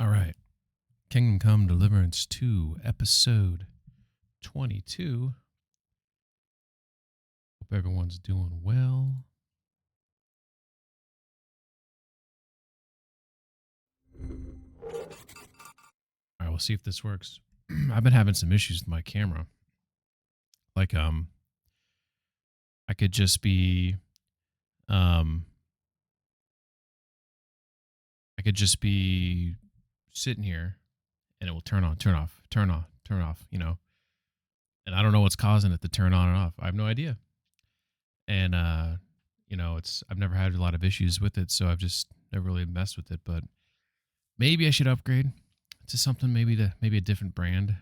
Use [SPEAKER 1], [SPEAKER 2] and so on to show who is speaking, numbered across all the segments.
[SPEAKER 1] All right. Kingdom Come Deliverance 2, episode 22. Hope everyone's doing well. All right, we'll see if this works. I've been having some issues with my camera. Like, I could just be, sitting here and it will turn on, turn off, turn on, turn off, and I don't know what's causing it to turn on and off. I have no idea. And, I've never had a lot of issues with it, so I've just never really messed with it, but maybe I should upgrade to something, maybe a different brand.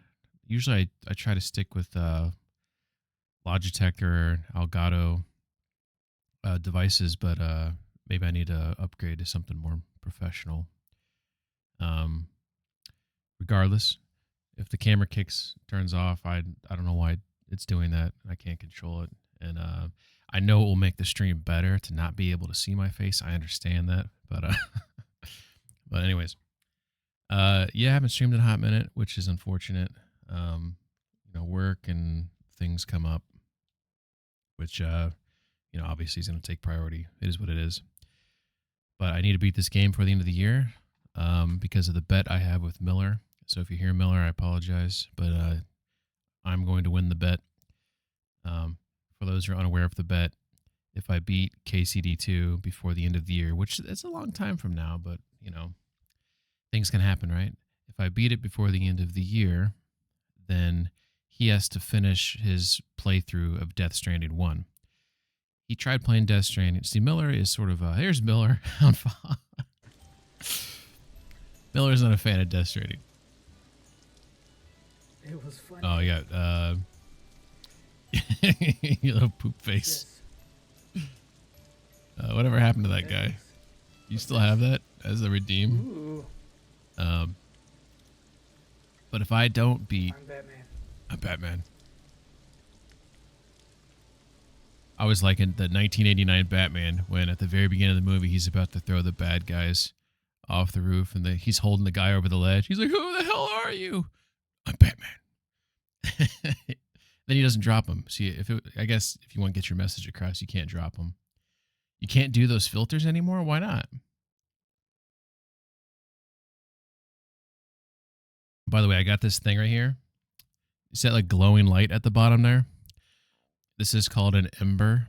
[SPEAKER 1] Usually I try to stick with, Logitech or Elgato devices, but maybe I need to upgrade to something more professional. Regardless, if the camera turns off, I don't know why it's doing that. I can't control it, and I know it will make the stream better to not be able to see my face. I understand that, but but anyways, I haven't streamed in a hot minute, which is unfortunate. Work and things come up, which obviously is going to take priority. It is what it is. But I need to beat this game for the end of the year because of the bet I have with Miller. So if you hear Miller, I apologize, but I'm going to win the bet. For those who are unaware of the bet, if I beat KCD2 before the end of the year, which is a long time from now, but, things can happen, right? If I beat it before the end of the year, then he has to finish his playthrough of Death Stranding 1. He tried playing Death Stranding. See, Miller is sort of here's Miller on fire. Miller's not a fan of Death Stranding.
[SPEAKER 2] It was funny.
[SPEAKER 1] Oh, yeah. You little poop face.
[SPEAKER 2] Yes.
[SPEAKER 1] Whatever happened to that guy? You still have that as a redeem?
[SPEAKER 2] Ooh,
[SPEAKER 1] But if I don't beat...
[SPEAKER 2] I'm Batman.
[SPEAKER 1] I'm Batman. I was like in the 1989 Batman when at the very beginning of the movie he's about to throw the bad guys off the roof and he's holding the guy over the ledge. He's like, "Who the hell are you?" "I'm Batman." Then he doesn't drop him. See, I guess if you want to get your message across, you can't drop them. You can't do those filters anymore? Why not? By the way, I got this thing right here. Is that like glowing light at the bottom there? This is called an ember.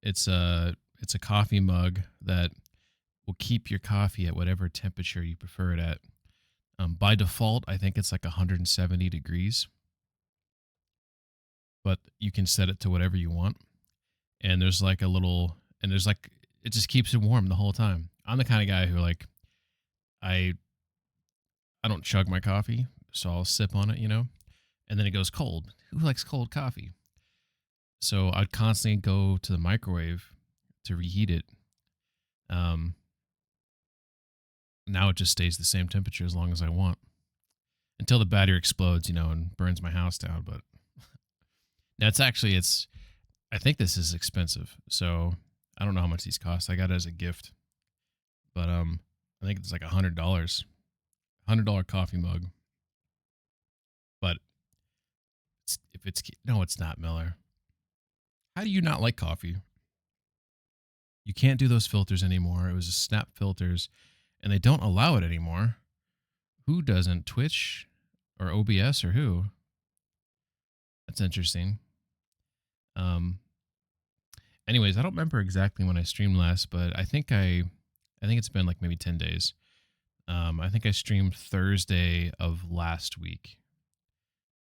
[SPEAKER 1] It's a coffee mug that will keep your coffee at whatever temperature you prefer it at. By default, I think it's like 170 degrees. But you can set it to whatever you want. And there's like it just keeps it warm the whole time. I'm the kind of guy who I don't chug my coffee, so I'll sip on it, and then it goes cold. Who likes cold coffee? So I'd constantly go to the microwave to reheat it. Now it just stays the same temperature as long as I want until the battery explodes, and burns my house down. But now I think this is expensive. So I don't know how much these cost. I got it as a gift, but I think it's like $100 coffee mug. But no, it's not, Miller. How do you not like coffee? You can't do those filters anymore. It was a snap filters, and they don't allow it anymore. Who doesn't? Twitch or OBS or who? That's interesting. Anyways, I don't remember exactly when I streamed last, but I think it's been like maybe 10 days. I think I streamed Thursday of last week.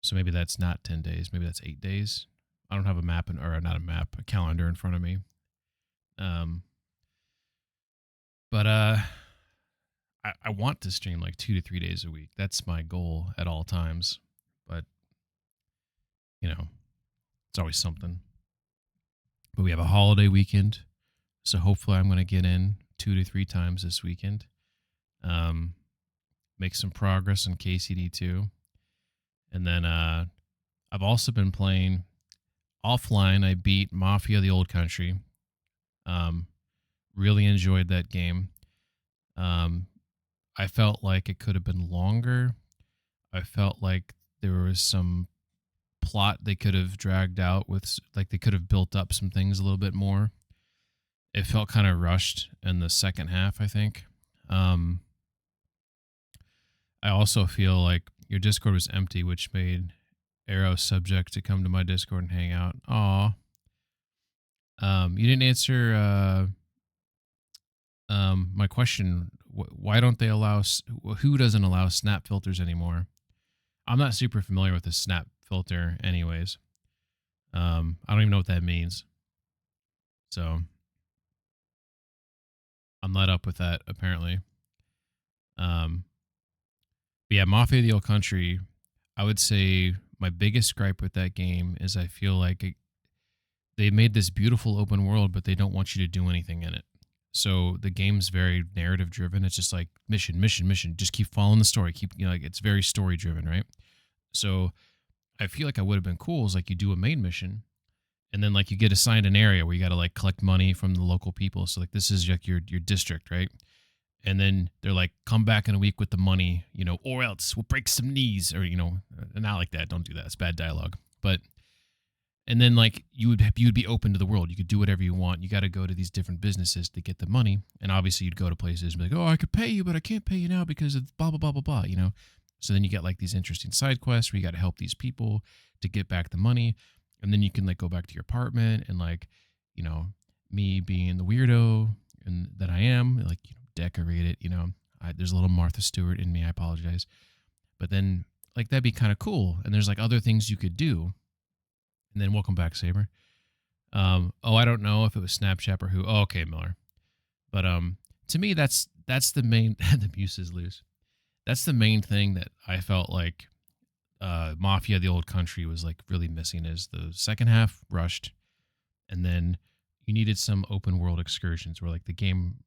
[SPEAKER 1] So maybe that's not 10 days. Maybe that's 8 days. I don't have a calendar in front of me. But I want to stream like 2 to 3 days a week. That's my goal at all times. But, it's always something. But we have a holiday weekend. So hopefully I'm going to get in 2 to 3 times this weekend. Make some progress on KCD2. And then I've also been playing offline. I beat Mafia: The Old Country. Really enjoyed that game. I felt like it could have been longer. I felt like there was some plot they could have dragged out with, like they could have built up some things a little bit more. It felt kind of rushed in the second half, I think. Um, I also feel like your Discord was empty, which made Arrow subject to come to my Discord and hang out. Aw. You didn't answer my question. Why don't they allow? Who doesn't allow snap filters anymore? I'm not super familiar with the snap filter, anyways. I don't even know what that means. So I'm not up with that apparently. Um, but yeah, Mafia: The Old Country. I would say my biggest gripe with that game is I feel like they made this beautiful open world, but they don't want you to do anything in it. So the game's very narrative driven. It's just like mission, mission, mission. Just keep following the story. Keep, like it's very story driven, right? So I feel like I would have been cool is like you do a main mission, and then like you get assigned an area where you got to like collect money from the local people. So like this is like your district, right? And then they're like, come back in a week with the money, or else we'll break some knees, or not like that. Don't do that. It's bad dialogue. But and then like you'd be open to the world. You could do whatever you want. You got to go to these different businesses to get the money, and obviously you'd go to places and be like, oh, I could pay you, but I can't pay you now because of blah blah blah blah blah. So then you get like these interesting side quests where you got to help these people to get back the money, and then you can like go back to your apartment and like, you know, me being the weirdo and that I am, like decorate it. There's a little Martha Stewart in me. I apologize, but then like that'd be kind of cool. And there's like other things you could do. And then welcome back, Saber. I don't know if it was Snapchat or who. Oh, okay, Miller. But to me, that's the main. The muse is loose. That's the main thing that I felt like Mafia: The Old Country was like really missing is the second half rushed, and then you needed some open world excursions where like the game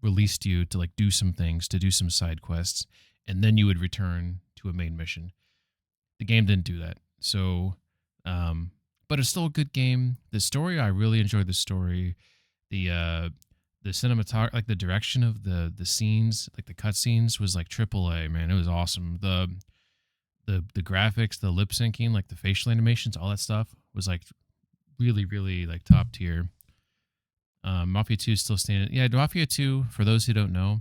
[SPEAKER 1] released you to like do some things, to do some side quests, and then you would return to a main mission. The game didn't do that, so but it's still a good game. The story, I really enjoyed the story. The cinematography, like the direction of the scenes, like the cutscenes, was like AAA. Man, it was awesome. The graphics, the lip syncing, like the facial animations, all that stuff was like really really like top tier. Mafia 2 is still standing. Yeah, Mafia 2. For those who don't know,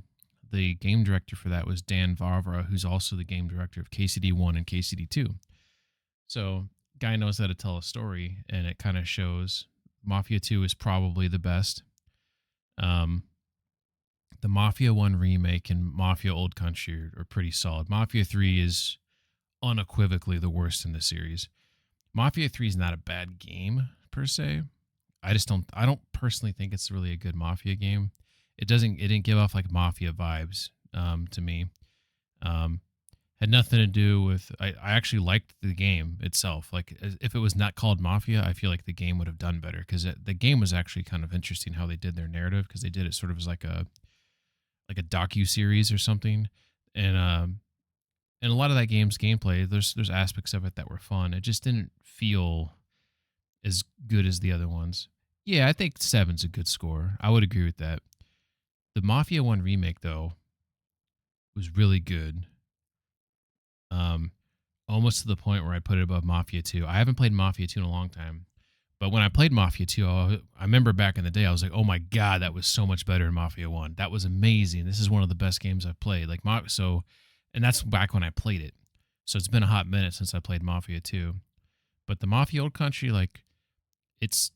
[SPEAKER 1] the game director for that was Dan Vavra, who's also the game director of KCD 1 and KCD 2. So guy knows how to tell a story, and it kind of shows. Mafia 2 is probably the best. The Mafia 1 remake and Mafia Old Country are pretty solid. Mafia 3 is unequivocally the worst in the series. Mafia 3 is not a bad game per se. I don't personally think it's really a good Mafia game. It didn't give off like Mafia vibes to me. Had nothing to do with, I actually liked the game itself. Like if it was not called Mafia, I feel like the game would have done better, because the game was actually kind of interesting how they did their narrative, because they did it sort of as like a docu-series or something. And a lot of that game's gameplay, there's aspects of it that were fun. It just didn't feel as good as the other ones. Yeah, I think 7's a good score. I would agree with that. The Mafia 1 remake though was really good. Almost to the point where I put it above Mafia 2. I haven't played Mafia 2 in a long time, but when I played Mafia 2, I remember back in the day, I was like, oh my God, that was so much better than Mafia 1. That was amazing. This is one of the best games I've played. And that's back when I played it. So it's been a hot minute since I played Mafia 2. But the Mafia Old Country, like, it's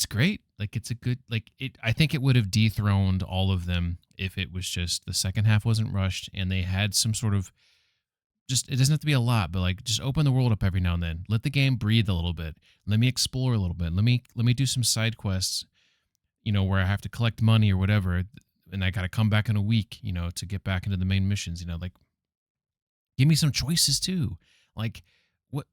[SPEAKER 1] great. Like, it's a good, like, I think it would have dethroned all of them if it was just the second half wasn't rushed and they had some sort of, just, it doesn't have to be a lot, but like just open the world up every now and then. Let the game breathe a little bit. Let me explore a little bit. Let me do some side quests, where I have to collect money or whatever, and I got to come back in a week, to get back into the main missions. Like, give me some choices too. Like, what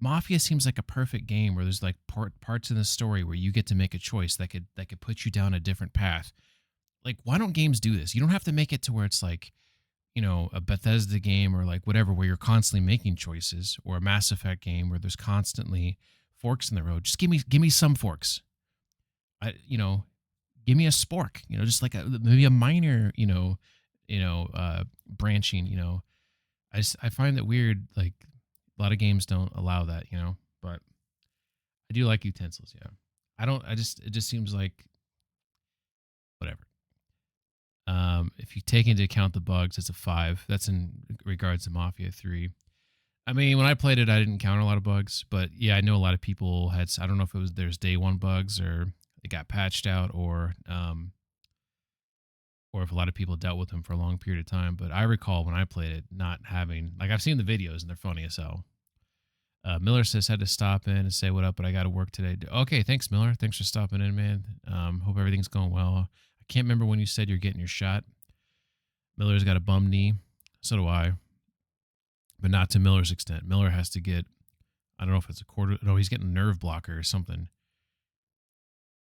[SPEAKER 1] Mafia seems like a perfect game where there's like parts in the story where you get to make a choice that could put you down a different path. Like, why don't games do this? You don't have to make it to where it's like, a Bethesda game or like whatever, where you're constantly making choices, or a Mass Effect game where there's constantly forks in the road. Just give me some forks. Give me a spork, just like maybe a minor, branching. I find that weird. Like a lot of games don't allow that. But I do like utensils. Yeah, I don't. It just seems like whatever. If you take into account the bugs, it's a 5. That's in regards to Mafia 3. I mean, when I played it, I didn't encounter a lot of bugs, but yeah, I know a lot of people had. I don't know if there's day one bugs or it got patched out, or if a lot of people dealt with them for a long period of time. But I recall when I played it, not having like I've seen the videos and they're funny as hell. Miller says had to stop in and say what up, but I got to work today. Okay, thanks, Miller. Thanks for stopping in, man. Hope everything's going well. I can't remember when you said you're getting your shot. Miller's got a bum knee. So do I. But not to Miller's extent. Miller has to get, I don't know if it's a quarter. No, he's getting a nerve blocker or something.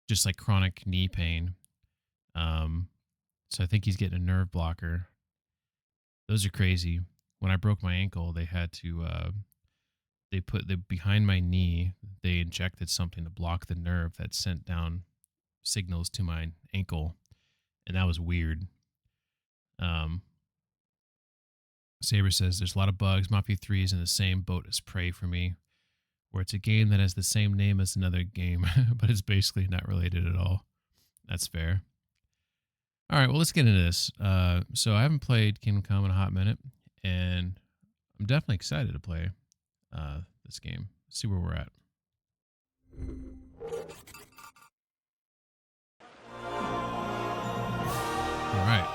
[SPEAKER 1] Just like chronic knee pain. So I think he's getting a nerve blocker. Those are crazy. When I broke my ankle, they had to, they put behind my knee, they injected something to block the nerve that sent down signals to my ankle. And that was weird. Saber says there's a lot of bugs. Mafia 3 is in the same boat as Prey for me, where it's a game that has the same name as another game, but it's basically not related at all. That's fair. All right, well, let's get into this. So I haven't played Kingdom Come in a hot minute, and I'm definitely excited to play this game. Let's see where we're at. All right.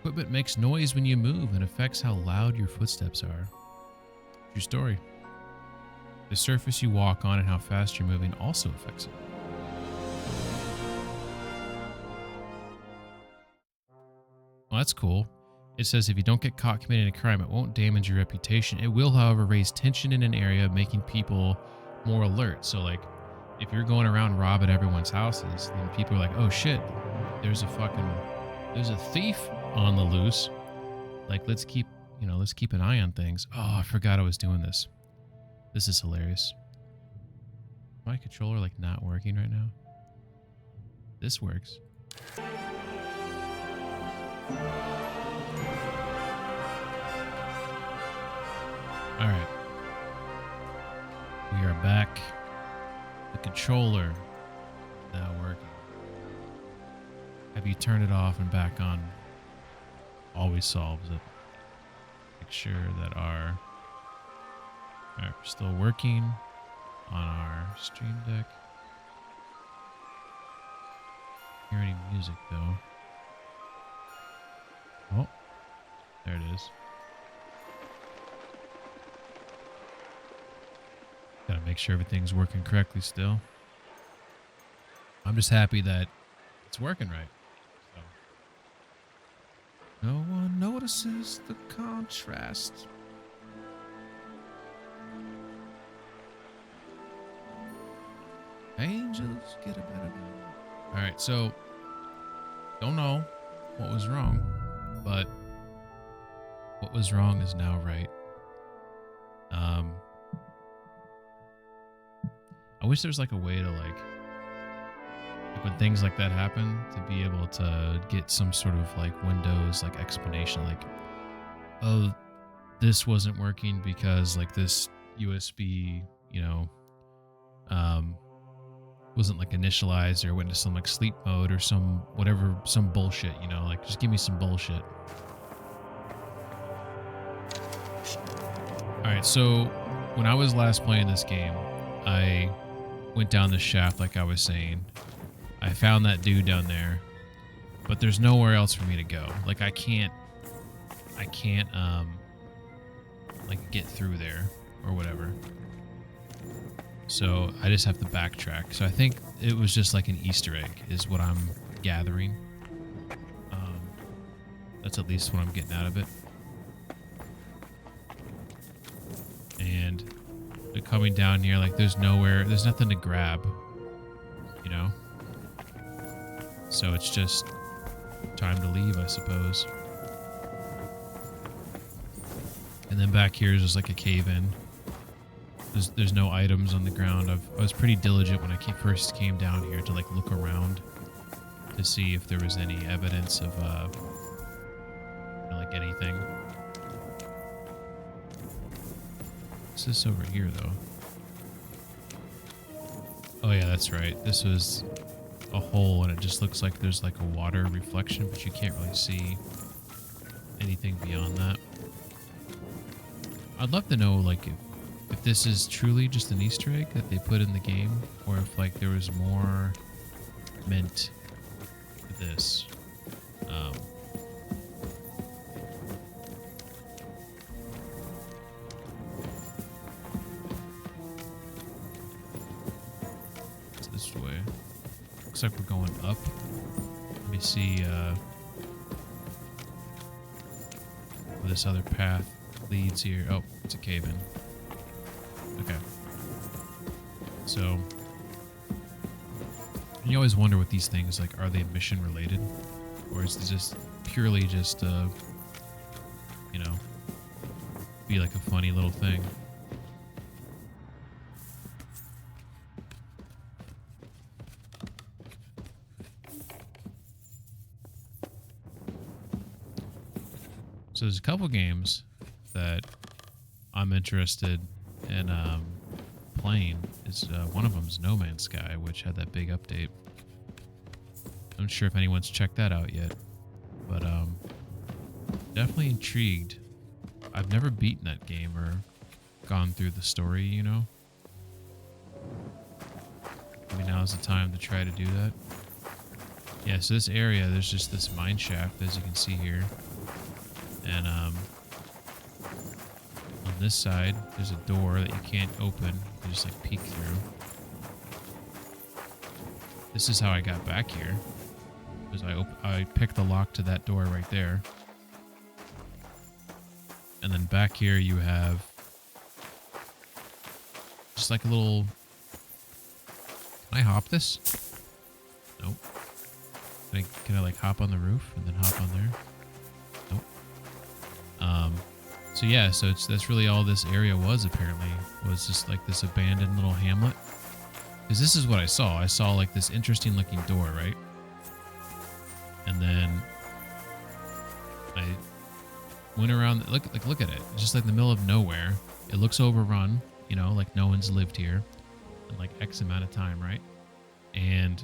[SPEAKER 1] Equipment makes noise when you move and affects how loud your footsteps are. True story. The surface you walk on and how fast you're moving also affects it. Well, that's cool. It says if you don't get caught committing a crime, it won't damage your reputation. It will, however, raise tension in an area, making people more alert. So, like, if you're going around robbing everyone's houses, then people are like, oh shit, there's a thief on the loose. Like, let's keep an eye on things. Oh, I forgot I was doing this. This is hilarious. My controller like not working right now. This works. All right. We are back. The controller now working. Have you turned it off and back on? Always solves it. Make sure that all right, we're still working on our stream deck. Hear any music though? Oh, there it is. Gotta make sure everything's working correctly still. I'm just happy that it's working right. So. No one notices the contrast. Angels get a better view. All right, so don't know what was wrong, but what was wrong is now right. I wish there's like a way to like when things like that happen to be able to get some sort of like Windows like explanation, like, oh, this wasn't working because like this USB, wasn't like initialized or went into some like sleep mode or some whatever, some bullshit, like just give me some bullshit. All right, so when I was last playing this game, I went down the shaft like I was saying. I found that dude down there, but there's nowhere else for me to go. Like I can't like get through there or whatever. So I just have to backtrack. So I think it was just like an Easter egg is what I'm gathering. That's at least what I'm getting out of it. And they're coming down here like there's nothing to grab, So it's just time to leave, I suppose. And then back here is just like a cave in. There's no items on the ground. I was pretty diligent when I first came down here to like look around to see if there was any evidence of like anything. What's this over here though? Oh yeah, that's right. This was a hole and it just looks like there's like a water reflection, but you can't really see anything beyond that. I'd love to know like if this is truly just an Easter egg that they put in the game, or if like there was more meant to this. It's this way. Looks like we're going up. Let me see where this other path leads here. Oh, it's a cave-in. Okay. So, you always wonder with these things, like, are they mission related? Or is it just purely just, you know, be like a funny little thing? So there's a couple games that I'm interested in playing. Is one of them is No Man's Sky, which had that big update. I'm not sure if anyone's checked that out yet, but definitely intrigued. I've never beaten that game or gone through the story, you know. Maybe now's the time to try to do that. Yeah, so this area, there's just this mine shaft, as you can see here. And on this side, there's a door that you can't open. You can just like peek through. This is how I got back here. Because I picked the lock to that door right there. And then back here you have just like a little... Can I hop this? Nope. Can I like hop on the roof and then hop on there? Nope. So yeah, so that's really all this area was apparently, was just like this abandoned little hamlet. Because this is what I saw. I saw like this interesting looking door, right? And then I went around, look at it. It's just like in the middle of nowhere. It looks overrun, you know, like no one's lived here in like X amount of time, right? And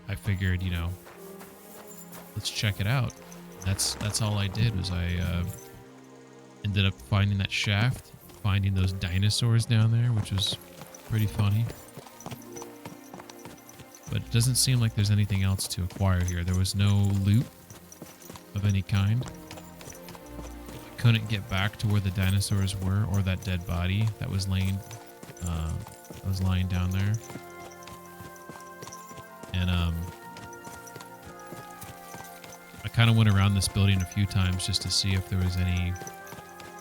[SPEAKER 1] I figured, you know, let's check it out. That's all I did was I ended up finding that shaft, finding those dinosaurs down there, which was pretty funny. But it doesn't seem like there's anything else to acquire here. There was no loot of any kind. I couldn't get back to where the dinosaurs were, or that dead body that was lying down there. And I kind of went around this building a few times just to see if there was any,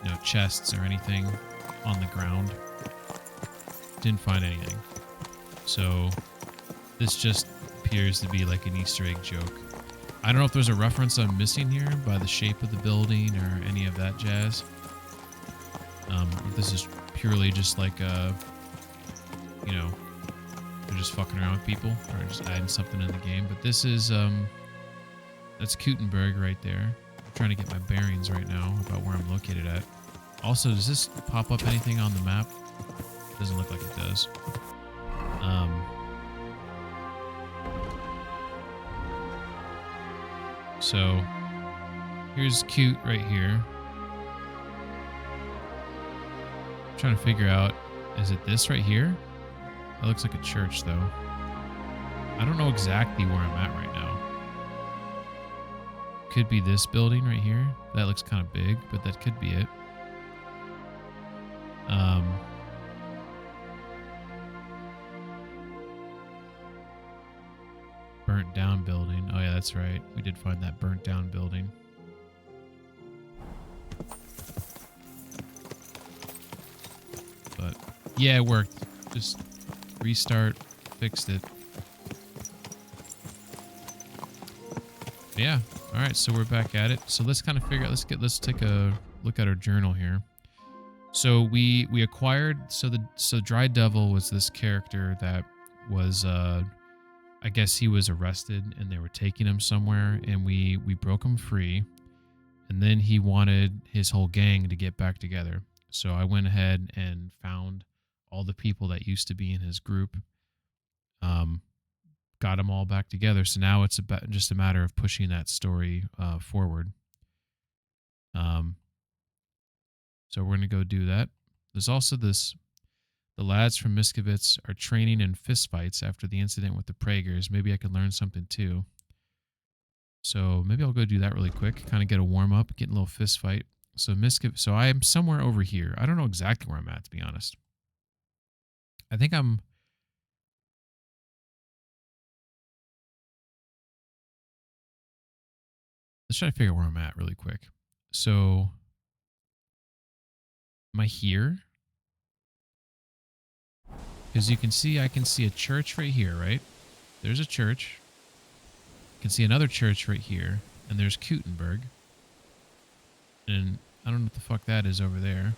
[SPEAKER 1] you know, chests or anything on the ground. Didn't find anything. So this just appears to be like an Easter egg joke. I don't know if there's a reference I'm missing here by the shape of the building or any of that jazz. This is purely just like you know, they're just fucking around with people or just adding something in the game. But this is that's Kutenberg right there. I'm trying to get my bearings right now about where I'm located at. Also, does this pop up anything on the map? Doesn't look like it does. So here's Cute right here. I'm trying to figure out, is it this right here? That looks like a church though. I don't know exactly where I'm at right now. Could be this building right here. That looks kind of big, but that could be it. Burnt down building. Oh yeah, that's right. We did find that burnt down building. But yeah, it worked. Just restart, fixed it. But yeah. All right, so we're back at it. So let's kind of figure out. Let's take a look at our journal here. So we acquired so Dry Devil was this character that was I guess he was arrested and they were taking him somewhere, and we broke him free, and then he wanted his whole gang to get back together. So I went ahead and found all the people that used to be in his group, um, got them all back together. So now it's about just a matter of pushing that story forward. Um, so we're gonna go do that. There's also this. The lads from Miskovitz are training in fistfights after the incident with the Praegers. Maybe I could learn something too. So maybe I'll go do that really quick. Kind of get a warm up, get a little fist fight. So So I am somewhere over here. I don't know exactly where I'm at, to be honest. I think I'm. Let's try to figure out where I'm at really quick. So am I here? Because you can see, I can see a church right here, right? There's a church. You can see another church right here. And there's Kutenberg. And I don't know what the fuck that is over there.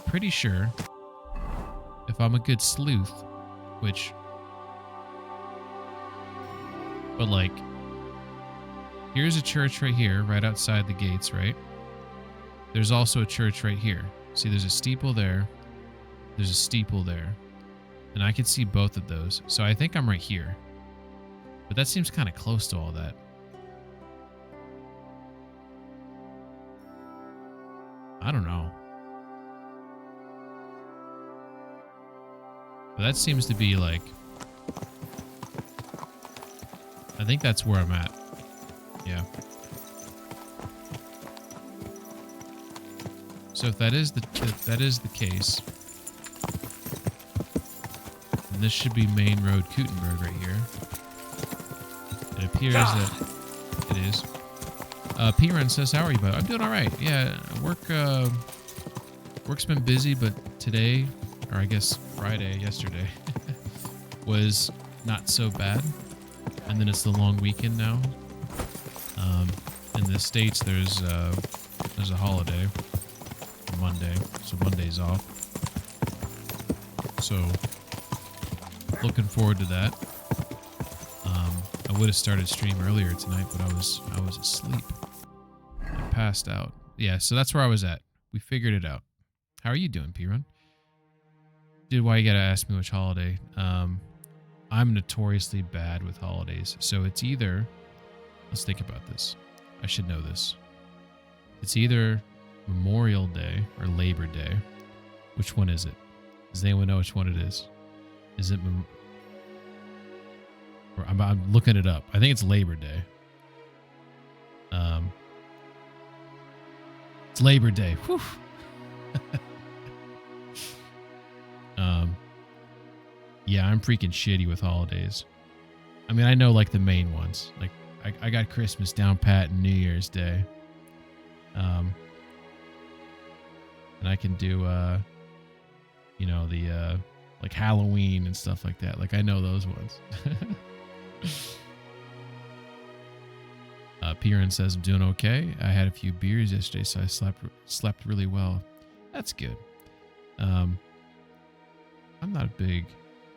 [SPEAKER 1] Pretty sure if I'm a good sleuth, which... But like... Here's a church right here, right outside the gates, right? There's also a church right here. See, there's a steeple there. There's a steeple there. And I can see both of those. So I think I'm right here. But that seems kind of close to all that. I don't know. But that seems to be like... I think that's where I'm at. Yeah. So if that is the case, then this should be Main Road Kutenberg right here. It appears that it is. P-Run says, "How are you, bud?" I'm doing all right. Yeah, work's been busy, but today, or I guess Friday, yesterday, was not so bad. And then it's the long weekend now. In the States, there's a holiday, Monday, so Monday's off. So, looking forward to that. I would have started stream earlier tonight, but I was asleep. I passed out. Yeah, so that's where I was at. We figured it out. How are you doing, P-Run? Dude, why you gotta ask me which holiday? I'm notoriously bad with holidays, so it's either... Let's think about this. I should know this. It's either Memorial Day or Labor Day. Which one is it? Does anyone know which one it is? Is it... I'm looking it up. I think it's Labor Day. It's Labor Day. Whew. Yeah, I'm freaking shitty with holidays. I mean, I know like the main ones. Like I got Christmas down pat and New Year's Day. And I can do the like Halloween and stuff like that. Like I know those ones. Piran says I'm doing okay. I had a few beers yesterday, so I slept really well. That's good. I'm not a big...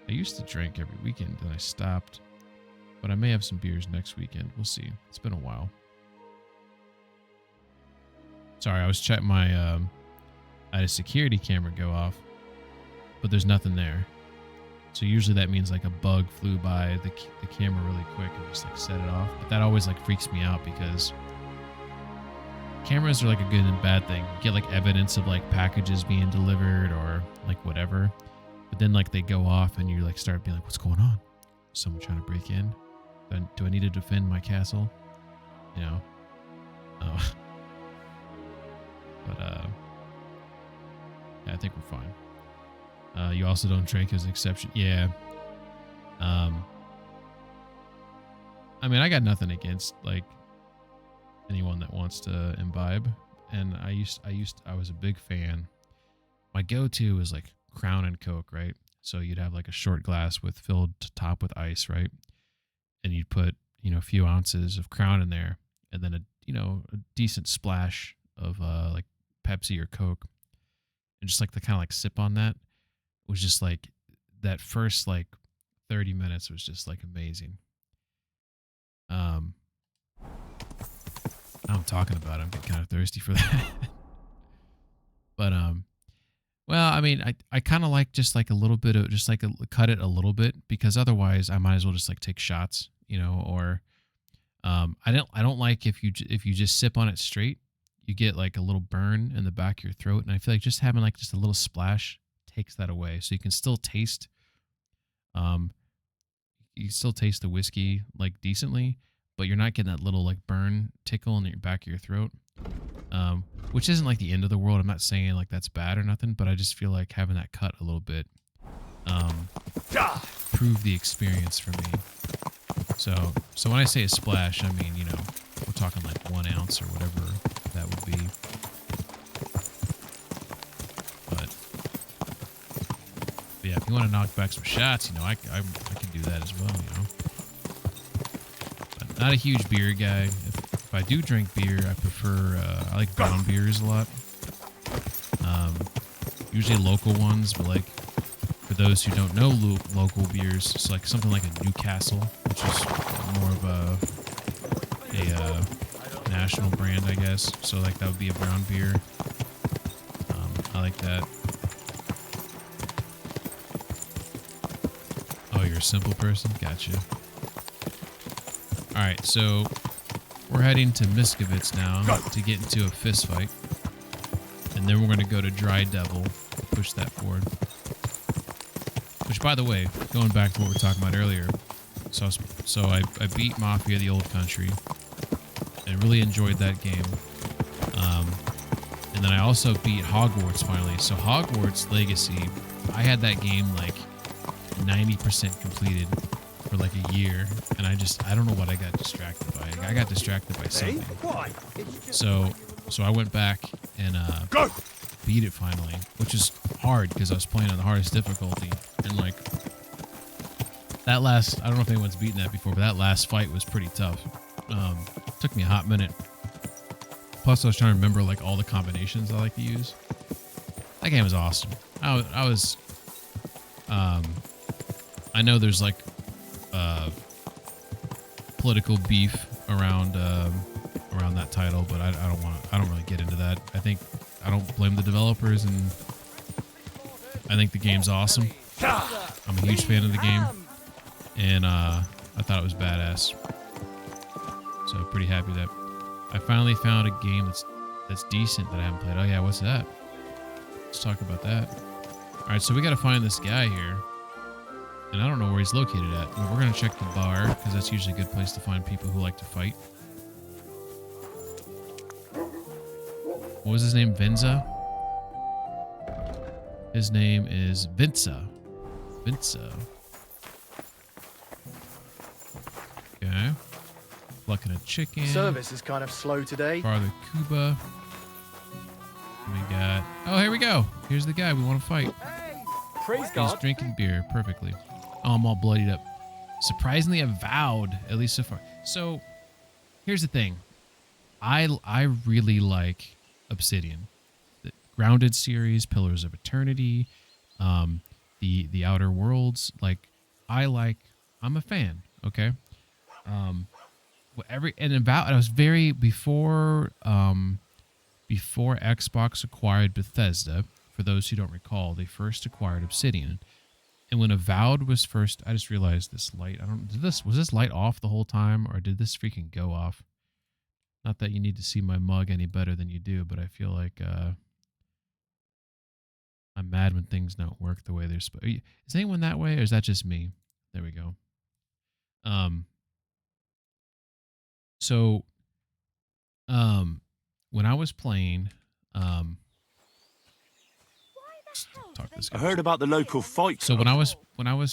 [SPEAKER 1] I used to drink every weekend, then I stopped. But I may have some beers next weekend. We'll see. It's been a while. Sorry, I was checking my... I had a security camera go off, but there's nothing there. So usually that means like a bug flew by the camera really quick and just like set it off. But that always like freaks me out because cameras are like a good and bad thing. You get like evidence of like packages being delivered or like whatever. But then like they go off and you like start being like, what's going on? Someone trying to break in? Do I need to defend my castle? You know? Oh. But yeah, I think we're fine. You also don't drink as an exception. Yeah. I mean, I got nothing against like anyone that wants to imbibe, and I was a big fan. My go-to was like Crown and Coke, right? So you'd have like a short glass with filled to top with ice, right? and you'd put, a few ounces of Crown in there, and then a decent splash of like Pepsi or Coke, and just like the kind of like sip on that was just like that first like 30 minutes was just like amazing. Now I'm talking about it, I'm getting kind of thirsty for that. But well, I mean, I kind of like just like a little bit of just like cut it a little bit, because otherwise I might as well just like take shots, or I don't like if you just sip on it straight, you get like a little burn in the back of your throat, and I feel like just having like just a little splash takes that away, so you can still taste um the whiskey like decently, but you're not getting that little like burn tickle in your back of your throat. Which isn't like the end of the world. I'm not saying like that's bad or nothing, but I just feel like having that cut a little bit proved the experience for me. So when I say a splash, I mean, we're talking like 1 ounce or whatever that would be. But yeah, if you want to knock back some shots, I can do that as well, But not a huge beer guy. If I do drink beer, I prefer, I like brown beers a lot. Usually local ones, but like for those who don't know local beers, it's like something like a Newcastle, which is more of a national brand, I guess. So like that would be a brown beer. I like that. Oh, you're a simple person? Gotcha. All right, so we're heading to Miskovitz now to get into a fist fight. And then we're going to go to Dry Devil, push that forward. Which, by the way, going back to what we were talking about earlier, so I beat Mafia the Old Country and really enjoyed that game. And then I also beat Hogwarts finally. So Hogwarts Legacy, I had that game like 90% completed for like a year, and I don't know what I got distracted by. I got distracted by something. So I went back and beat it finally, which is hard because I was playing on the hardest difficulty, and like that last, I don't know if anyone's beaten that before, but that last fight was pretty tough. Took me a hot minute. Plus I was trying to remember like all the combinations I like to use. That game was awesome. I know there's like political beef around that title, but I don't really get into that. I don't blame the developers, and I think the game's awesome. I'm a huge fan of the game, and I thought it was badass. So pretty happy that I finally found a game that's decent that I haven't played. Oh yeah, what's that? Let's talk about that. All right, so we got to find this guy here. And I don't know where he's located at. I mean, we're going to check the bar, because that's usually a good place to find people who like to fight. What was his name? Vinza? His name is Vinza. Vinza. Okay. Plucking a chicken.
[SPEAKER 3] Service is kind of slow today.
[SPEAKER 1] Farther Cuba. We got... Oh, here we go. Here's the guy we want to fight.
[SPEAKER 3] Praise
[SPEAKER 1] He's
[SPEAKER 3] God.
[SPEAKER 1] drinking beer perfectly. Oh, I'm all bloodied up. Surprisingly avowed, at least so far. So, here's the thing. I really like Obsidian. The Grounded series, Pillars of Eternity, the Outer Worlds. Like, I'm a fan, okay? I was very before Xbox acquired Bethesda. For those who don't recall, they first acquired Obsidian. And when Avowed was first, I just realized this light. Was this light off the whole time, or did this freaking go off? Not that you need to see my mug any better than you do, but I feel like I'm mad when things don't work the way they're supposed. Is anyone that way, or is that just me? There we go. So, when I was playing, talk to this guy.
[SPEAKER 4] I heard about the local fight.
[SPEAKER 1] So when I was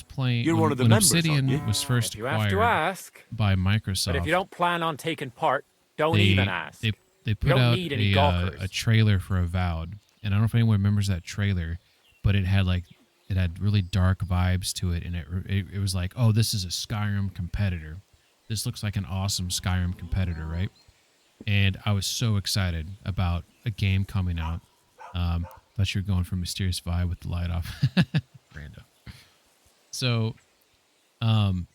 [SPEAKER 1] playing,
[SPEAKER 4] You're one of the
[SPEAKER 1] when
[SPEAKER 4] members,
[SPEAKER 1] Obsidian
[SPEAKER 4] aren't you?
[SPEAKER 1] was first
[SPEAKER 2] You have to
[SPEAKER 1] acquired
[SPEAKER 2] ask.
[SPEAKER 1] by Microsoft,
[SPEAKER 2] But if you don't plan on taking part, don't
[SPEAKER 1] they,
[SPEAKER 2] even ask.
[SPEAKER 1] they put
[SPEAKER 2] don't
[SPEAKER 1] out
[SPEAKER 2] need any
[SPEAKER 1] a
[SPEAKER 2] gawkers.
[SPEAKER 1] trailer for Avowed, and I don't know if anyone remembers that trailer, but it had really dark vibes to it, and it was like, oh, this is a Skyrim competitor. this looks like an awesome Skyrim competitor, right? And I was so excited about a game coming out. Thought you were going for a mysterious vibe with the light off. Rando. So, when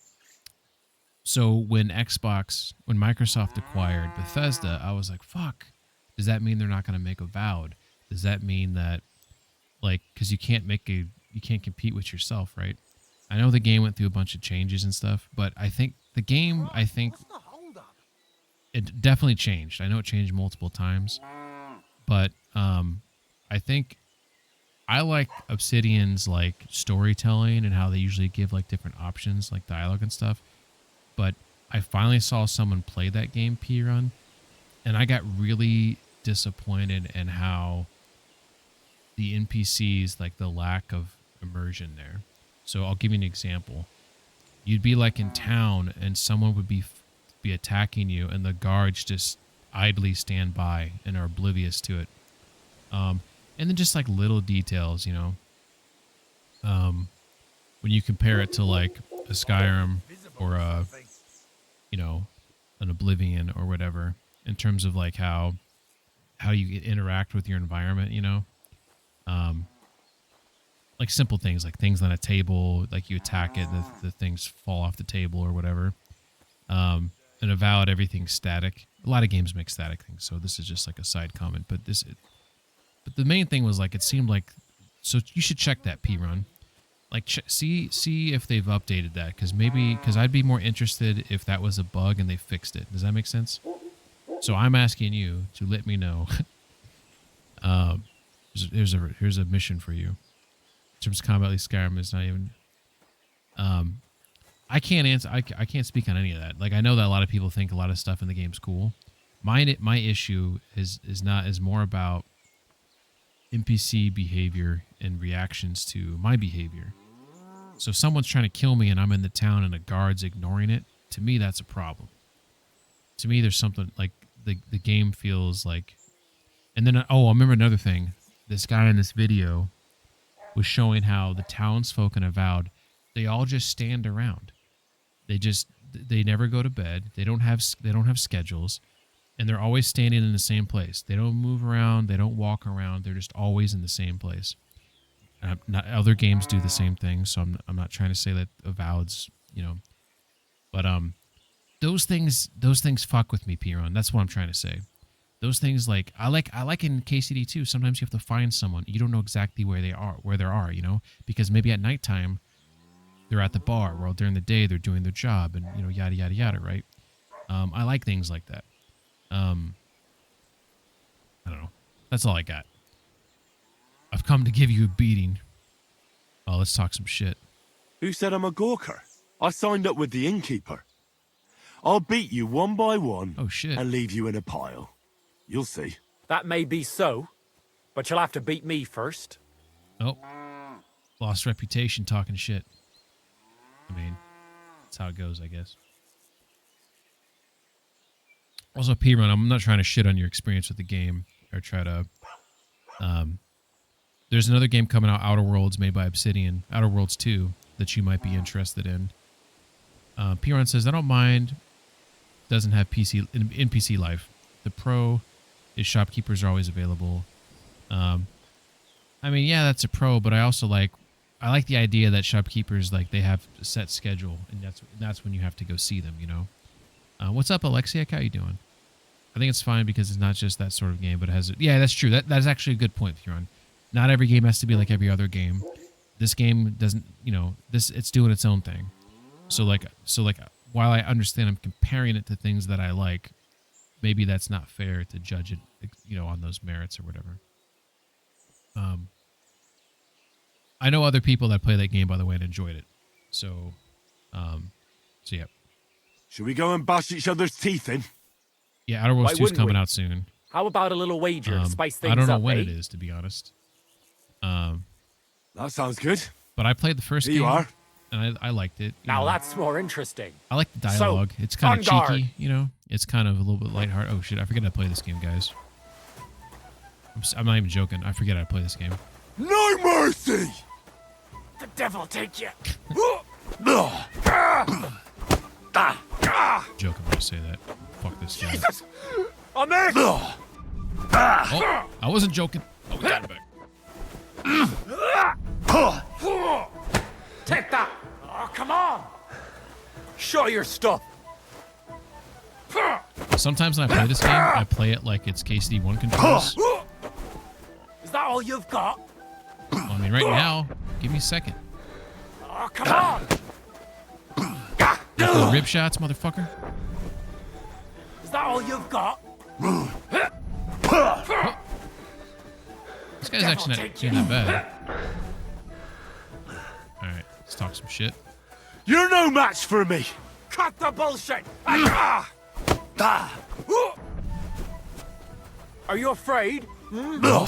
[SPEAKER 1] Microsoft acquired Bethesda, I was like, fuck, does that mean they're not going to make Avowed? Does that mean that, like, because you can't compete with yourself, right? I know the game went through a bunch of changes and stuff, but I think the game, it definitely changed. I know it changed multiple times, but I think I like Obsidian's like storytelling and how they usually give like different options, like dialogue and stuff. But I finally saw someone play that game, P-Run, and I got really disappointed in how the NPCs, like the lack of immersion there. So I'll give you an example. You'd be like in town and someone would be attacking you and the guards just idly stand by and are oblivious to it. And then just like little details, you know, when you compare it to like a Skyrim or a, you know, an Oblivion or whatever, in terms of like how you interact with your environment, you know, like simple things, like things on a table, like you attack it, the things fall off the table or whatever. In Avowed, everything's static. A lot of games make static things, so this is just like a side comment. But but the main thing was like it seemed like, so you should check that P-Run, like see if they've updated that, because I'd be more interested if that was a bug and they fixed it. Does that make sense? So I'm asking you to let me know. Here's a mission for you. In terms of combat, at least Skyrim is not even. I can't answer. I can't speak on any of that. Like I know that a lot of people think a lot of stuff in the game's cool. My issue is more about NPC behavior and reactions to my behavior. So if someone's trying to kill me and I'm in the town and a guard's ignoring it, to me that's a problem. To me, there's something like the game feels like. And then I remember another thing. This guy in this video was showing how the townsfolk in Avowed, they all just stand around. They never go to bed. They don't have schedules, and they're always standing in the same place. They don't move around. They don't walk around. They're just always in the same place. Not other games do the same thing, so I'm not trying to say that Avowed's, you know, but those things fuck with me, P-Run. That's what I'm trying to say. Those things, like I like in KCD too. Sometimes you have to find someone. You don't know exactly where they are, you know, because maybe at nighttime they're at the bar, while during the day they're doing their job, and you know, yada yada yada, right? I like things like that. I don't know. That's all I got. I've come to give you a beating. Oh, let's talk some shit.
[SPEAKER 4] Who said I'm a gawker? I signed up with the innkeeper. I'll beat you one by one.
[SPEAKER 1] Oh shit.
[SPEAKER 4] And leave you in a pile. You'll see.
[SPEAKER 2] That may be so, but you'll have to beat me first.
[SPEAKER 1] Oh. Lost reputation talking shit. I mean, that's how it goes, I guess. Also, P-Run, I'm not trying to shit on your experience with the game or try to... there's another game coming out, Outer Worlds, made by Obsidian, Outer Worlds 2, that you might be interested in. P-Run says, I don't mind. Doesn't have NPC life. The pro is shopkeepers are always available. I mean, yeah, that's a pro, but I also like the idea that shopkeepers, like, they have a set schedule, and that's when you have to go see them, you know? What's up, Alexiak? How you doing? I think it's fine because it's not just that sort of game, but it has... Yeah, that's true. That's actually a good point, Huron. Not every game has to be like every other game. This game doesn't, you know, it's doing its own thing. So while I understand I'm comparing it to things that I like, maybe that's not fair to judge it, you know, on those merits or whatever. I know other people that play that game, by the way, and enjoyed it. So yeah.
[SPEAKER 4] Should we go and bash each other's teeth in?
[SPEAKER 1] Yeah, Outer Worlds
[SPEAKER 2] Why
[SPEAKER 1] 2 is
[SPEAKER 2] wouldn't
[SPEAKER 1] coming
[SPEAKER 2] we?
[SPEAKER 1] out soon.
[SPEAKER 2] How about a little wager to spice things up,
[SPEAKER 1] I don't know when
[SPEAKER 2] eh?
[SPEAKER 1] it is, to be honest.
[SPEAKER 4] That sounds good.
[SPEAKER 1] But I played the first
[SPEAKER 4] Here
[SPEAKER 1] game,
[SPEAKER 4] you are.
[SPEAKER 1] and I liked it.
[SPEAKER 2] Now that's more interesting.
[SPEAKER 1] I like the dialogue.
[SPEAKER 2] So,
[SPEAKER 1] it's kind of
[SPEAKER 2] on guard.
[SPEAKER 1] cheeky, you know? It's kind of a little bit lighthearted. Oh, shit, I forget how to play this game, guys. I'm not even joking. I forget how to play this game.
[SPEAKER 4] No mercy!
[SPEAKER 2] The devil take you.
[SPEAKER 1] joking when I say that. Fuck this guy.
[SPEAKER 2] Jesus! I'm in!
[SPEAKER 1] Oh, I wasn't joking. Oh, we got it back.
[SPEAKER 2] Take that! Oh, come on! Show your stuff!
[SPEAKER 1] Sometimes when I play this game, I play it like it's KCD1 controls.
[SPEAKER 2] Is that all you've got?
[SPEAKER 1] Well, I mean, right now, give me a second.
[SPEAKER 2] Oh, come on!
[SPEAKER 1] Got the rib shots, motherfucker.
[SPEAKER 2] Is that all you've got?
[SPEAKER 1] This guy's actually not doing that bad. Alright, let's talk some shit.
[SPEAKER 4] You're no match for me.
[SPEAKER 2] Cut the bullshit! Are you afraid?
[SPEAKER 1] There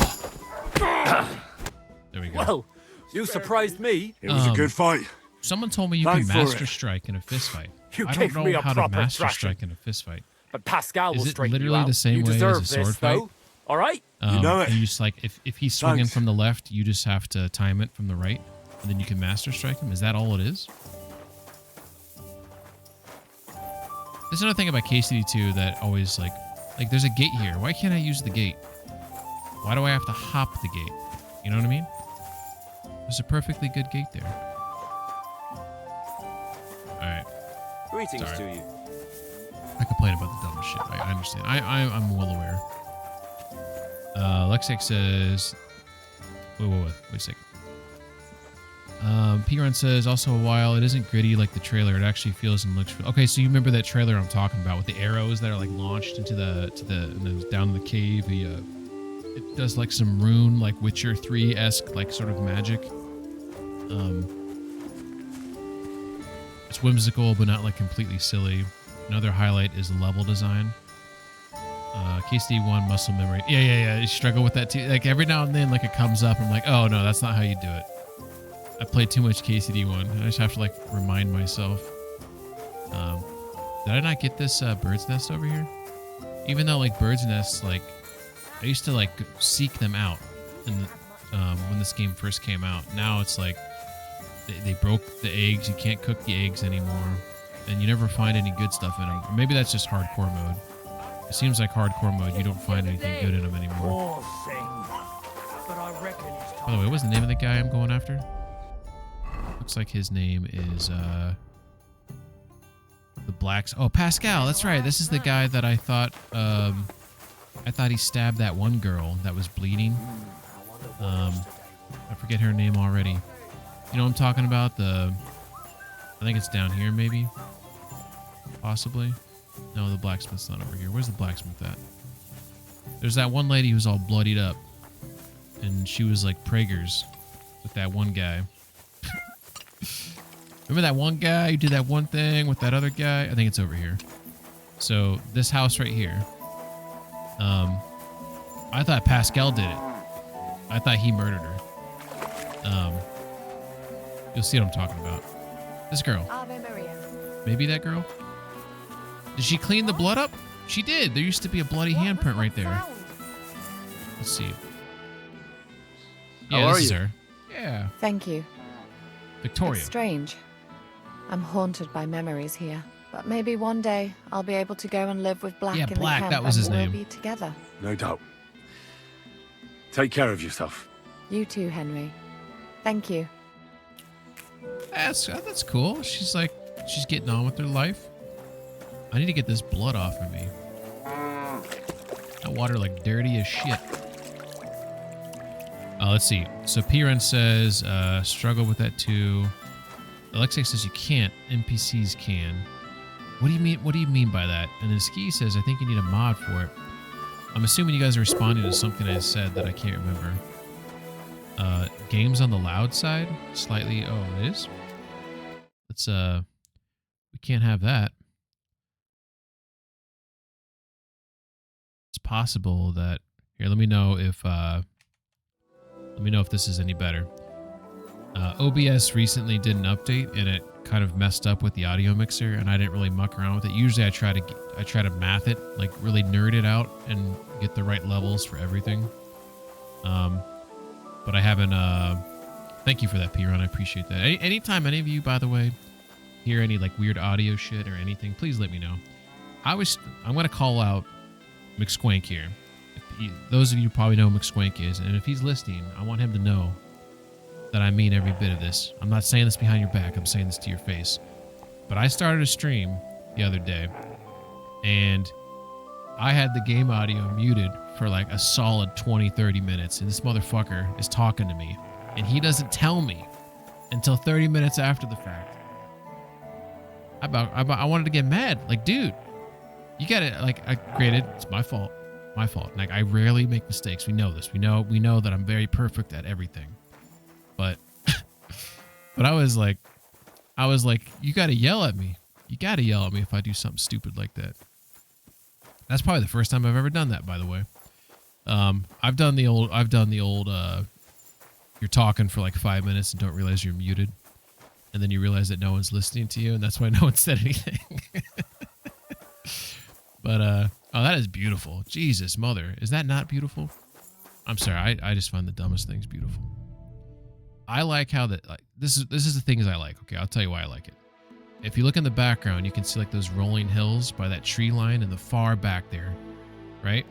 [SPEAKER 1] we go.
[SPEAKER 2] Well, you surprised me.
[SPEAKER 4] It was a good fight.
[SPEAKER 1] Someone told me you
[SPEAKER 4] Thanks
[SPEAKER 1] can
[SPEAKER 4] for
[SPEAKER 1] master
[SPEAKER 4] it.
[SPEAKER 1] strike in a fist fight.
[SPEAKER 2] You
[SPEAKER 1] I don't
[SPEAKER 2] gave me
[SPEAKER 1] know
[SPEAKER 2] a
[SPEAKER 1] how to
[SPEAKER 2] proper
[SPEAKER 1] master
[SPEAKER 2] thrashing.
[SPEAKER 1] strike in a fist fight.
[SPEAKER 2] But Pascal will
[SPEAKER 1] Is it
[SPEAKER 2] straighten you
[SPEAKER 1] literally
[SPEAKER 2] out.
[SPEAKER 1] the same
[SPEAKER 2] You
[SPEAKER 1] way as
[SPEAKER 2] deserve
[SPEAKER 1] a sword
[SPEAKER 2] this,
[SPEAKER 1] fight?
[SPEAKER 2] though. All right?
[SPEAKER 4] You know it.
[SPEAKER 1] And you just like if he's swinging
[SPEAKER 4] Thanks.
[SPEAKER 1] from the left, you just have to time it from the right, and then you can master strike him. Is that all it is? There's another thing about KCD2 that always like there's a gate here. Why can't I use the gate? Why do I have to hop the gate? You know what I mean? There's a perfectly good gate there. All right.
[SPEAKER 2] Greetings
[SPEAKER 1] Sorry.
[SPEAKER 2] to you.
[SPEAKER 1] I complain about the dumbest shit. I understand. I'm well aware. Lexix says, wait a second. P-Run says, also a while, it isn't gritty like the trailer. It actually feels and looks. Okay, so you remember that trailer I'm talking about with the arrows that are like launched into the down in the cave. It does like some rune, like Witcher 3-esque, like sort of magic. It's whimsical, but not like completely silly. Another highlight is the level design. KCD1 muscle memory. Yeah. You struggle with that too. Like every now and then, like it comes up. I'm like, oh no, that's not how you do it. I played too much KCD1. I just have to like remind myself. Did I not get this bird's nest over here? Even though like bird's nests, like I used to like seek them out in the, when this game first came out. Now it's like they broke the eggs. You can't cook the eggs anymore, and you never find any good stuff in them. Or maybe that's just hardcore mode. It seems like hardcore mode, you don't find anything good in them anymore.
[SPEAKER 2] Poor thing. But I reckon it's
[SPEAKER 1] By the way, what's the name of the guy I'm going after? Looks like his name is the Blacks. Oh, Pascal. That's right. This is the guy that I thought he stabbed that one girl that was bleeding. I forget her name already. You know what I'm talking about? I think it's down here, maybe. Possibly. No, the blacksmith's not over here. Where's the blacksmith at? There's that one lady who's all bloodied up. And she was like Prager's with that one guy. Remember that one guy who did that one thing with that other guy? I think it's over here. So this house right here. I thought Pascal did it. I thought he murdered her. You'll see what I'm talking about. This girl.
[SPEAKER 5] Ave Maria.
[SPEAKER 1] Maybe that girl? Did she clean the blood up? She did. There used to be a bloody handprint right there. Let's see. Yeah,
[SPEAKER 4] How are
[SPEAKER 1] this is
[SPEAKER 4] you?
[SPEAKER 1] her. Yeah.
[SPEAKER 5] Thank you.
[SPEAKER 1] Victoria.
[SPEAKER 5] It's strange. I'm haunted by memories here. But maybe one day I'll be able to go and live with Black
[SPEAKER 1] Yeah,
[SPEAKER 5] in
[SPEAKER 1] Black,
[SPEAKER 5] the camp
[SPEAKER 1] that was his
[SPEAKER 5] and we'll
[SPEAKER 1] name.
[SPEAKER 5] be together.
[SPEAKER 4] No doubt. Take care of yourself.
[SPEAKER 5] You too, Henry. Thank you.
[SPEAKER 1] That's cool. She's getting on with her life. I need to get this blood off of me. That water like dirty as shit. Let's see. So Piran says, struggle with that too. Alexei says you can't. NPCs can. What do you mean? What do you mean by that? And then Ski says, I think you need a mod for it. I'm assuming you guys are responding to something I said that I can't remember. Games on the loud side? Slightly. Oh, it is? Let's, we can't have that. It's possible that, here, let me know if this is any better. OBS recently did an update and it kind of messed up with the audio mixer, and I didn't really muck around with it. Usually I try to math it, like really nerd it out and get the right levels for everything. But I haven't. Thank you for that, P-Ron. I appreciate that. Anytime any of you, by the way, hear any like weird audio shit or anything, please let me know. I'm gonna call out McSquank here. Those of you probably know who McSquank is, and if he's listening, I want him to know that I mean every bit of this. I'm not saying this behind your back. I'm saying this to your face. But I started a stream the other day, and I had the game audio muted for like a solid 20, 30 minutes, and this motherfucker is talking to me, and he doesn't tell me until 30 minutes after the fact. I wanted to get mad. Like, dude, you gotta, like, granted, it's my fault. My fault. Like, I rarely make mistakes. We know this. We know that I'm very perfect at everything. But, but I was like, you gotta yell at me. You gotta yell at me if I do something stupid like that. That's probably the first time I've ever done that, by the way. I've done the old, you're talking for like 5 minutes and don't realize you're muted. And then you realize that no one's listening to you, and that's why no one said anything. But, oh, that is beautiful. Jesus, mother. Is that not beautiful? I'm sorry. I just find the dumbest things beautiful. I like how that, like, this is the things I like. Okay, I'll tell you why I like it. If you look in the background, you can see like those rolling hills by that tree line in the far back there, right?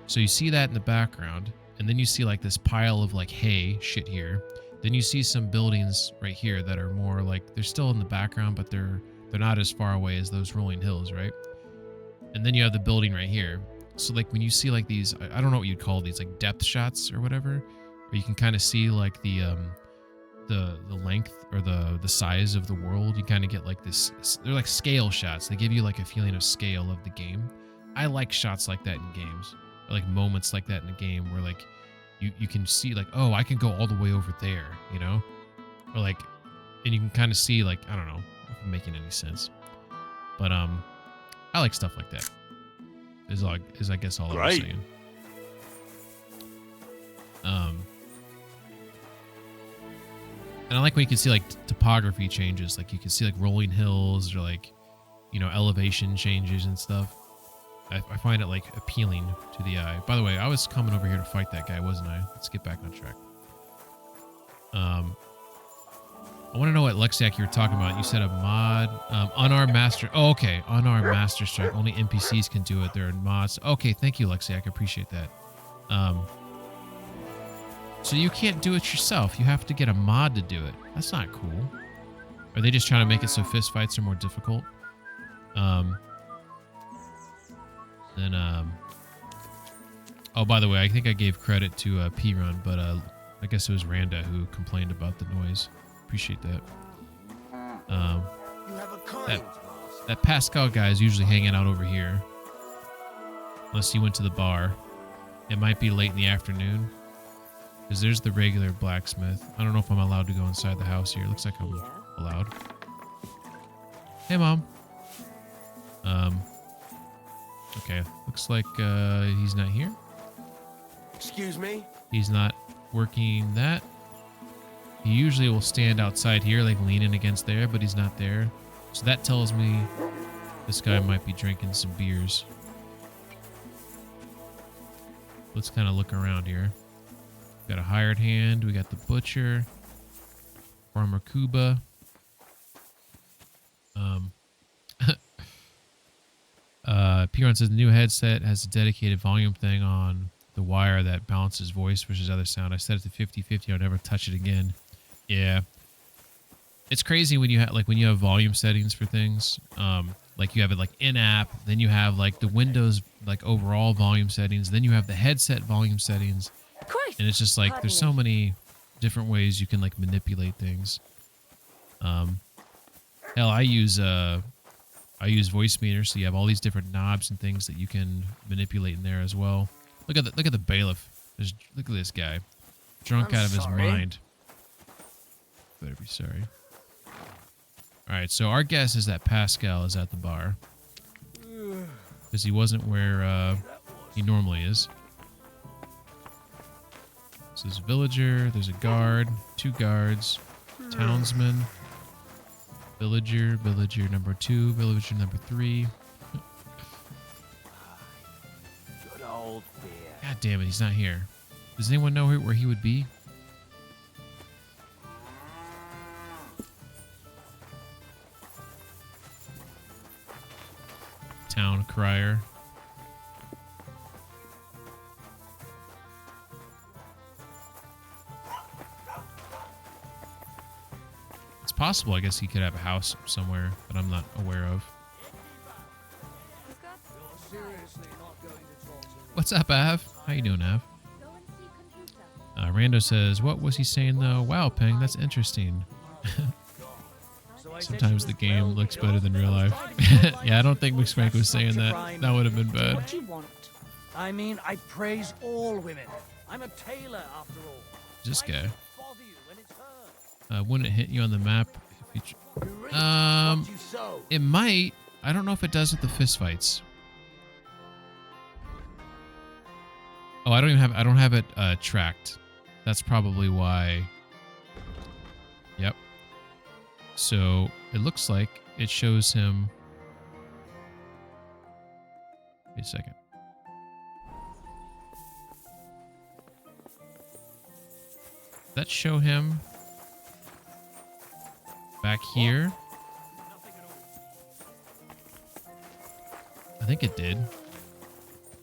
[SPEAKER 1] So you see that in the background, and then you see like this pile of like hay shit here. Then you see some buildings right here that are more like, they're still in the background, but they're not as far away as those rolling hills, right? And then you have the building right here. So like when you see like these, I don't know what you'd call these, like depth shots or whatever, where you can kind of see like the length or the size of the world. You kind of get like this, they're like scale shots. They give you like a feeling of scale of the game. I like shots like that in games, or like moments like that in a game where like you can see like, oh, I can go all the way over there, you know? Or like, and you can kind of see like, I don't know if I'm making any sense, but I like stuff like that. Is I guess all I'm saying. And I like when you can see like topography changes, like you can see like rolling hills or like, you know, elevation changes and stuff. I find it like appealing to the eye. By the way, I was coming over here to fight that guy, wasn't I? Let's get back on track. I want to know what Lexiac you were talking about. You said a mod, unarmed master. Oh, okay, unarmed master strike. Only NPCs can do it. There are mods. Okay, thank you, Lexiac. I appreciate that. So you can't do it yourself. You have to get a mod to do it. That's not cool. Are they just trying to make it so fist fights are more difficult? Oh, by the way, I think I gave credit to P-Run, but I guess it was Randa who complained about the noise. Appreciate that. That Pascal guy is usually hanging out over here. Unless he went to the bar. It might be late in the afternoon. Because there's the regular blacksmith. I don't know if I'm allowed to go inside the house here. Looks like I'm allowed. Hey, Mom. Okay. Looks like he's not here.
[SPEAKER 6] Excuse me?
[SPEAKER 1] He's not working that. He usually will stand outside here, like leaning against there, but he's not there. So that tells me this guy might be drinking some beers. Let's kind of look around here. We got a hired hand. We got the butcher. Farmer Kuba. Piron says the new headset has a dedicated volume thing on the wire that balances voice versus other sound. I set it to 50-50. I'll never touch it again. Yeah. It's crazy when you have volume settings for things. Like you have it like in-app, then you have like the Windows like overall volume settings, then you have the headset volume settings. And it's just like there's so many different ways you can like manipulate things. Hell, I use voice meter, so you have all these different knobs and things that you can manipulate in there as well. Look at the bailiff. Look at this guy, drunk out of his mind. Better be sorry. All right, so our guess is that Pascal is at the bar because he wasn't where he normally is. So there's a villager, there's a guard, 2 guards, townsman, villager number 2, villager number 3.
[SPEAKER 6] Good old beer.
[SPEAKER 1] God damn it, he's not here. Does anyone know where he would be? town crier. It's possible, I guess he could have a house somewhere that I'm not aware of. What's up, Av? How you doing, Av? Rando says, what was he saying, though? Wow, Peng, that's interesting. Sometimes the game looks better than real life. Yeah, I don't think McSpank was saying that. That would have been bad.
[SPEAKER 7] What do you want? I mean, I praise all women. I'm a tailor, after all.
[SPEAKER 1] This guy.
[SPEAKER 7] Bother you when it's her.
[SPEAKER 1] Wouldn't it hit you on the map? If you it might. I don't know if it does with the fist fights. Oh, I don't have it tracked. That's probably why. Yep. So it looks like it shows him. Wait a second. Does that show him back here? I think it did.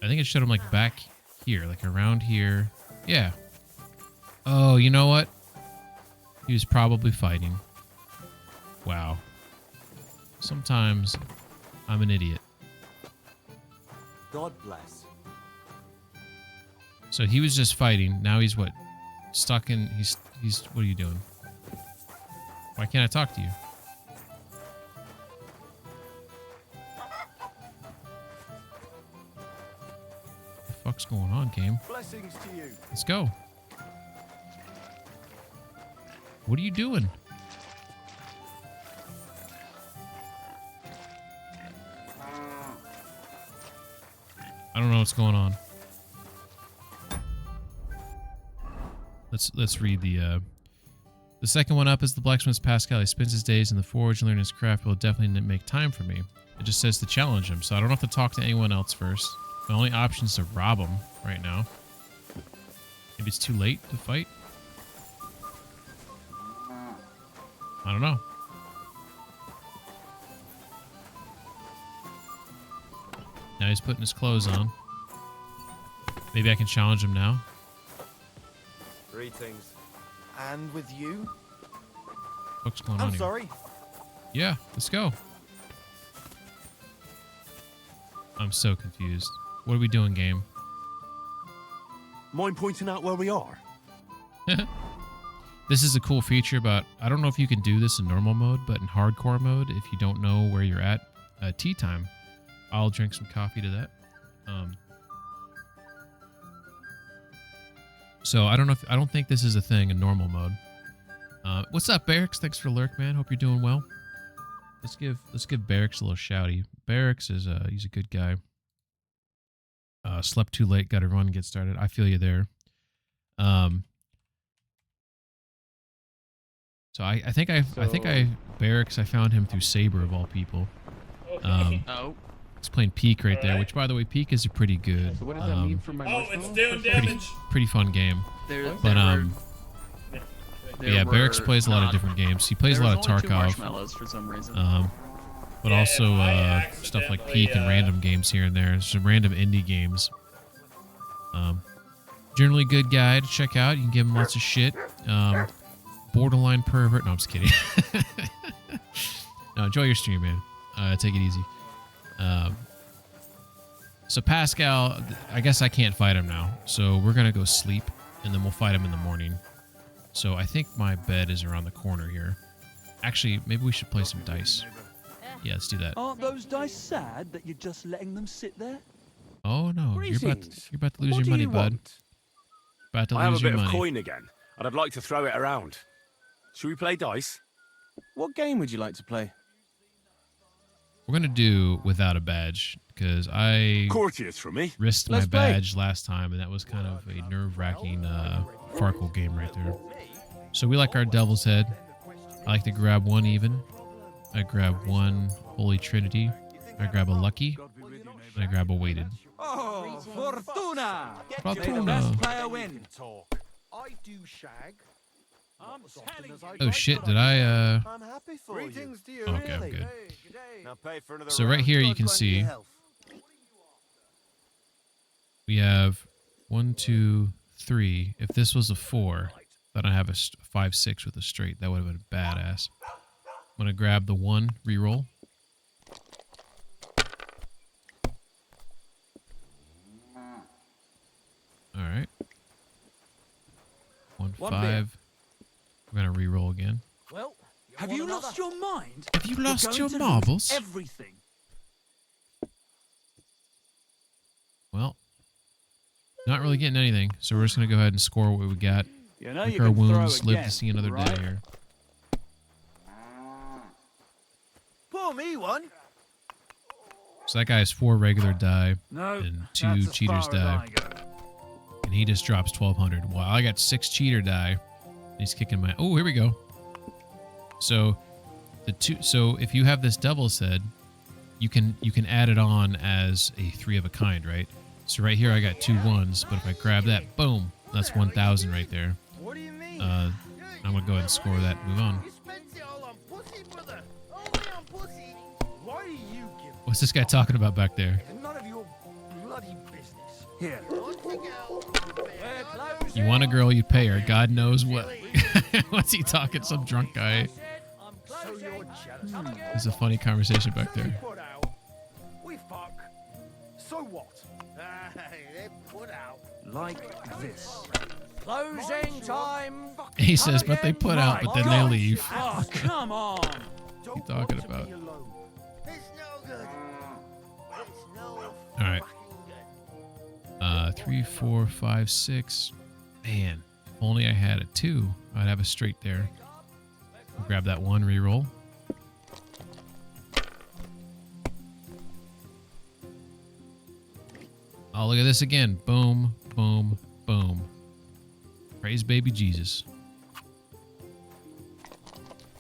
[SPEAKER 1] I think it showed him like back here, like around here. Yeah. Oh, you know what? He was probably fighting. Wow. Sometimes I'm an idiot.
[SPEAKER 6] God bless.
[SPEAKER 1] So he was just fighting. Now he's what? Stuck in. He's. What are you doing? Why can't I talk to you? What the fuck's going on, game?
[SPEAKER 3] Blessings to you.
[SPEAKER 1] Let's go. What are you doing? I don't know what's going on. Let's read the second one up is the blacksmith's Pascal. He spends his days in the forge and learning his craft. Will definitely make time for me. It just says to challenge him, so I don't have to talk to anyone else first. My only option is to rob him right now. Maybe it's too late to fight. I don't know. Now he's putting his clothes on. Maybe I can challenge him now.
[SPEAKER 6] Greetings.
[SPEAKER 3] And with you?
[SPEAKER 1] What's going on
[SPEAKER 3] I'm
[SPEAKER 1] here?
[SPEAKER 3] sorry.
[SPEAKER 1] Yeah, let's go. I'm so confused. What are we doing, game?
[SPEAKER 4] Mind pointing out where we are?
[SPEAKER 1] This is a cool feature, but I don't know if you can do this in normal mode, but in hardcore mode, if you don't know where you're at tea time, I'll drink some coffee to that. So I don't think this is a thing in normal mode. What's up, Barracks? Thanks for the lurk, man. Hope you're doing well. Let's give Barracks a little shouty. Barracks is he's a good guy. Slept too late, got to run and get started. I feel you there. So I think Barracks, I found him through Saber of all people. He's playing Peak right there, which by the way, Peak is a pretty good.
[SPEAKER 8] So what does that mean for my
[SPEAKER 9] it's doing damage.
[SPEAKER 1] Pretty fun game. Yeah, Barracks plays a lot of different games. He plays a lot of Tarkov.
[SPEAKER 8] For some reason.
[SPEAKER 1] But also stuff like Peak and random games here and there. Some random indie games. Generally good guy to check out. You can give him lots of shit. Borderline pervert. No, I'm just kidding. No, enjoy your stream, man. Take it easy. So Pascal, I guess I can't fight him now. So we're going to go sleep, and then we'll fight him in the morning. So I think my bed is around the corner here. Actually, maybe we should play some dice. Yeah, let's do that.
[SPEAKER 10] Aren't those dice sad that you're just letting them sit there?
[SPEAKER 1] Oh, no. You're about to lose
[SPEAKER 6] What
[SPEAKER 1] your
[SPEAKER 6] do
[SPEAKER 1] money,
[SPEAKER 6] you
[SPEAKER 1] bud.
[SPEAKER 6] want?
[SPEAKER 1] About to
[SPEAKER 6] I have a
[SPEAKER 1] lose your
[SPEAKER 6] bit of
[SPEAKER 1] money.
[SPEAKER 6] coin again, and I'd like to throw it around. Should we play dice?
[SPEAKER 10] What game would you like to play?
[SPEAKER 1] We're going to do without a badge, because I
[SPEAKER 4] Courteous from me.
[SPEAKER 1] risked my
[SPEAKER 10] Let's play.
[SPEAKER 1] badge last time, and that was kind of a nerve-wracking Farkle game right there. So we like our Devil's Head. I like to grab one even. I grab one Holy Trinity. I grab a Lucky. And I grab a Weighted.
[SPEAKER 10] Oh, Fortuna!
[SPEAKER 1] Fortuna.
[SPEAKER 10] Player win.
[SPEAKER 3] I do shag.
[SPEAKER 1] Oh shit, did I
[SPEAKER 3] I'm happy for
[SPEAKER 9] Greetings to you.
[SPEAKER 1] Okay, I'm good.
[SPEAKER 6] Now pay for another
[SPEAKER 1] So right
[SPEAKER 6] round.
[SPEAKER 1] here you can see We have 1, 2, 3. If this was a 4, then I have a 5, 6 with a straight. That would have been badass. I'm gonna grab the 1, reroll. All right. 1, 5. We're gonna reroll again.
[SPEAKER 7] Well,
[SPEAKER 10] Have you lost your mind?
[SPEAKER 1] Have you
[SPEAKER 10] You're
[SPEAKER 1] lost
[SPEAKER 10] going
[SPEAKER 1] your
[SPEAKER 10] to lose
[SPEAKER 1] marbles?
[SPEAKER 10] Everything.
[SPEAKER 1] Well, not really getting anything, so we're just gonna go ahead and score what we got.
[SPEAKER 10] You know
[SPEAKER 1] Lick
[SPEAKER 10] you
[SPEAKER 1] our
[SPEAKER 10] can throw
[SPEAKER 1] wounds, live
[SPEAKER 10] again,
[SPEAKER 1] to see another
[SPEAKER 10] right?
[SPEAKER 1] day here.
[SPEAKER 3] Pour me one.
[SPEAKER 1] So that guy has 4 regular die
[SPEAKER 7] No,
[SPEAKER 1] and
[SPEAKER 7] that's
[SPEAKER 1] 2
[SPEAKER 7] as
[SPEAKER 1] cheaters
[SPEAKER 7] far as
[SPEAKER 1] die,
[SPEAKER 7] I go.
[SPEAKER 1] and he just drops 1200. Wow, I got 6 cheater die. He's kicking my. Oh, here we go. So the 2. So if you have this double head, you can add it on as a 3 of a kind, right? So right here I got 2 1s, but if I grab that, boom, that's 1000 right there.
[SPEAKER 3] What do you mean?
[SPEAKER 1] I'm gonna go ahead and score that. Move on.
[SPEAKER 3] You spent it all on pussy, brother. Only on pussy. Why do you give
[SPEAKER 1] What's this guy talking about back there?
[SPEAKER 3] none of your bloody business?
[SPEAKER 10] Here.
[SPEAKER 1] You want a girl, you pay her. God knows what. What's he talking? Some drunk guy.
[SPEAKER 3] So you're jealous.
[SPEAKER 1] There's a funny conversation back there.
[SPEAKER 3] Put out. We fuck. So what? They put out.
[SPEAKER 10] Like this.
[SPEAKER 7] Closing time.
[SPEAKER 1] He says, but they put out, but then they leave.
[SPEAKER 10] Oh, come on.
[SPEAKER 3] Don't
[SPEAKER 1] you talking
[SPEAKER 3] want to
[SPEAKER 1] about?
[SPEAKER 3] be alone. It's no good. It's no
[SPEAKER 1] All right.
[SPEAKER 3] fucking good.
[SPEAKER 1] 3, 4, 5, 6. Man, if only I had a 2, I'd have a straight there. Grab that 1, reroll. Oh, look at this again. Boom, boom, boom. Praise baby Jesus.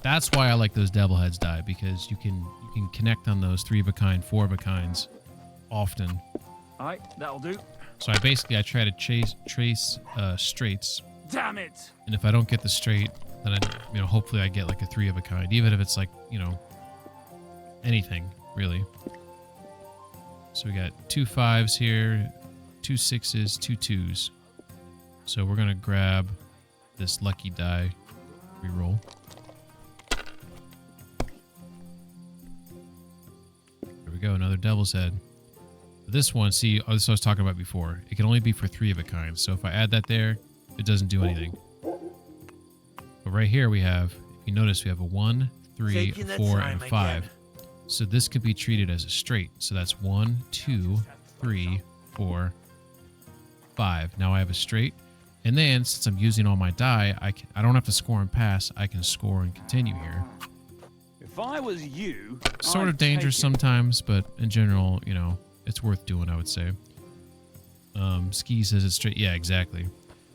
[SPEAKER 1] That's why I like those devil heads die, because you can connect on those 3 of a kind, 4 of a kinds often.
[SPEAKER 10] All right, that'll do.
[SPEAKER 1] So I try to trace straights,
[SPEAKER 10] Damn it.
[SPEAKER 1] and if I don't get the straight, then hopefully I get like a 3 of a kind, even if it's like anything really. So we got 2 5s here, 2 6s, 2 2s. So we're gonna grab this lucky die, reroll. There we go, another devil's head. This one, see, this is what I was talking about before. It can only be for 3 of a kind. So if I add that there, it doesn't do anything. But right here we have, if you notice, we have a 1, 3, 4, and 5. So this could be treated as a straight. So that's 1, 2, 3, 4, 5. Now I have a straight. And then, since I'm using all my die, I don't have to score and pass. I can score and continue here.
[SPEAKER 10] If I was you,
[SPEAKER 1] Sort of
[SPEAKER 10] I'd take
[SPEAKER 1] dangerous
[SPEAKER 10] it.
[SPEAKER 1] sometimes, but in general, it's worth doing, I would say. Ski says it's straight. Yeah, exactly.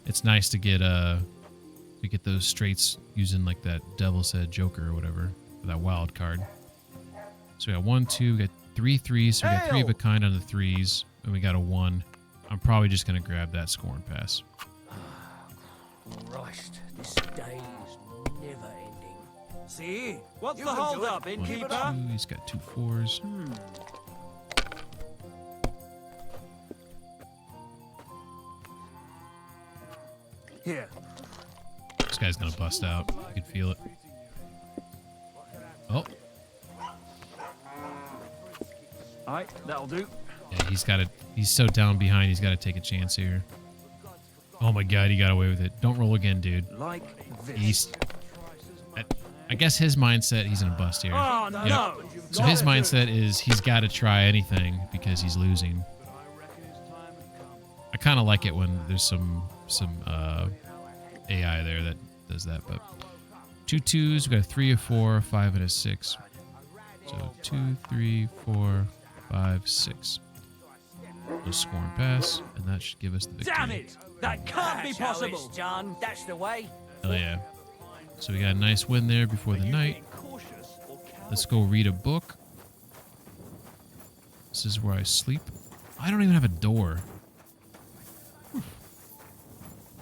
[SPEAKER 1] It's nice to get those straights using like that devil's head joker or whatever, or that wild card. So we got 1, 2, we got 3 3s, so we got 3 of a kind on the 3s, and we got a 1. I'm probably just gonna grab that score and pass.
[SPEAKER 7] Christ, this day is never ending. See?
[SPEAKER 10] What's
[SPEAKER 7] You
[SPEAKER 10] the
[SPEAKER 7] can
[SPEAKER 10] hold
[SPEAKER 7] do it.
[SPEAKER 10] up,
[SPEAKER 1] 1,
[SPEAKER 10] innkeeper?
[SPEAKER 1] 2, he's got 2 4s.
[SPEAKER 10] Here.
[SPEAKER 1] This guy's gonna bust out. You can feel it. Oh,
[SPEAKER 10] All right, that'll do.
[SPEAKER 1] yeah, he's so down behind, he's gotta take a chance here. Oh my god, he got away with it. Don't roll again, dude.
[SPEAKER 10] Like this.
[SPEAKER 1] He's... I guess his mindset, he's gonna bust here.
[SPEAKER 10] Oh,
[SPEAKER 1] Yep.
[SPEAKER 10] no.
[SPEAKER 1] So his mindset is he's got to try anything because he's losing. I kind of like it when there's some AI there that does that. But 2 2s, we got a 3, a 4, a 5, and a 6. So 2, 3, 4, 5, 6. No score and pass, and that should give us the victory.
[SPEAKER 10] Damn it! That can't be
[SPEAKER 7] That's how
[SPEAKER 10] possible.
[SPEAKER 7] it's done. That's the way.
[SPEAKER 1] Hell yeah. So we got a nice win there before the night. Let's go read a book. This is where I sleep. I don't even have a door.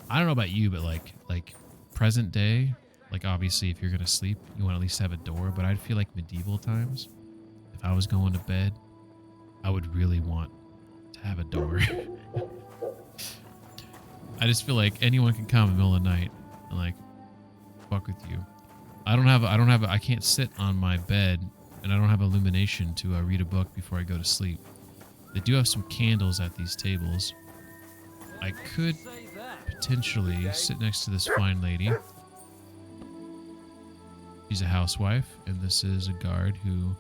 [SPEAKER 1] I don't know about you, but like present day, like obviously if you're gonna sleep, you want to at least have a door. But I'd feel like medieval times, if I was going to bed, I would really want to have a door. I just feel like anyone can come in the middle of the night and like fuck with you. I can't sit on my bed, and I don't have illumination to read a book before I go to sleep. They do have some candles at these tables. I could potentially sit next to this fine lady. She's a housewife, and this is a guard who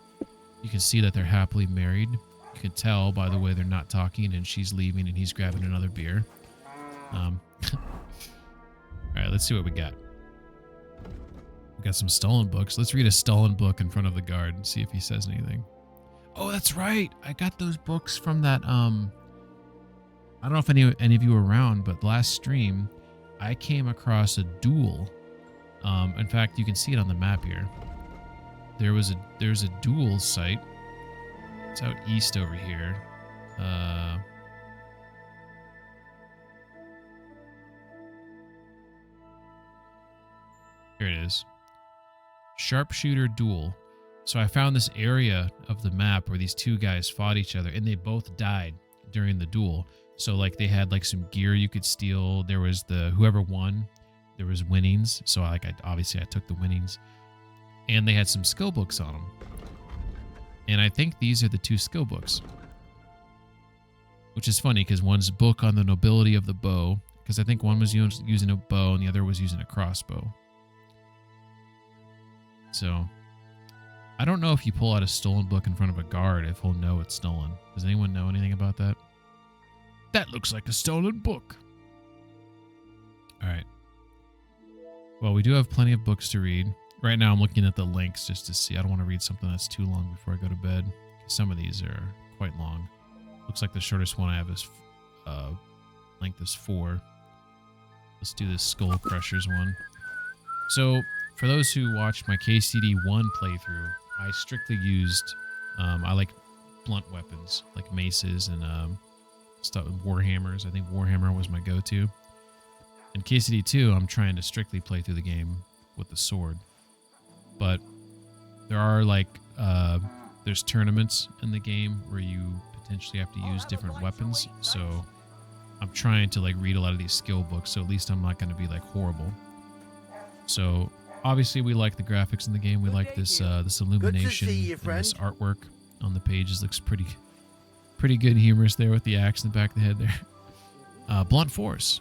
[SPEAKER 1] you can see that they're happily married. You can tell by the way they're not talking, and she's leaving and he's grabbing another beer. All right, let's see what we got. We got some stolen books. Let's read a stolen book in front of the guard and see if he says anything. Oh, that's right. I got those books from that. I don't know if any of you were around, but last stream, I came across a duel. In fact, you can see it on the map here. There's a duel site. It's out east over here. Here it is. Sharpshooter duel. So I found this area of the map where these two guys fought each other, and they both died during the duel. So like they had like some gear you could steal. There was whoever won, there was winnings. So obviously I took the winnings, and they had some skill books on them. And I think these are the two skill books, which is funny because one's book on the nobility of the bow, because I think one was using a bow and the other was using a crossbow. So I don't know if you pull out a stolen book in front of a guard if he'll know it's stolen. Does anyone know anything about that? That looks like a stolen book. All right. Well, we do have plenty of books to read. Right now I'm looking at the links just to see. I don't want to read something that's too long before I go to bed. Some of these are quite long. Looks like the shortest one I have is length is 4. Let's do this Skull Crushers one. So for those who watched my KCD1 playthrough, I strictly used, I like blunt weapons, like maces and stuff, warhammers. I think warhammer was my go-to. In KCD2, I'm trying to strictly play through the game with the sword. But there are there's tournaments in the game where you potentially have to use different weapons. So I'm trying to read a lot of these skill books, so at least I'm not going to be horrible. So obviously we like the graphics in the game. We like this illumination and this artwork on the pages. Looks pretty good and humorous there with the axe in the back of the head there. Blunt force.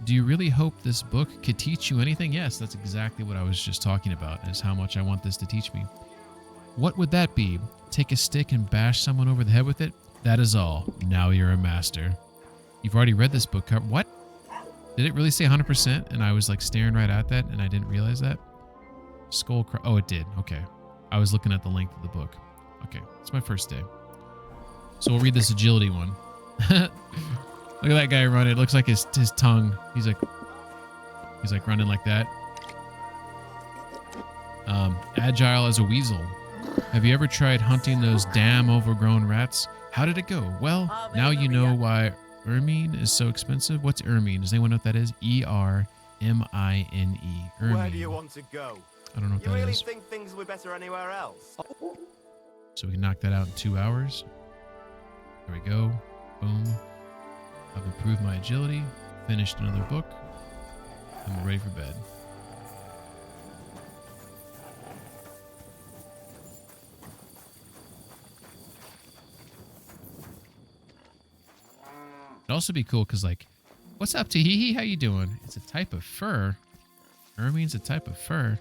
[SPEAKER 1] Do you really hope this book could teach you anything? Yes, that's exactly what I was just talking about, is how much I want this to teach me. What would that be? Take a stick and bash someone over the head with it? That is all. Now you're a master. You've already read this book cover. What? Did it really say 100%? And I was staring right at that and I didn't realize that? Oh, it did. Okay. I was looking at the length of the book. Okay. It's my first day. So we'll read this agility one. Look at that guy running. It looks like his tongue. He's running like that. Agile as a weasel. Have you ever tried hunting those damn overgrown rats? How did it go? Well, now you know why ermine is so expensive. What's ermine? Does anyone know what that is? E-R-M-I-N-E. Ermine.
[SPEAKER 3] Where do you want to go?
[SPEAKER 1] I don't know what that is.
[SPEAKER 3] You really think things will be better anywhere else?
[SPEAKER 1] So we can knock that out in 2 hours. There we go. Boom. I've improved my agility, finished another book, and we're ready for bed. It'd also be cool because, what's up, Teehee? How you doing? It's a type of fur. Ermine's a type of fur.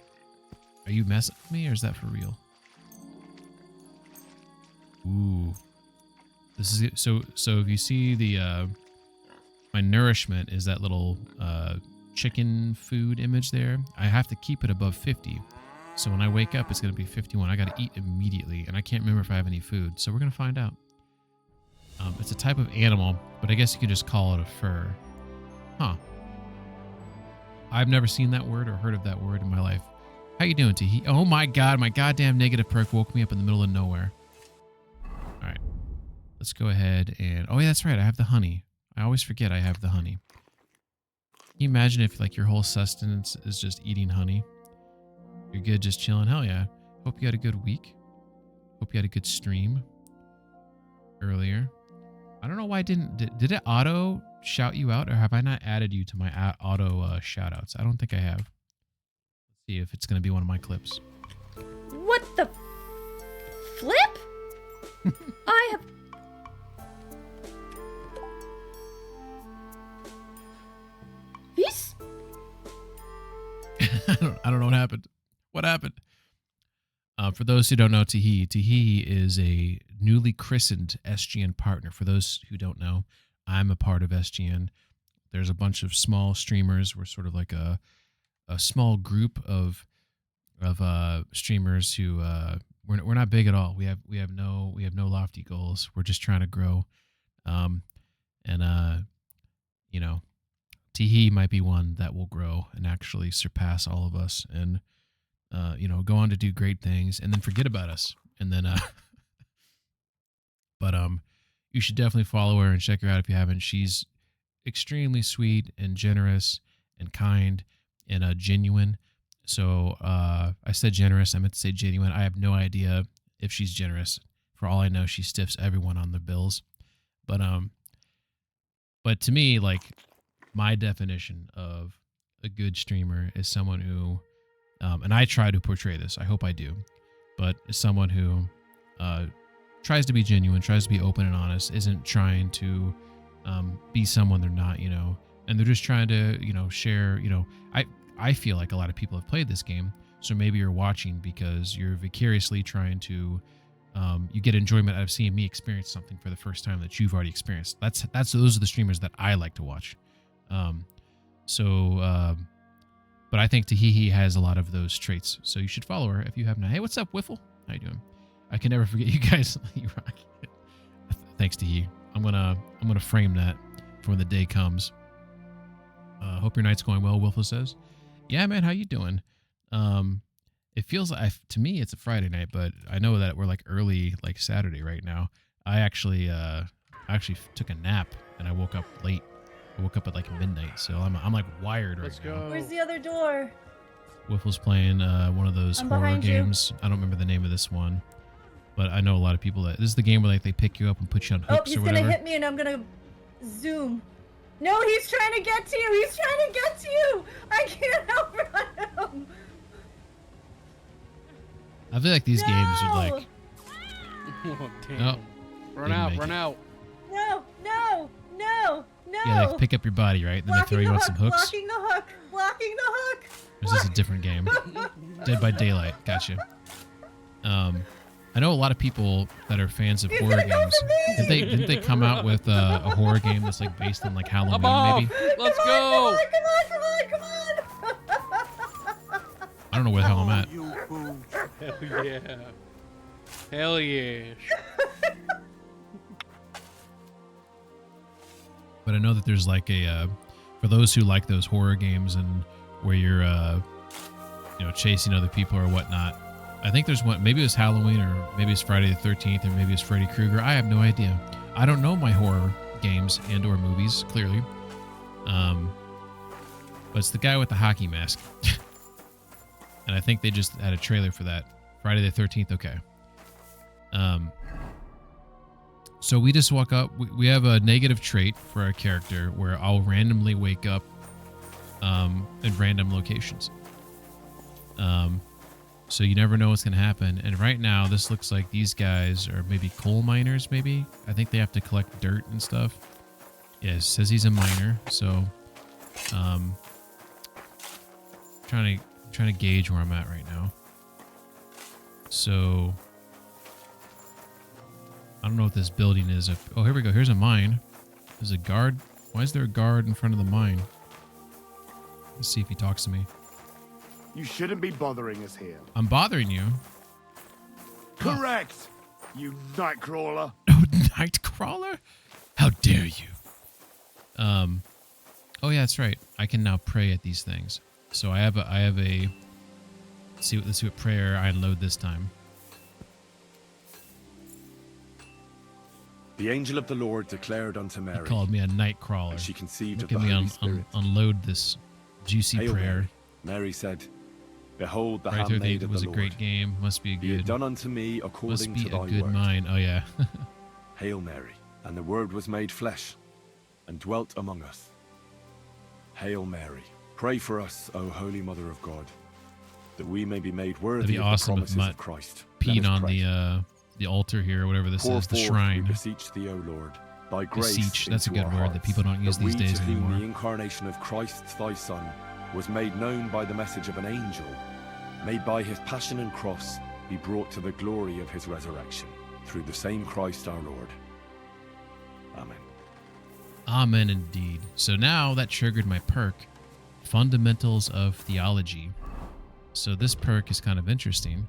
[SPEAKER 1] Are you messing with me, or is that for real? Ooh. This is it. So if you see the my nourishment is that little chicken food image there. I have to keep it above 50. So when I wake up, it's going to be 51. I got to eat immediately, and I can't remember if I have any food. So we're going to find out. It's a type of animal, but I guess you could just call it a fur. Huh. I've never seen that word or heard of that word in my life. How you doing, Teehee? Oh my god, my goddamn negative perk woke me up in the middle of nowhere. All right. Let's go ahead and... Oh, yeah, that's right. I have the honey. I always forget I have the honey. Can you imagine if your whole sustenance is just eating honey? You're good just chilling? Hell yeah. Hope you had a good week. Hope you had a good stream earlier. I don't know why did it auto shout you out, or have I not added you to my auto shout outs? I don't think I have. Let's see if it's going to be one of my clips.
[SPEAKER 9] What the flip? I have. This?
[SPEAKER 1] I don't know what happened. What happened? For those who don't know, Tahi is a newly christened SGN partner. For those who don't know, I'm a part of SGN. There's a bunch of small streamers. We're sort of like a small group of streamers who we're not big at all. We have no lofty goals. We're just trying to grow, you know, Tahi might be one that will grow and actually surpass all of us, and you know, go on to do great things, and then forget about us, and then but you should definitely follow her and check her out if you haven't. She's extremely sweet and generous and kind and genuine. So I said generous. I meant to say genuine. I have no idea if she's generous. For all I know, she stiffs everyone on their bills. But to me, like, my definition of a good streamer is someone who, and I try to portray this, I hope I do, but is someone who tries to be genuine, tries to be open and honest, isn't trying to be someone they're not, you know, and they're just trying to, you know, share, you know, I feel like a lot of people have played this game, so maybe you're watching because you're vicariously trying to, you get enjoyment out of seeing me experience something for the first time that you've already experienced. Those are the streamers that I like to watch. But I think Tahi has a lot of those traits, so you should follow her if you have not. Hey, what's up, Wiffle? How you doing? I can never forget you guys. You rock. Thanks, Tahi. I'm gonna frame that for when the day comes. Hope your night's going well, Wiffle says. Yeah, man, how you doing? It feels like, to me, it's a Friday night, but I know that we're like early, like Saturday right now. I actually took a nap and I woke up late. I woke up at like midnight, so I'm like wired right now.
[SPEAKER 9] Where's the other door?
[SPEAKER 1] Wiffle's playing one of those horror games. I don't remember the name of this one, but I know a lot of people that this is the game where like they pick you up and put you on hooks
[SPEAKER 9] he's
[SPEAKER 1] or whatever.
[SPEAKER 9] gonna hit me and I'm gonna zoom. No, he's trying to get to you. He's trying to get to you. I can't outrun him.
[SPEAKER 1] I feel like these games would like.
[SPEAKER 8] Oh, damn.
[SPEAKER 1] Oh,
[SPEAKER 8] Run out, run out.
[SPEAKER 9] No, no, no, no.
[SPEAKER 1] Yeah, they pick up your body, right? Then they throw you on some hooks.
[SPEAKER 9] Blocking the hook. Blocking the hook.
[SPEAKER 1] Or is this a different game? Dead by Daylight. Gotcha. I know a lot of people that are fans of horror games. Didn't they come out with a horror game that's like based on like Halloween, maybe?
[SPEAKER 8] Let's go.
[SPEAKER 9] Come on.
[SPEAKER 1] I don't know where the hell I'm at.
[SPEAKER 8] Hell yeah. Hell yeah.
[SPEAKER 1] But I know that there's like a for those who like those horror games and where you're you know, chasing other people or whatnot. I think there's one, maybe it was Halloween or maybe it's Friday the 13th or maybe it's Freddy Krueger. I have no idea. I don't know my horror games and or movies, clearly. But it's the guy with the hockey mask. And I think they just had a trailer for that. Friday the 13th, okay. So we just walk up. We have a negative trait for our character where I'll randomly wake up in random locations. So you never know what's going to happen. And right now, this looks like these guys are maybe coal miners, maybe. I think they have to collect dirt and stuff. Yeah, it says he's a miner. So trying to gauge where I'm at right now. So I don't know what this building is. Oh, here we go. Here's a mine. There's a guard. Why is there a guard in front of the mine? Let's see if he talks to me.
[SPEAKER 3] You shouldn't be bothering us here.
[SPEAKER 1] I'm bothering you.
[SPEAKER 3] Correct, you nightcrawler.
[SPEAKER 1] No, nightcrawler? How dare you? Oh yeah, that's right. I can now pray at these things. So I have a. Let's see what prayer I unload this time.
[SPEAKER 6] The angel of the Lord declared unto
[SPEAKER 1] He
[SPEAKER 6] Mary.
[SPEAKER 1] called me a nightcrawler.
[SPEAKER 6] And she conceived
[SPEAKER 1] Look
[SPEAKER 6] of
[SPEAKER 1] at
[SPEAKER 6] the
[SPEAKER 1] me
[SPEAKER 6] Holy Spirit.
[SPEAKER 1] unload this juicy
[SPEAKER 6] Hail
[SPEAKER 1] prayer.
[SPEAKER 6] Mary. Mary said, "Behold, the
[SPEAKER 1] Right there,
[SPEAKER 6] handmaid
[SPEAKER 1] it
[SPEAKER 6] of
[SPEAKER 1] was
[SPEAKER 6] the
[SPEAKER 1] a
[SPEAKER 6] Lord.
[SPEAKER 1] great game. Must be a
[SPEAKER 6] Be it
[SPEAKER 1] good.
[SPEAKER 6] done unto me
[SPEAKER 1] Must
[SPEAKER 6] according
[SPEAKER 1] be
[SPEAKER 6] to
[SPEAKER 1] a
[SPEAKER 6] thy
[SPEAKER 1] good
[SPEAKER 6] word."
[SPEAKER 1] mine. Oh yeah.
[SPEAKER 6] Hail Mary,
[SPEAKER 4] And the Word was made flesh and dwelt among us. Hail Mary, pray for us, O Holy Mother of God, that we may be made worthy
[SPEAKER 1] be
[SPEAKER 4] of
[SPEAKER 1] awesome
[SPEAKER 4] the
[SPEAKER 1] if
[SPEAKER 4] promises
[SPEAKER 1] Mutt
[SPEAKER 4] of Christ.
[SPEAKER 1] peed
[SPEAKER 4] Let us
[SPEAKER 1] on
[SPEAKER 4] pray.
[SPEAKER 1] the altar here, or whatever this
[SPEAKER 4] Pour
[SPEAKER 1] is, the
[SPEAKER 4] forth,
[SPEAKER 1] shrine.
[SPEAKER 4] we beseech thee, O Lord, thy grace
[SPEAKER 1] Beseech, that's a
[SPEAKER 4] into
[SPEAKER 1] good
[SPEAKER 4] our
[SPEAKER 1] word that people
[SPEAKER 4] hearts,
[SPEAKER 1] don't use
[SPEAKER 4] that we
[SPEAKER 1] these days
[SPEAKER 4] to whom
[SPEAKER 1] anymore.
[SPEAKER 4] the incarnation of Christ thy Son was made known by the message of an angel, may by his passion and cross be brought to the glory of his resurrection, through the same Christ our Lord. Amen.
[SPEAKER 1] Amen indeed. So now that triggered my perk, Fundamentals of Theology. So this perk is kind of interesting.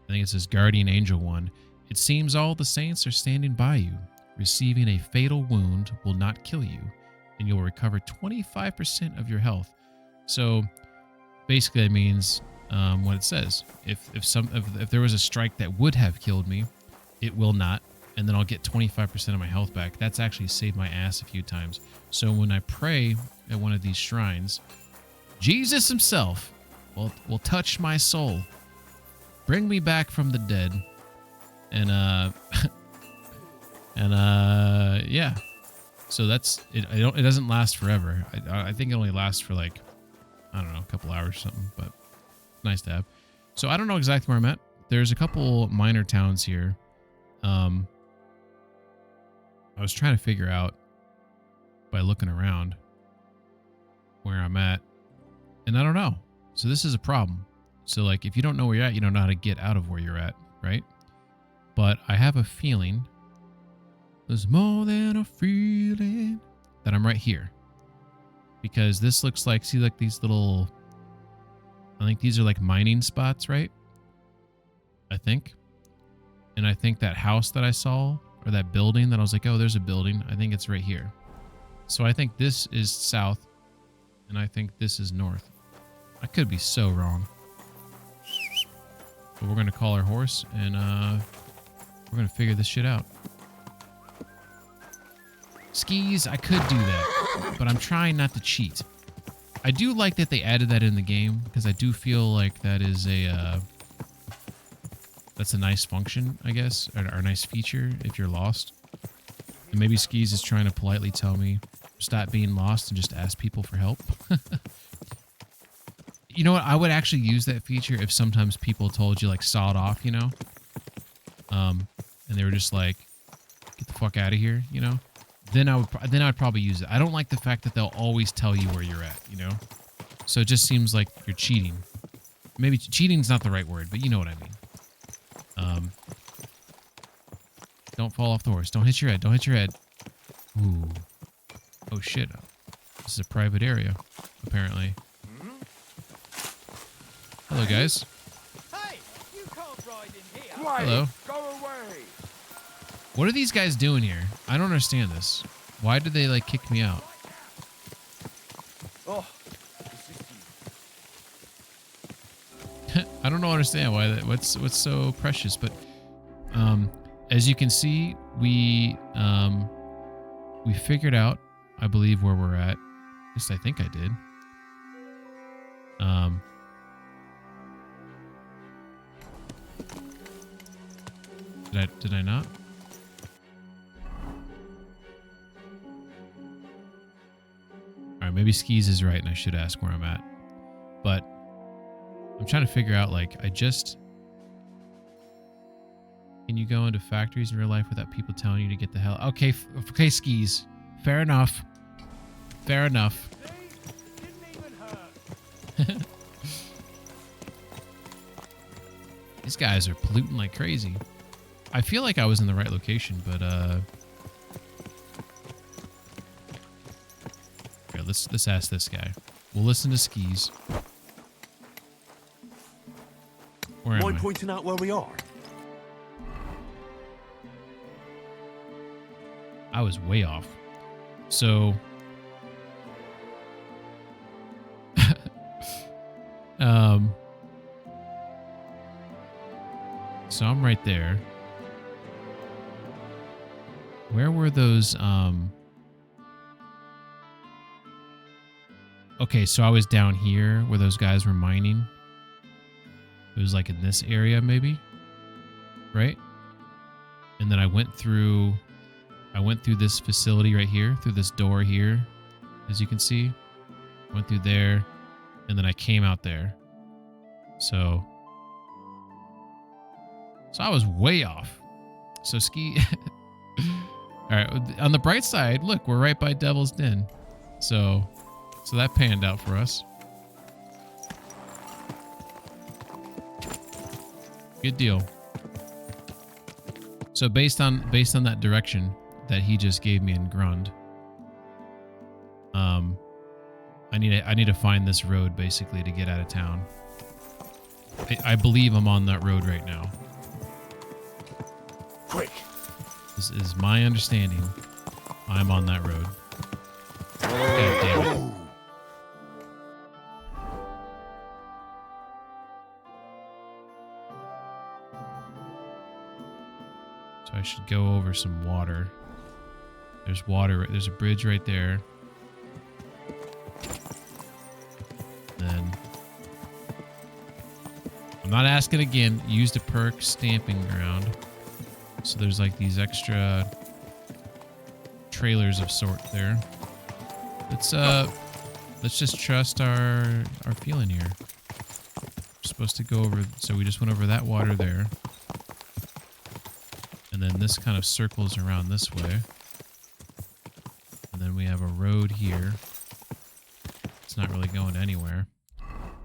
[SPEAKER 1] I think it says Guardian Angel 1. It seems all the saints are standing by you. Receiving a fatal wound will not kill you, and you'll recover 25% of your health. So basically that means what it says. If there was a strike that would have killed me, it will not, and then I'll get 25% of my health back. That's actually saved my ass a few times. So when I pray at one of these shrines, Jesus himself will touch my soul, bring me back from the dead, and yeah. So that's it. It doesn't last forever. I think it only lasts for like, I don't know, a couple hours or something, but nice to have. So I don't know exactly where I'm at. There's a couple minor towns here. I was trying to figure out by looking around where I'm at, and I don't know. So this is a problem. So like, if you don't know where you're at, you don't know how to get out of where you're at, right? But I have a feeling, there's more than a feeling, that I'm right here. Because this looks like, see like these little, I think these are like mining spots, right? I think. And I think that house that I saw, or that building that I was like, oh, there's a building, I think it's right here. So I think this is south, and I think this is north. I could be so wrong. But we're going to call our horse, and we're going to figure this shit out. Skis, I could do that, but I'm trying not to cheat. I do like that they added that in the game, because I do feel like that is a that's a nice function, I guess, or a nice feature if you're lost. And maybe Skis is trying to politely tell me, stop being lost and just ask people for help. You know what? I would actually use that feature if sometimes people told you, like, sawed off, you know? And they were just like, get the fuck out of here, you know? Then I'd probably use it. I don't like the fact that they'll always tell you where you're at, you know? So it just seems like you're cheating. Maybe cheating's not the right word, but you know what I mean. Don't fall off the horse. Don't hit your head. Don't hit your head. Ooh. Oh, shit. This is a private area, apparently. Hello, guys.
[SPEAKER 3] Hey, you can't ride in here.
[SPEAKER 1] Hello.
[SPEAKER 3] Go away.
[SPEAKER 1] What are these guys doing here? I don't understand this. Why did they, like, kick me out?
[SPEAKER 3] Oh,
[SPEAKER 1] I don't understand why that. What's so precious, but as you can see, we figured out, I believe, where we're at. At least I think I did. Did I not? All right, maybe Skis is right, and I should ask where I'm at. But I'm trying to figure out, like, can you go into factories in real life without people telling you to get the hell? Okay, okay, Skis. Fair enough. Fair enough. These guys are polluting like crazy. I feel like I was in the right location, but here, let's ask this guy. We'll listen to Skis. Where am
[SPEAKER 4] Mind
[SPEAKER 1] I?
[SPEAKER 4] pointing out where we are?
[SPEAKER 1] I was way off. So so I'm right there. Where were those okay, so I was down here where those guys were mining. It was like in this area maybe. Right? And then I went through this facility right here, through this door here, as you can see. Went through there, and then I came out there. So I was way off. So ski. All right. On the bright side, look, we're right by Devil's Den. So that panned out for us. Good deal. So based on that direction that he just gave me in Grund, I need to find this road basically to get out of town. I believe I'm on that road right now.
[SPEAKER 3] Quick.
[SPEAKER 1] This is my understanding. I'm on that road. God damn it. So I should go over some water. There's water. There's a bridge right there. Then I'm not asking again. Used a perk stamping ground. So there's like these extra trailers of sort there. Let's just trust our feeling here. We're supposed to go over, so we just went over that water there. And then this kind of circles around this way. And then we have a road here. It's not really going anywhere.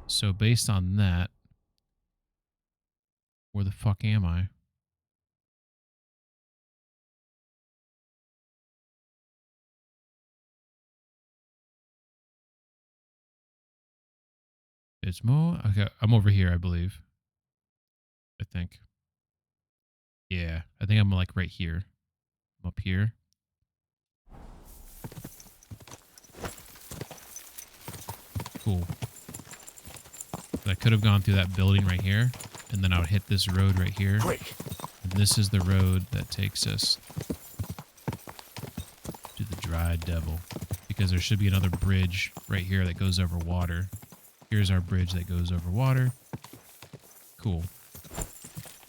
[SPEAKER 1] So based on that, where the fuck am I? It's more. Okay, I'm over here, I believe. I think. Yeah, I think I'm like right here. I'm up here. Cool. But I could have gone through that building right here, and then I would hit this road right here.
[SPEAKER 3] Quick.
[SPEAKER 1] And this is the road that takes us to the Dry Devil, because there should be another bridge right here that goes over water. Here's our bridge that goes over water. Cool.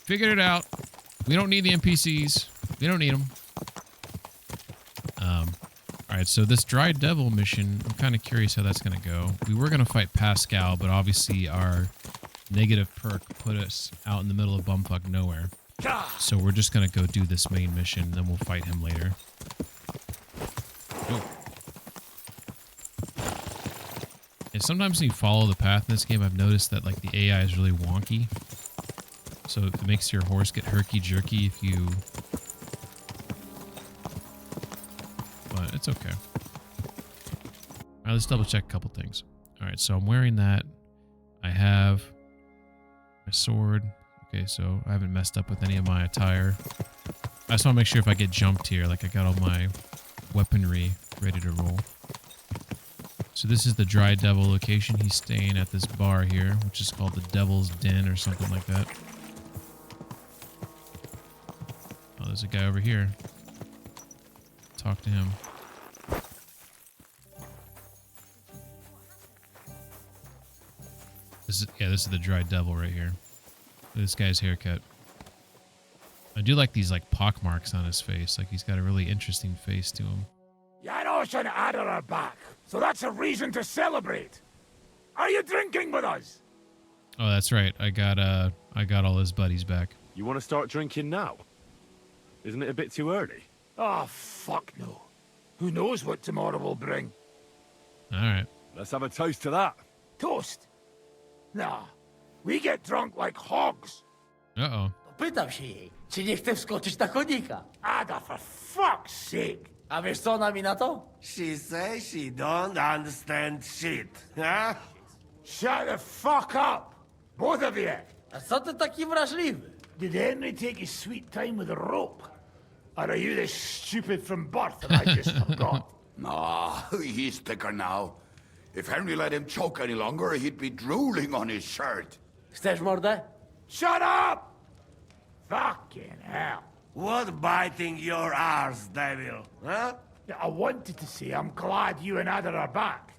[SPEAKER 1] Figured it out. We don't need the NPCs. We don't need them. Alright, so this Dry Devil mission, I'm kind of curious how that's going to go. We were going to fight Pascal, but obviously our negative perk put us out in the middle of bumfuck nowhere. So we're just going to go do this main mission, then we'll fight him later. Oh. And sometimes when you follow the path in this game, I've noticed that like the AI is really wonky. So it makes your horse get herky-jerky if you... But it's okay. Alright, let's double check a couple things. Alright, so I'm wearing that. I have my sword. Okay, so I haven't messed up with any of my attire. I just want to make sure if I get jumped here, like I got all my weaponry ready to roll. So this is the Dry Devil location. He's staying at this bar here, which is called the Devil's Den or something like that. Oh, there's a guy over here. Talk to him. This is the Dry Devil right here. Look at this guy's haircut. I do like these like pock marks on his face. Like he's got a really interesting face to him.
[SPEAKER 2] Janos and Ada are back, so that's a reason to celebrate. Are you drinking with us?
[SPEAKER 1] Oh, that's right. I got all his buddies back.
[SPEAKER 4] You want to start drinking now? Isn't it a bit too early?
[SPEAKER 2] Oh, fuck no. Who knows what tomorrow will bring?
[SPEAKER 1] All right.
[SPEAKER 4] Let's have a toast to that.
[SPEAKER 2] Toast? Nah, we get drunk like hogs.
[SPEAKER 1] Uh-oh.
[SPEAKER 7] Pytam się jej, czy nie chce wskoczyć na konika.
[SPEAKER 2] Ada, for fuck's sake.
[SPEAKER 7] A wiesz co ona mi na to?
[SPEAKER 3] She says she don't understand shit, huh?
[SPEAKER 2] Shut the fuck up, both of you.
[SPEAKER 7] A co ty taki wrażliwy?
[SPEAKER 2] Did Henry take his sweet time with a rope? Or are you this stupid from birth that I just forgot?
[SPEAKER 3] Nah, he's thicker now. If Henry let him choke any longer, he'd be drooling on his shirt.
[SPEAKER 7] Chcesz mordę?
[SPEAKER 2] Shut up! Fucking hell.
[SPEAKER 3] What biting your arse, devil, huh?
[SPEAKER 2] I wanted to say I'm glad you and Ada are back.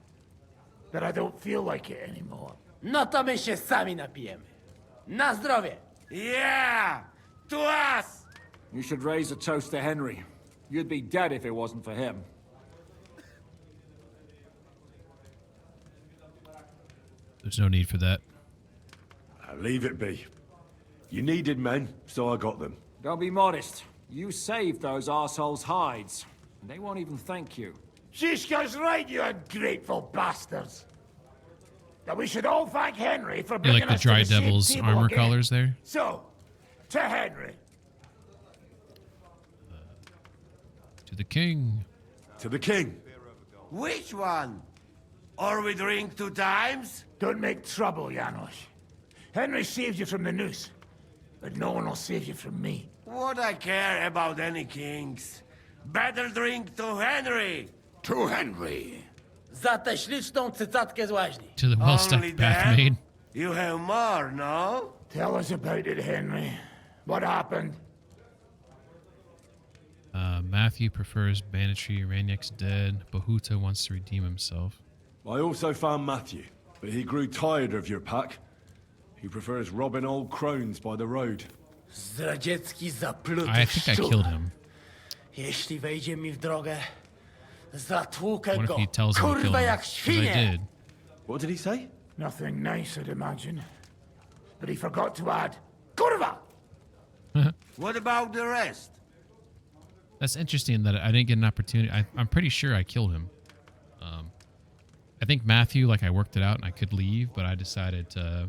[SPEAKER 2] That I don't feel like it anymore.
[SPEAKER 7] No to my się sami napijemy. Na zdrowie!
[SPEAKER 3] Yeah! To us!
[SPEAKER 7] You should raise a toast to Henry. You'd be dead if it wasn't for him.
[SPEAKER 1] There's no need for that.
[SPEAKER 4] Leave it be. You needed men, so I got them.
[SPEAKER 7] Don't be modest. You saved those arseholes' hides. And they won't even thank you.
[SPEAKER 2] Shishka's right, you ungrateful bastards. That we should all thank Henry for
[SPEAKER 1] You
[SPEAKER 2] bringing
[SPEAKER 1] like the
[SPEAKER 2] us
[SPEAKER 1] Dry
[SPEAKER 2] to the same
[SPEAKER 1] Devil's
[SPEAKER 2] table
[SPEAKER 1] armor
[SPEAKER 2] again.
[SPEAKER 1] colors there?
[SPEAKER 2] So, to Henry.
[SPEAKER 1] To the king.
[SPEAKER 4] To the king.
[SPEAKER 3] Which one? Or we drink 2 times?
[SPEAKER 2] Don't make trouble, Janos. Henry saved you from the noose, but no one will save you from me.
[SPEAKER 3] What I care about any kings? Better drink to Henry. To Henry.
[SPEAKER 10] Za tę śliczną cycatkę z łaźni.
[SPEAKER 1] To the well-stocked
[SPEAKER 3] Only
[SPEAKER 1] bathmaid.
[SPEAKER 3] that? You have more, no?
[SPEAKER 2] Tell us about it, Henry. What happened?
[SPEAKER 1] Matthew prefers banditry. Raniak's dead. Bahuta wants to redeem himself.
[SPEAKER 4] I also found Matthew, but he grew tired of your pack. He prefers robbing old crones by the road.
[SPEAKER 10] Zdradziecki zapluty
[SPEAKER 1] I think I
[SPEAKER 10] szczur.
[SPEAKER 1] killed him.
[SPEAKER 10] Jeśli wejdzie mi w drogę, zatłukę
[SPEAKER 1] What if
[SPEAKER 10] go.
[SPEAKER 1] he tells me to kill
[SPEAKER 10] Kurwa
[SPEAKER 1] him?
[SPEAKER 10] jak
[SPEAKER 1] 'Cause I
[SPEAKER 10] świnie.
[SPEAKER 1] did.
[SPEAKER 4] What did he say?
[SPEAKER 2] Nothing nice, I'd imagine. But he forgot to add, Kurva!
[SPEAKER 3] What about the rest?
[SPEAKER 1] That's interesting that I didn't get an opportunity. I'm pretty sure I killed him. I think Matthew, like I worked it out and I could leave, but I decided to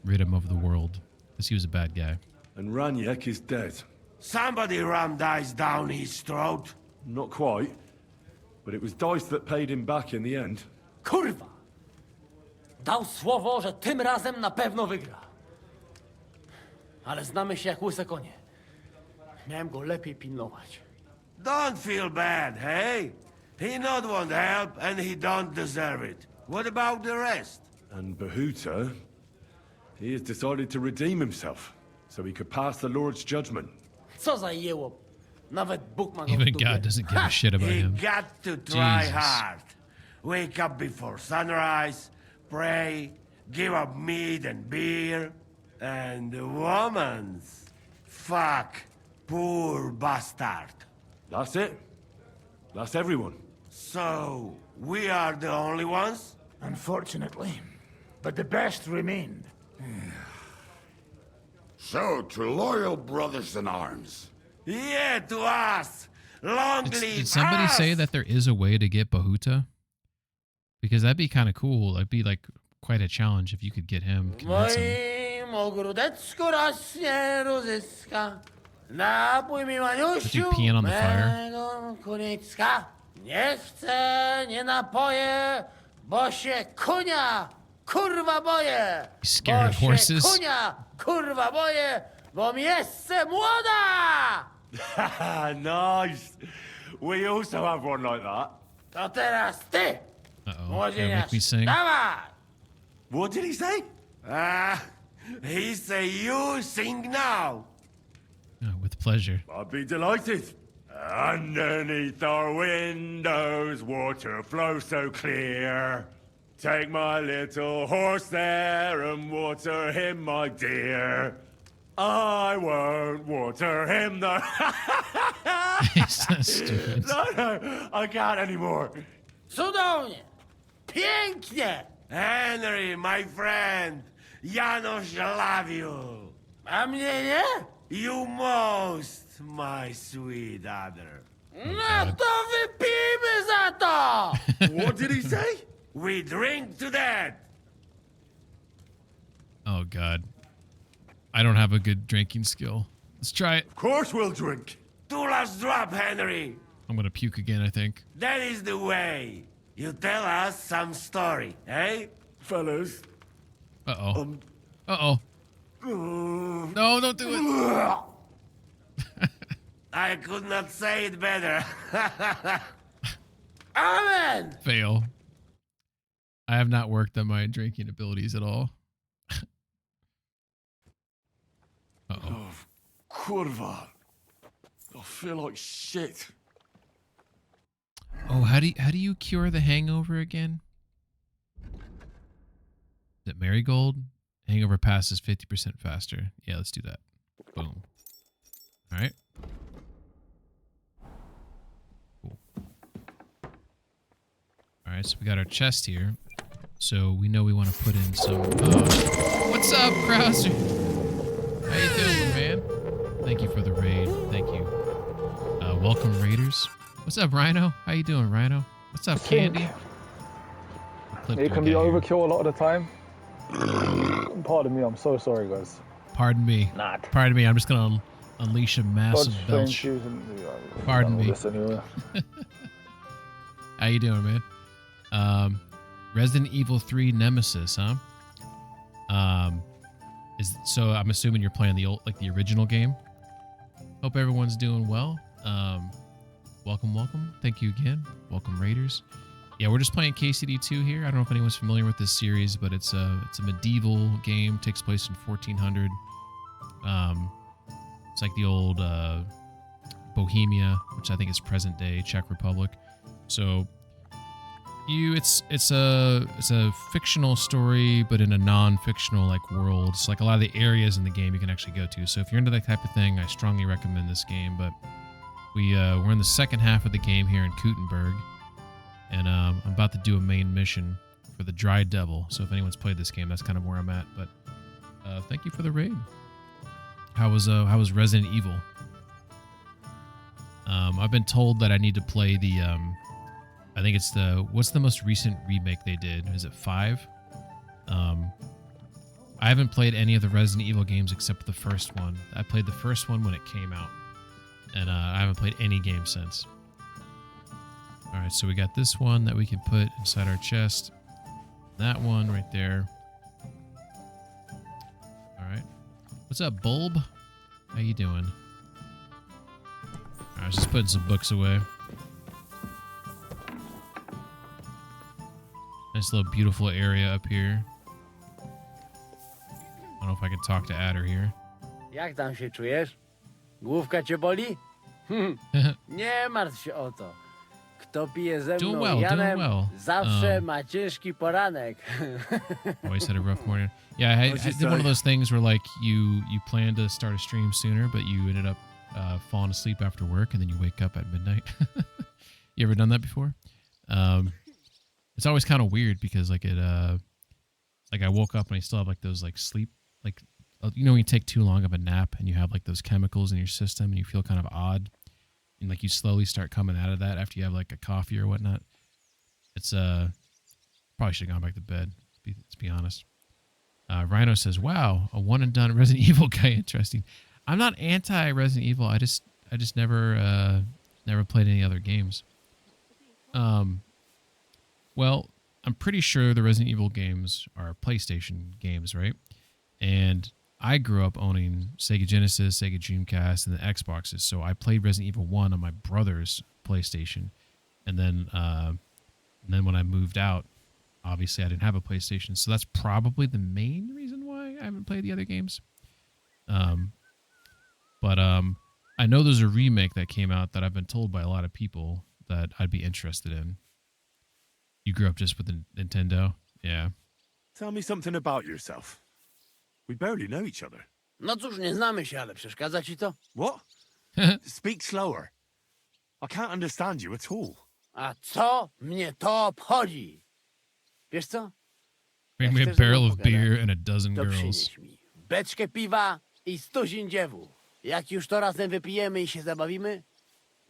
[SPEAKER 1] rid him of the world because he was a bad guy.
[SPEAKER 4] And Raniak is dead.
[SPEAKER 3] Somebody rammed dice down his throat.
[SPEAKER 4] Not quite. But it was dice that paid him back in the end.
[SPEAKER 10] Kurwa! Dał słowo, że tym razem na pewno wygra. Ale znamy się jak łyse konie. Miałem go lepiej pilnować.
[SPEAKER 3] Don't feel bad, hey? He not want help and he don't deserve it. What about the rest?
[SPEAKER 4] And Bahuta, he has decided to redeem himself, so he could pass the Lord's judgment.
[SPEAKER 10] Co za jełop. Nawet Bóg ma go w
[SPEAKER 1] Even
[SPEAKER 10] dupie.
[SPEAKER 1] God doesn't give a shit about
[SPEAKER 3] He
[SPEAKER 1] him.
[SPEAKER 3] got to try
[SPEAKER 1] Jesus.
[SPEAKER 3] hard. Wake up before sunrise, pray, give up meat and beer, and the womans. Fuck, poor bastard.
[SPEAKER 4] That's it. That's everyone.
[SPEAKER 3] So, we are the only ones?
[SPEAKER 2] Unfortunately. But the best remained.
[SPEAKER 3] So, to loyal brothers in arms. Yeah, to us! Long live
[SPEAKER 1] Did somebody
[SPEAKER 3] us!
[SPEAKER 1] say that there is a way to get Bahuta? Because that'd be kind of cool. That'd be like quite a challenge if you could get him. Convince him.
[SPEAKER 10] Moim ogródeczku rośnie rózyska. Napój mi, Maniusiu,
[SPEAKER 1] Did you pee on the fire?
[SPEAKER 10] mego kunicka. Nie chcę, nie napoję, bo się kunia, kurwa boję.
[SPEAKER 1] You scared of horses?
[SPEAKER 10] Bo się kunia, kurwa boję, bo mi jeszcze młoda.
[SPEAKER 4] Nice. We also have one like that.
[SPEAKER 10] To teraz ty,
[SPEAKER 1] Uh-oh. Gonna
[SPEAKER 10] młodzieniarz,
[SPEAKER 1] make me sing?
[SPEAKER 10] dawaj.
[SPEAKER 4] What did he say?
[SPEAKER 3] He say you sing now.
[SPEAKER 1] Oh, with pleasure.
[SPEAKER 4] I'd be delighted. Underneath our windows, water flows so clear. Take my little horse there and water him, my dear. I won't water him, though.
[SPEAKER 1] It's so stupid.
[SPEAKER 4] No, I can't anymore.
[SPEAKER 10] Cudownie, pięknie.
[SPEAKER 3] Henry, my friend, Janos love you.
[SPEAKER 10] A mnie nie?
[SPEAKER 3] You most, my sweet other.
[SPEAKER 10] No to wypijmy za to!
[SPEAKER 4] What did he say?
[SPEAKER 3] We drink to that.
[SPEAKER 1] Oh, God. I don't have a good drinking skill. Let's try it.
[SPEAKER 4] Of course we'll drink.
[SPEAKER 3] Two last drop, Henry.
[SPEAKER 1] I'm going to puke again, I think.
[SPEAKER 3] That is the way. You tell us some story, eh?
[SPEAKER 4] Fellas.
[SPEAKER 1] Uh-oh. Uh-oh. No, don't do it.
[SPEAKER 3] I could not say it better.
[SPEAKER 10] Amen!
[SPEAKER 1] Fail. I have not worked on my drinking abilities at all. Uh-oh.
[SPEAKER 4] Kurva. I feel like shit.
[SPEAKER 1] Oh, how do you cure the hangover again? Is it Marigold? Hangover passes 50% faster. Yeah, let's do that. Boom. All right. Cool. All right, so we got our chest here. So we know we want to put in some... what's up, Krauser? How you doing, man? Thank you for the raid. Thank you. Welcome, raiders. What's up, Rhino? How you doing, Rhino? What's up, Candy?
[SPEAKER 11] It can be overkill a lot of the time. Pardon me, I'm so sorry, guys.
[SPEAKER 1] Pardon me. Pardon me, I'm just going to unleash a massive belch. Pardon me.
[SPEAKER 11] Anyway.
[SPEAKER 1] How you doing, man? Resident Evil 3 Nemesis, huh? So I'm assuming you're playing the original game. Hope everyone's doing well. Welcome. Thank you again. Welcome, Raiders. Yeah, we're just playing KCD2 here. I don't know if anyone's familiar with this series, but it's a medieval game. Takes place in 1400. It's like the old Bohemia, which I think is present day Czech Republic. So it's a fictional story, but in a non-fictional world. It's like a lot of the areas in the game you can actually go to. So if you're into that type of thing, I strongly recommend this game. But we're in the second half of the game here in Kuttenberg, and I'm about to do a main mission for the Dry Devil. So if anyone's played this game, that's kind of where I'm at. But thank you for the raid. How was Resident Evil? I've been told that I need to play the I think it's what's the most recent remake they did? Is it 5? I haven't played any of the Resident Evil games except the first one. I played the first one when it came out, and I haven't played any game since. All right, so we got this one that we can put inside our chest. That one right there. All right. What's up, Bulb? How you doing? All right, I was just putting some books away. Nice little beautiful area up here. I don't know if I can talk to Adder here.
[SPEAKER 10] Jak tam się czujesz? Główka cię boli? Nie martw się o to. Kto pije ze mną Janem, zawsze ma ciężki poranek.
[SPEAKER 1] Always had a rough morning. Yeah, I did one of those things where you planned to start a stream sooner, but you ended up falling asleep after work, and then you wake up at midnight. You ever done that before? It's always kind of weird because I woke up and I still have those sleep, when you take too long of a nap and you have those chemicals in your system and you feel kind of odd, and you slowly start coming out of that after you have a coffee or whatnot. It's probably should have gone back to bed. Let's be honest. Rhino says, "Wow, a one and done Resident Evil guy. Interesting." I'm not anti Resident Evil. I just never played any other games. Well, I'm pretty sure the Resident Evil games are PlayStation games, right? And I grew up owning Sega Genesis, Sega Dreamcast, and the Xboxes. So I played Resident Evil 1 on my brother's PlayStation. And then when I moved out, obviously I didn't have a PlayStation. So that's probably the main reason why I haven't played the other games. But I know there's a remake that came out that I've been told by a lot of people that I'd be interested in. You grew up just with the Nintendo? Yeah.
[SPEAKER 4] Tell me something about yourself. We barely know each other.
[SPEAKER 10] No cóż, nie znamy się, ale przeszkadza ci to?
[SPEAKER 4] What? Speak slower. I can't understand you at all.
[SPEAKER 10] A co mnie to obchodzi? Wiesz co?
[SPEAKER 1] Bring me a barrel of beer and a dozen girls.
[SPEAKER 10] Przynieś mi beczkę piwa i 100 ziędziewów. Jak już to razem wypijemy i się zabawimy,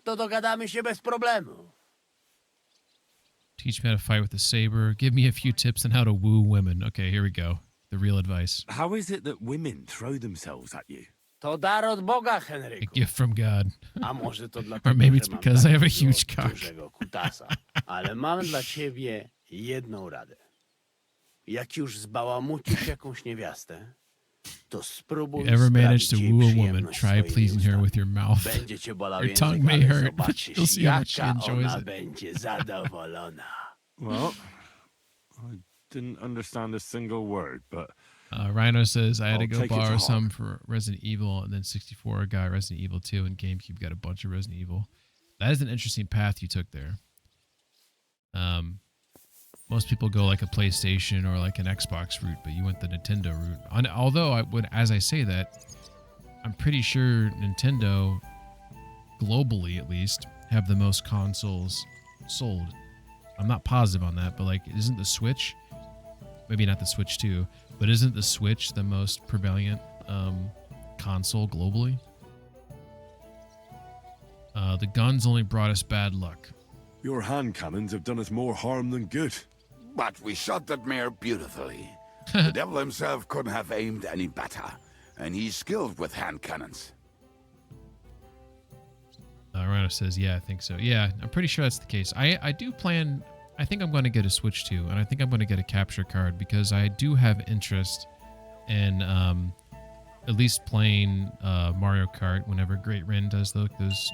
[SPEAKER 10] to dogadamy się bez problemu.
[SPEAKER 1] Teach me how to fight with a saber. Give me a few tips on how to woo women. Okay, here we go. The real advice.
[SPEAKER 4] How is it that women throw themselves at you?
[SPEAKER 10] To dar od Boga, Henryku.
[SPEAKER 1] A gift from God.
[SPEAKER 10] A może to dlatego,
[SPEAKER 1] or maybe it's
[SPEAKER 10] że mam
[SPEAKER 1] because I have a
[SPEAKER 10] takiego
[SPEAKER 1] huge cock.
[SPEAKER 10] dużego kutasa. Ale mam dla ciebie jedną radę. Jak już zbałamucisz jakąś niewiastę, to spróbuj
[SPEAKER 1] you ever manage to
[SPEAKER 10] sprawić jej
[SPEAKER 1] woo a woman,
[SPEAKER 10] przyjemność
[SPEAKER 1] try
[SPEAKER 10] swoimi
[SPEAKER 1] pleasing her
[SPEAKER 10] ustami.
[SPEAKER 1] with your mouth.
[SPEAKER 10] Będzie cię bolał
[SPEAKER 1] Your
[SPEAKER 10] język,
[SPEAKER 1] tongue may
[SPEAKER 10] ale
[SPEAKER 1] hurt, but
[SPEAKER 10] zobaczysz,
[SPEAKER 1] you'll see how much she
[SPEAKER 10] jaka
[SPEAKER 1] enjoys
[SPEAKER 10] ona
[SPEAKER 1] it.
[SPEAKER 10] będzie zadowolona.
[SPEAKER 4] Well, I didn't understand a single word, but...
[SPEAKER 1] Rhino says, I had to
[SPEAKER 4] I'll
[SPEAKER 1] go
[SPEAKER 4] take it to
[SPEAKER 1] borrow
[SPEAKER 4] heart.
[SPEAKER 1] some for Resident Evil, and then 64 got Resident Evil 2, and GameCube got a bunch of Resident Evil. That is an interesting path you took there. Most people go a PlayStation or an Xbox route, but you went the Nintendo route. Although, as I say that, I'm pretty sure Nintendo, globally at least, have the most consoles sold. I'm not positive on that, but like, isn't the Switch, maybe not the Switch 2, but isn't the Switch the most prevalent console globally? The guns only brought us bad luck.
[SPEAKER 4] Your hand cannons have done us more harm than good.
[SPEAKER 3] But we shot that mare beautifully. The devil himself couldn't have aimed any better, and he's skilled with hand cannons.
[SPEAKER 1] Rhino says, yeah, I think so. Yeah, I'm pretty sure that's the case. I do plan, I think I'm going to get a Switch 2, and I think I'm going to get a capture card because I do have interest in at least playing Mario Kart whenever Great Rin does those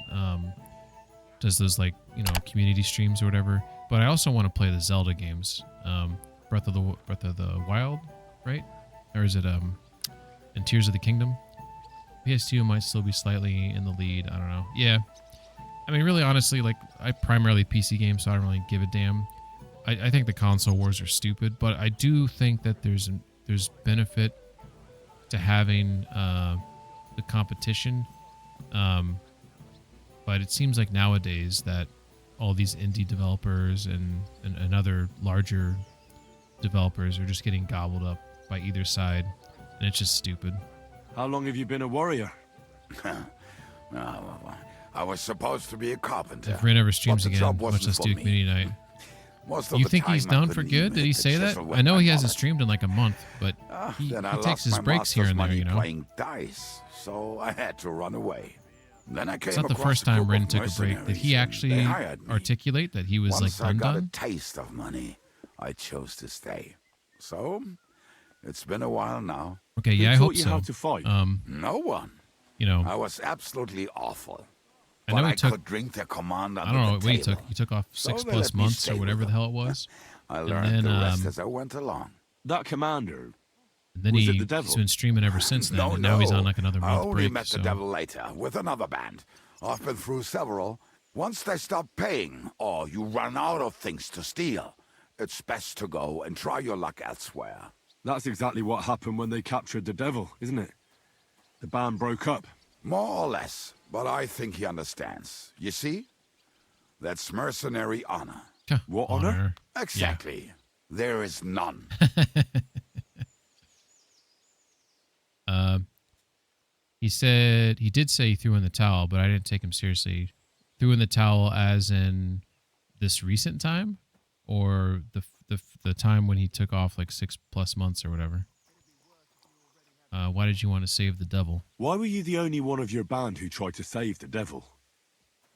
[SPEAKER 1] like, you know, community streams or whatever. But I also want to play the Zelda games. Breath of the Wild, right? Or is it in Tears of the Kingdom? PS2 might still be slightly in the lead. I don't know. Yeah. I mean, really, honestly, like, I primarily PC games, so I don't really give a damn. I think the console wars are stupid, but I do think that there's benefit to having the competition. But it seems like nowadays that all these indie developers and other larger developers are just getting gobbled up by either side, and it's just stupid.
[SPEAKER 4] How long have you been a warrior?
[SPEAKER 3] I was supposed to be a carpenter.
[SPEAKER 1] If Rin ever streams
[SPEAKER 3] but the
[SPEAKER 1] again,
[SPEAKER 3] job
[SPEAKER 1] much
[SPEAKER 3] wasn't
[SPEAKER 1] less
[SPEAKER 3] for
[SPEAKER 1] do
[SPEAKER 3] me.
[SPEAKER 1] community night.
[SPEAKER 3] Most of
[SPEAKER 1] You
[SPEAKER 3] the
[SPEAKER 1] think he's
[SPEAKER 3] time I
[SPEAKER 1] down for
[SPEAKER 3] couldn't
[SPEAKER 1] good?
[SPEAKER 3] even
[SPEAKER 1] Did he
[SPEAKER 3] hit the
[SPEAKER 1] say that?
[SPEAKER 3] chisel with
[SPEAKER 1] I know
[SPEAKER 3] my
[SPEAKER 1] he hasn't
[SPEAKER 3] mallet.
[SPEAKER 1] streamed in like a month, but he
[SPEAKER 3] Then I
[SPEAKER 1] takes
[SPEAKER 3] lost
[SPEAKER 1] his
[SPEAKER 3] my
[SPEAKER 1] breaks here
[SPEAKER 3] master's
[SPEAKER 1] and there,
[SPEAKER 3] money
[SPEAKER 1] you know?
[SPEAKER 3] playing dice, so I had to run away. Then I came
[SPEAKER 1] It's not the
[SPEAKER 3] across
[SPEAKER 1] first
[SPEAKER 3] a
[SPEAKER 1] time
[SPEAKER 3] group
[SPEAKER 1] Rin
[SPEAKER 3] of
[SPEAKER 1] took a break. Did
[SPEAKER 3] mercenaries,
[SPEAKER 1] he
[SPEAKER 3] and
[SPEAKER 1] actually
[SPEAKER 3] they hired me.
[SPEAKER 1] articulate that he was
[SPEAKER 3] Once
[SPEAKER 1] like
[SPEAKER 3] I got a
[SPEAKER 1] done?
[SPEAKER 3] taste of money, I chose to stay. So, it's been a while now.
[SPEAKER 1] Okay,
[SPEAKER 4] Who
[SPEAKER 1] yeah, I
[SPEAKER 4] taught
[SPEAKER 1] hope
[SPEAKER 4] you
[SPEAKER 1] so.
[SPEAKER 4] how to fight?
[SPEAKER 3] No one.
[SPEAKER 1] You know,
[SPEAKER 3] I was absolutely awful.
[SPEAKER 1] I
[SPEAKER 3] But
[SPEAKER 1] know
[SPEAKER 3] I
[SPEAKER 1] he took,
[SPEAKER 3] could drink their command
[SPEAKER 1] I
[SPEAKER 3] under
[SPEAKER 1] don't know
[SPEAKER 3] the
[SPEAKER 1] what he
[SPEAKER 3] table.
[SPEAKER 1] took. He took off
[SPEAKER 3] So
[SPEAKER 1] 6
[SPEAKER 3] they
[SPEAKER 1] plus
[SPEAKER 3] let me
[SPEAKER 1] months
[SPEAKER 3] stay
[SPEAKER 1] or
[SPEAKER 3] with
[SPEAKER 1] whatever the
[SPEAKER 3] them.
[SPEAKER 1] hell it was.
[SPEAKER 3] I
[SPEAKER 1] And
[SPEAKER 3] learned
[SPEAKER 1] then,
[SPEAKER 3] the rest as I went along.
[SPEAKER 4] That commander,
[SPEAKER 1] And then
[SPEAKER 4] Was it the
[SPEAKER 1] he's
[SPEAKER 4] devil?
[SPEAKER 1] been streaming ever since then,
[SPEAKER 3] No,
[SPEAKER 1] and now he's
[SPEAKER 3] no.
[SPEAKER 1] on like another
[SPEAKER 3] I
[SPEAKER 1] month
[SPEAKER 3] only
[SPEAKER 1] break.
[SPEAKER 3] met
[SPEAKER 1] So
[SPEAKER 3] the devil later with another band. I've been through several. Once they stop paying, or you run out of things to steal, it's best to go and try your luck elsewhere.
[SPEAKER 4] that's exactly what happened when they captured the devil, isn't it? The band broke up.
[SPEAKER 3] More or less, but I think he understands. You see? That's mercenary honor.
[SPEAKER 4] What honor?
[SPEAKER 3] Exactly. There is none.
[SPEAKER 1] He did say he threw in the towel, but I didn't take him seriously. Threw in the towel as in this recent time, or the time when he took off like 6 plus months or whatever. Why did you want to save the devil?
[SPEAKER 4] Why were you the only one of your band who tried to save the devil?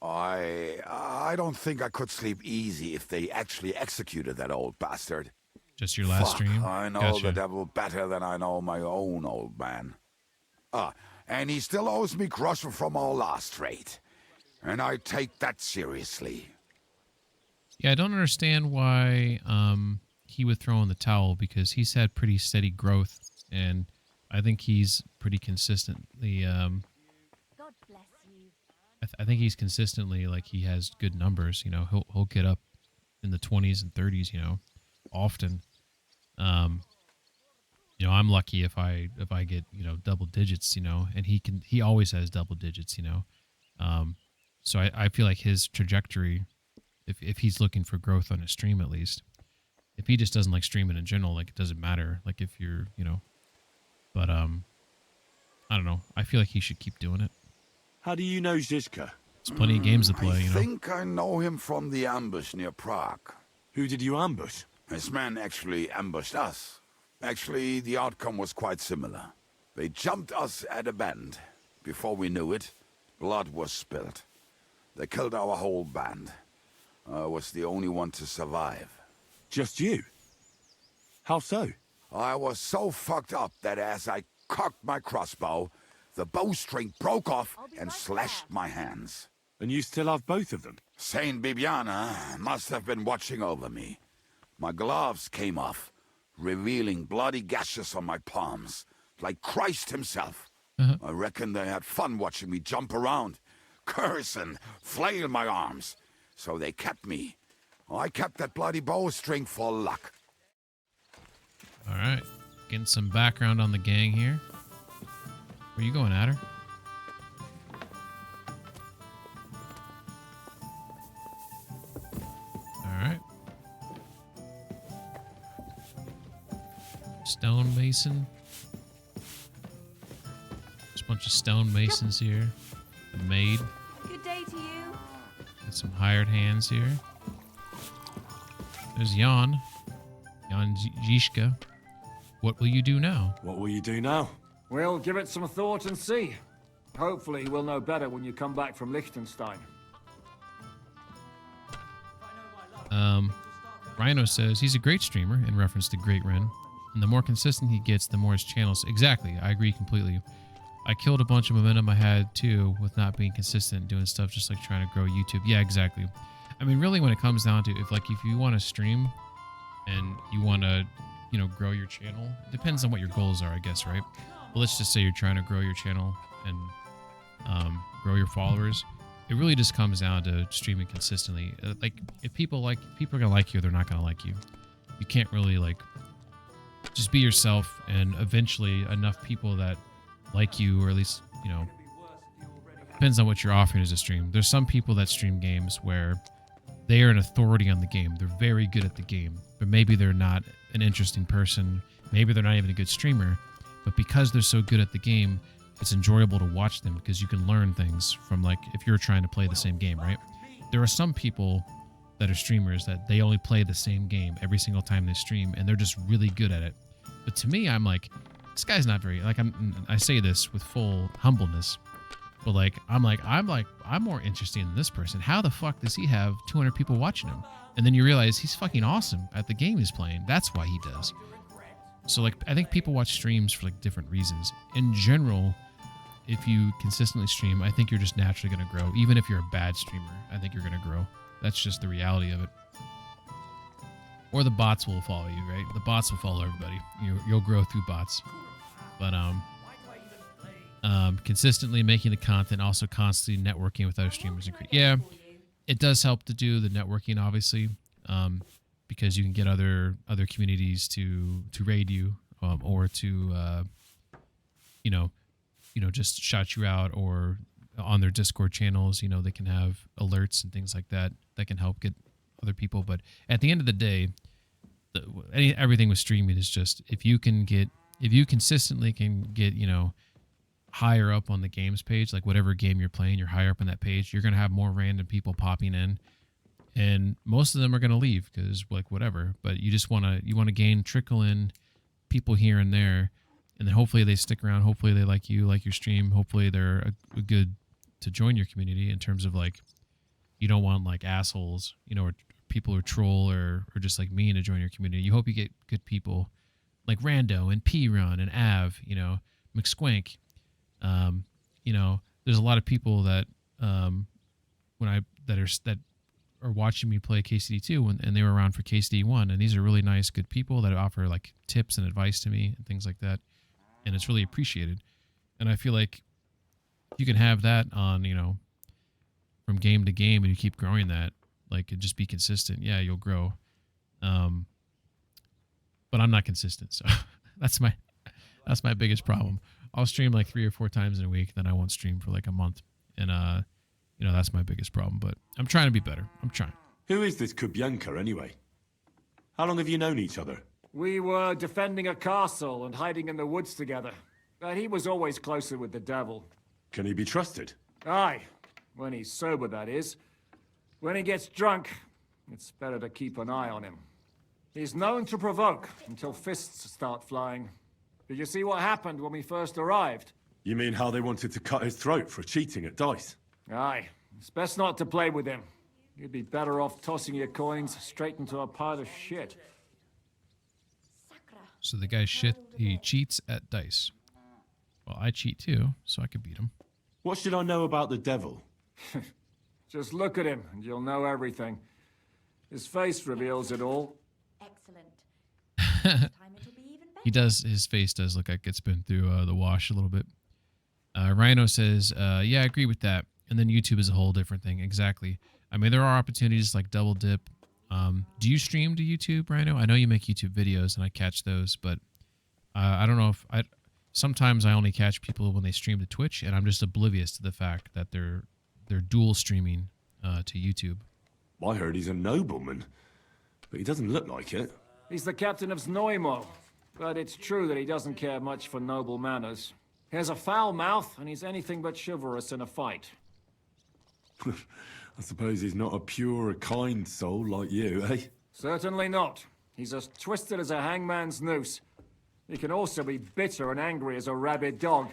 [SPEAKER 3] I don't think I could sleep easy if they actually executed that old bastard.
[SPEAKER 1] Just your last
[SPEAKER 3] Fuck,
[SPEAKER 1] stream?
[SPEAKER 3] I know
[SPEAKER 1] Gotcha.
[SPEAKER 3] the devil better than I know my own old man. And he still owes me groschen from our last raid. And I take that seriously.
[SPEAKER 1] Yeah, I don't understand why he would throw in the towel, because he's had pretty steady growth, and I think he's pretty consistently.
[SPEAKER 12] God bless you.
[SPEAKER 1] I think he's consistently, like, he has good numbers. You know, he'll get up in the 20s and 30s. You know, often. You know, I'm lucky if I get, you know, double digits. You know, and he always has double digits. You know, so I feel like his trajectory, if he's looking for growth on his stream at least, if he just doesn't like streaming in general, like, it doesn't matter. Like, if you're, you know, but I don't know. I feel like he should keep doing it.
[SPEAKER 4] How do you know Zizka?
[SPEAKER 1] There's plenty of games to play, you know.
[SPEAKER 3] I think I know him from the ambush near Prague.
[SPEAKER 4] Who did you ambush?
[SPEAKER 3] His men actually ambushed us. Actually, the outcome was quite similar. They jumped us at a bend. Before we knew it, blood was spilled. They killed our whole band. I was the only one to survive.
[SPEAKER 4] Just you? How so?
[SPEAKER 3] I was so fucked up that as I cocked my crossbow, the bowstring broke off and slashed my hands.
[SPEAKER 4] And you still have both of them?
[SPEAKER 3] Saint Bibiana must have been watching over me. My gloves came off, revealing bloody gashes on my palms, like Christ himself. I reckon they had fun watching me jump around, curse and flail my arms. So they kept me. I kept that bloody bowstring for luck.
[SPEAKER 1] All right, getting some background on the gang here. Where you going, Adder? Stonemason. There's a bunch of stonemasons here. A maid.
[SPEAKER 12] Good day to you.
[SPEAKER 1] Got some hired hands here. There's Jan. Jan Zizka. What will you do now?
[SPEAKER 4] What will you do now?
[SPEAKER 7] We'll give it some thought and see. Hopefully we'll know better when you come back from Liechtenstein.
[SPEAKER 1] Rhino says he's a great streamer in reference to Great Ren, and the more consistent he gets, the more his channels. Exactly, I agree completely. I killed a bunch of momentum I had too with not being consistent, doing stuff just like trying to grow YouTube. Yeah, exactly. I mean, really, when it comes down to if you want to stream and you want to, grow your channel, it depends on what your goals are, I guess, right? Well, let's just say you're trying to grow your channel and grow your followers. It really just comes down to streaming consistently. Like, if people are gonna like you, or they're not gonna like you. You can't really just be yourself, and eventually enough people that like you, or at least depends on what you're offering as a stream. There's some people that stream games where they are an authority on the game. They're very good at the game, but maybe they're not an interesting person. Maybe they're not even a good streamer, but because they're so good at the game, it's enjoyable to watch them because you can learn things from, if you're trying to play the same game, right? There are some people that are streamers that they only play the same game every single time they stream, and they're just really good at it. But to me, I'm like, this guy's not very, I say this with full humbleness, but I'm more interested in this person. How the fuck does he have 200 people watching him? And then you realize he's fucking awesome at the game he's playing. That's why he does. So I think people watch streams for different reasons. In general, if you consistently stream, I think you're just naturally going to grow. Even if you're a bad streamer, I think you're going to grow. That's just the reality of it. Or the bots will follow you, right? The bots will follow everybody. You'll grow through bots. But consistently making the content, also constantly networking with other streamers. Yeah, it does help to do the networking, obviously, because you can get other communities to raid you, or to just shout you out, or on their Discord channels, they can have alerts and things like that can help get other people. But at the end of the day, everything with streaming is just if you consistently can get higher up on the games page, like whatever game you're playing, you're higher up on that page, you're gonna have more random people popping in, and most of them are gonna leave because whatever. But you want to trickle in people here and there, and then hopefully they stick around. Hopefully they like you, like your stream. Hopefully they're a good to join your community, in terms of you don't want assholes, or people who troll or just mean to join your community. You hope you get good people like Rando and P-Run and Av, McSquank. There's a lot of people that that are watching me play KCD2 and they were around for KCD1, and these are really nice, good people that offer tips and advice to me and things like that, and it's really appreciated. And I feel like you can have that on from game to game, and you keep growing that, and just be consistent. Yeah, you'll grow. But I'm not consistent, so that's my biggest problem. I'll stream 3 or 4 times in a week, then I won't stream for a month, and that's my biggest problem. But I'm trying to be better. I'm trying.
[SPEAKER 4] Who is this Kubyanka anyway? How long have you known each other?
[SPEAKER 7] We were defending a castle and hiding in the woods together. But he was always closer with the devil.
[SPEAKER 4] Can he be trusted?
[SPEAKER 7] Aye. When he's sober, that is. When he gets drunk, it's better to keep an eye on him. He's known to provoke until fists start flying. Did you see what happened when we first arrived?
[SPEAKER 4] You mean how they wanted to cut his throat for cheating at dice?
[SPEAKER 7] Aye. It's best not to play with him. You'd be better off tossing your coins straight into a pile of shit.
[SPEAKER 1] So the guy he cheats at dice. Well, I cheat too, so I could beat him.
[SPEAKER 4] What should I know about the devil?
[SPEAKER 7] Just look at him, and you'll know everything. His face reveals it all.
[SPEAKER 12] Excellent.
[SPEAKER 1] His face does look like it's been through the wash a little bit. Rhino says, yeah, I agree with that. And then YouTube is a whole different thing. Exactly. I mean, there are opportunities like double dip. Do you stream to YouTube, Rhino? I know you make YouTube videos and I catch those, but I don't know if sometimes I only catch people when they stream to Twitch, and I'm just oblivious to the fact that they're dual streaming to YouTube.
[SPEAKER 4] I heard he's a nobleman, but he doesn't look like it.
[SPEAKER 7] He's the captain of Znojmo. But it's true that he doesn't care much for noble manners. He has a foul mouth, and he's anything but chivalrous in a fight.
[SPEAKER 4] I suppose he's not a pure, kind soul like you, eh?
[SPEAKER 7] Certainly not. He's as twisted as a hangman's noose. He can also be bitter and angry as a rabid dog.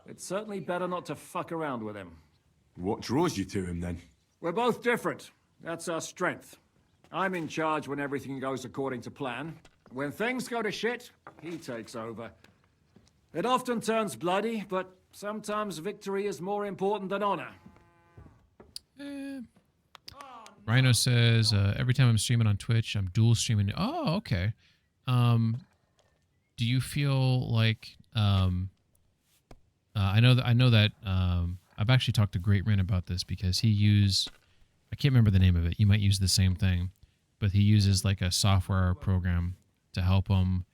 [SPEAKER 7] It's certainly better not to fuck around with him.
[SPEAKER 4] What draws you to him, then?
[SPEAKER 7] We're both different. That's our strength. I'm in charge when everything goes according to plan. When things go to shit, he takes over. It often turns bloody, but sometimes victory is more important than honor.
[SPEAKER 1] Rhino says, every time I'm streaming on Twitch, I'm dual streaming. Oh, okay. Do you feel like I know that I've actually talked to Great Rin about this because I can't remember the name of it. You might use the same thing, but he uses like a software program to help him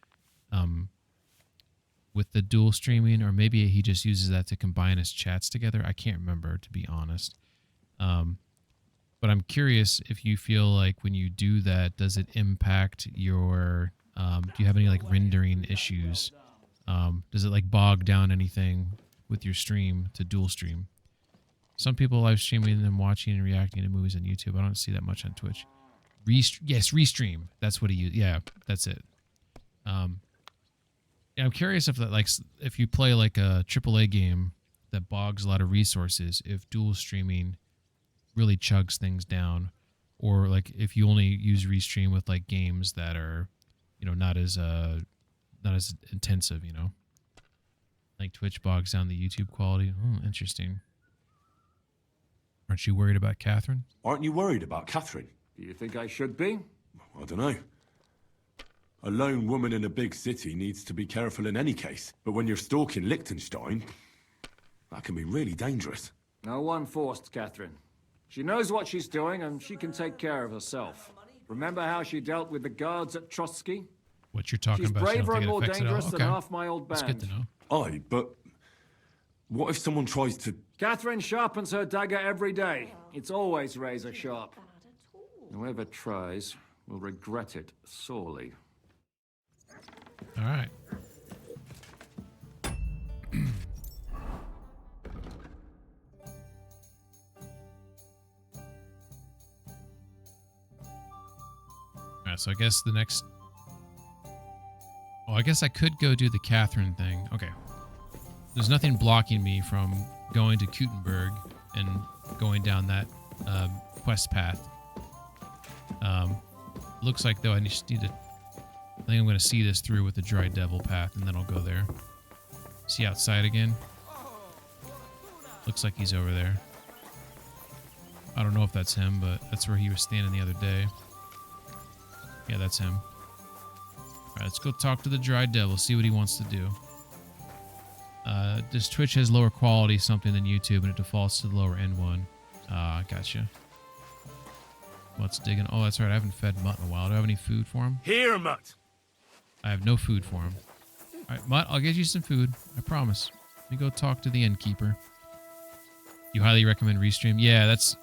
[SPEAKER 1] with the dual streaming, or maybe he just uses that to combine his chats together. I can't remember, to be honest. But I'm curious if you feel like when you do that, does it impact your, do you have any like rendering issues? Does it like bog down anything with your stream to dual stream? Some people live streaming and watching and reacting to movies on YouTube. I don't see that much on Twitch. Yes, restream. That's what he used. Yeah, that's it. Yeah, I'm curious if that, like, if you play like a AAA game that bogs a lot of resources, if dual streaming really chugs things down, or like if you only use restream with like games that are, you know, not as intensive, you know, like Twitch bogs down the YouTube quality. Interesting. Aren't you worried about Catherine?
[SPEAKER 4] Aren't you worried about Catherine?
[SPEAKER 7] Do you think I should be?
[SPEAKER 4] I don't know. A lone woman in a big city needs to be careful in any case. But when you're stalking Liechtenstein, that can be really dangerous.
[SPEAKER 7] No one forced Catherine. She knows what she's doing, and she can take care of herself. Remember how she dealt with the guards at Trotsky?
[SPEAKER 1] What you're talking
[SPEAKER 7] She's
[SPEAKER 1] about?
[SPEAKER 7] braver and more dangerous
[SPEAKER 1] okay.
[SPEAKER 7] than half my old band.
[SPEAKER 1] That's good to know.
[SPEAKER 4] Aye, but what if someone tries to...
[SPEAKER 7] Catherine sharpens her dagger every day. It's always razor sharp. Whoever tries will regret it sorely.
[SPEAKER 1] All right. All right, so I guess the next... Oh, I guess I could go do the Catherine thing. Okay. There's nothing blocking me from going to Kutenberg and going down that quest path. Looks like, though, I just need to... I think I'm going to see this through with the Dry Devil path, and then I'll go there. See outside again? Looks like he's over there. I don't know if that's him, but that's where he was standing the other day. Yeah, that's him. Alright, let's go talk to the Dry Devil, see what he wants to do. Does Twitch has lower quality something than YouTube, and it defaults to the lower end one? Gotcha. What's digging? Oh, that's right. I haven't fed Mutt in a while. Do I have any food for him?
[SPEAKER 6] Here, Mutt.
[SPEAKER 1] I have no food for him. All right, Mutt, I'll get you some food. I promise. Let me go talk to the innkeeper. You highly recommend Restream? Yeah, that's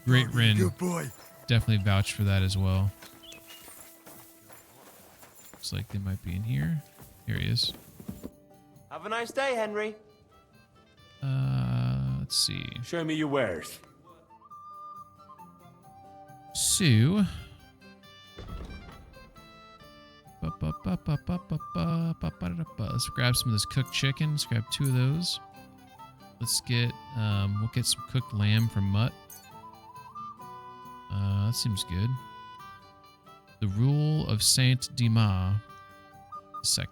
[SPEAKER 1] Great Rin.
[SPEAKER 3] Good boy.
[SPEAKER 1] Definitely vouch for that as well. Looks like they might be in here. Here he is.
[SPEAKER 13] Have a nice day, Henry.
[SPEAKER 1] Let's see.
[SPEAKER 6] Show me your wares.
[SPEAKER 1] Sue. Let's grab some of this cooked chicken. Let's grab 2 of those. Let's get, we'll get some cooked lamb from Mutt. That seems good. The Rule of Saint Dimas II.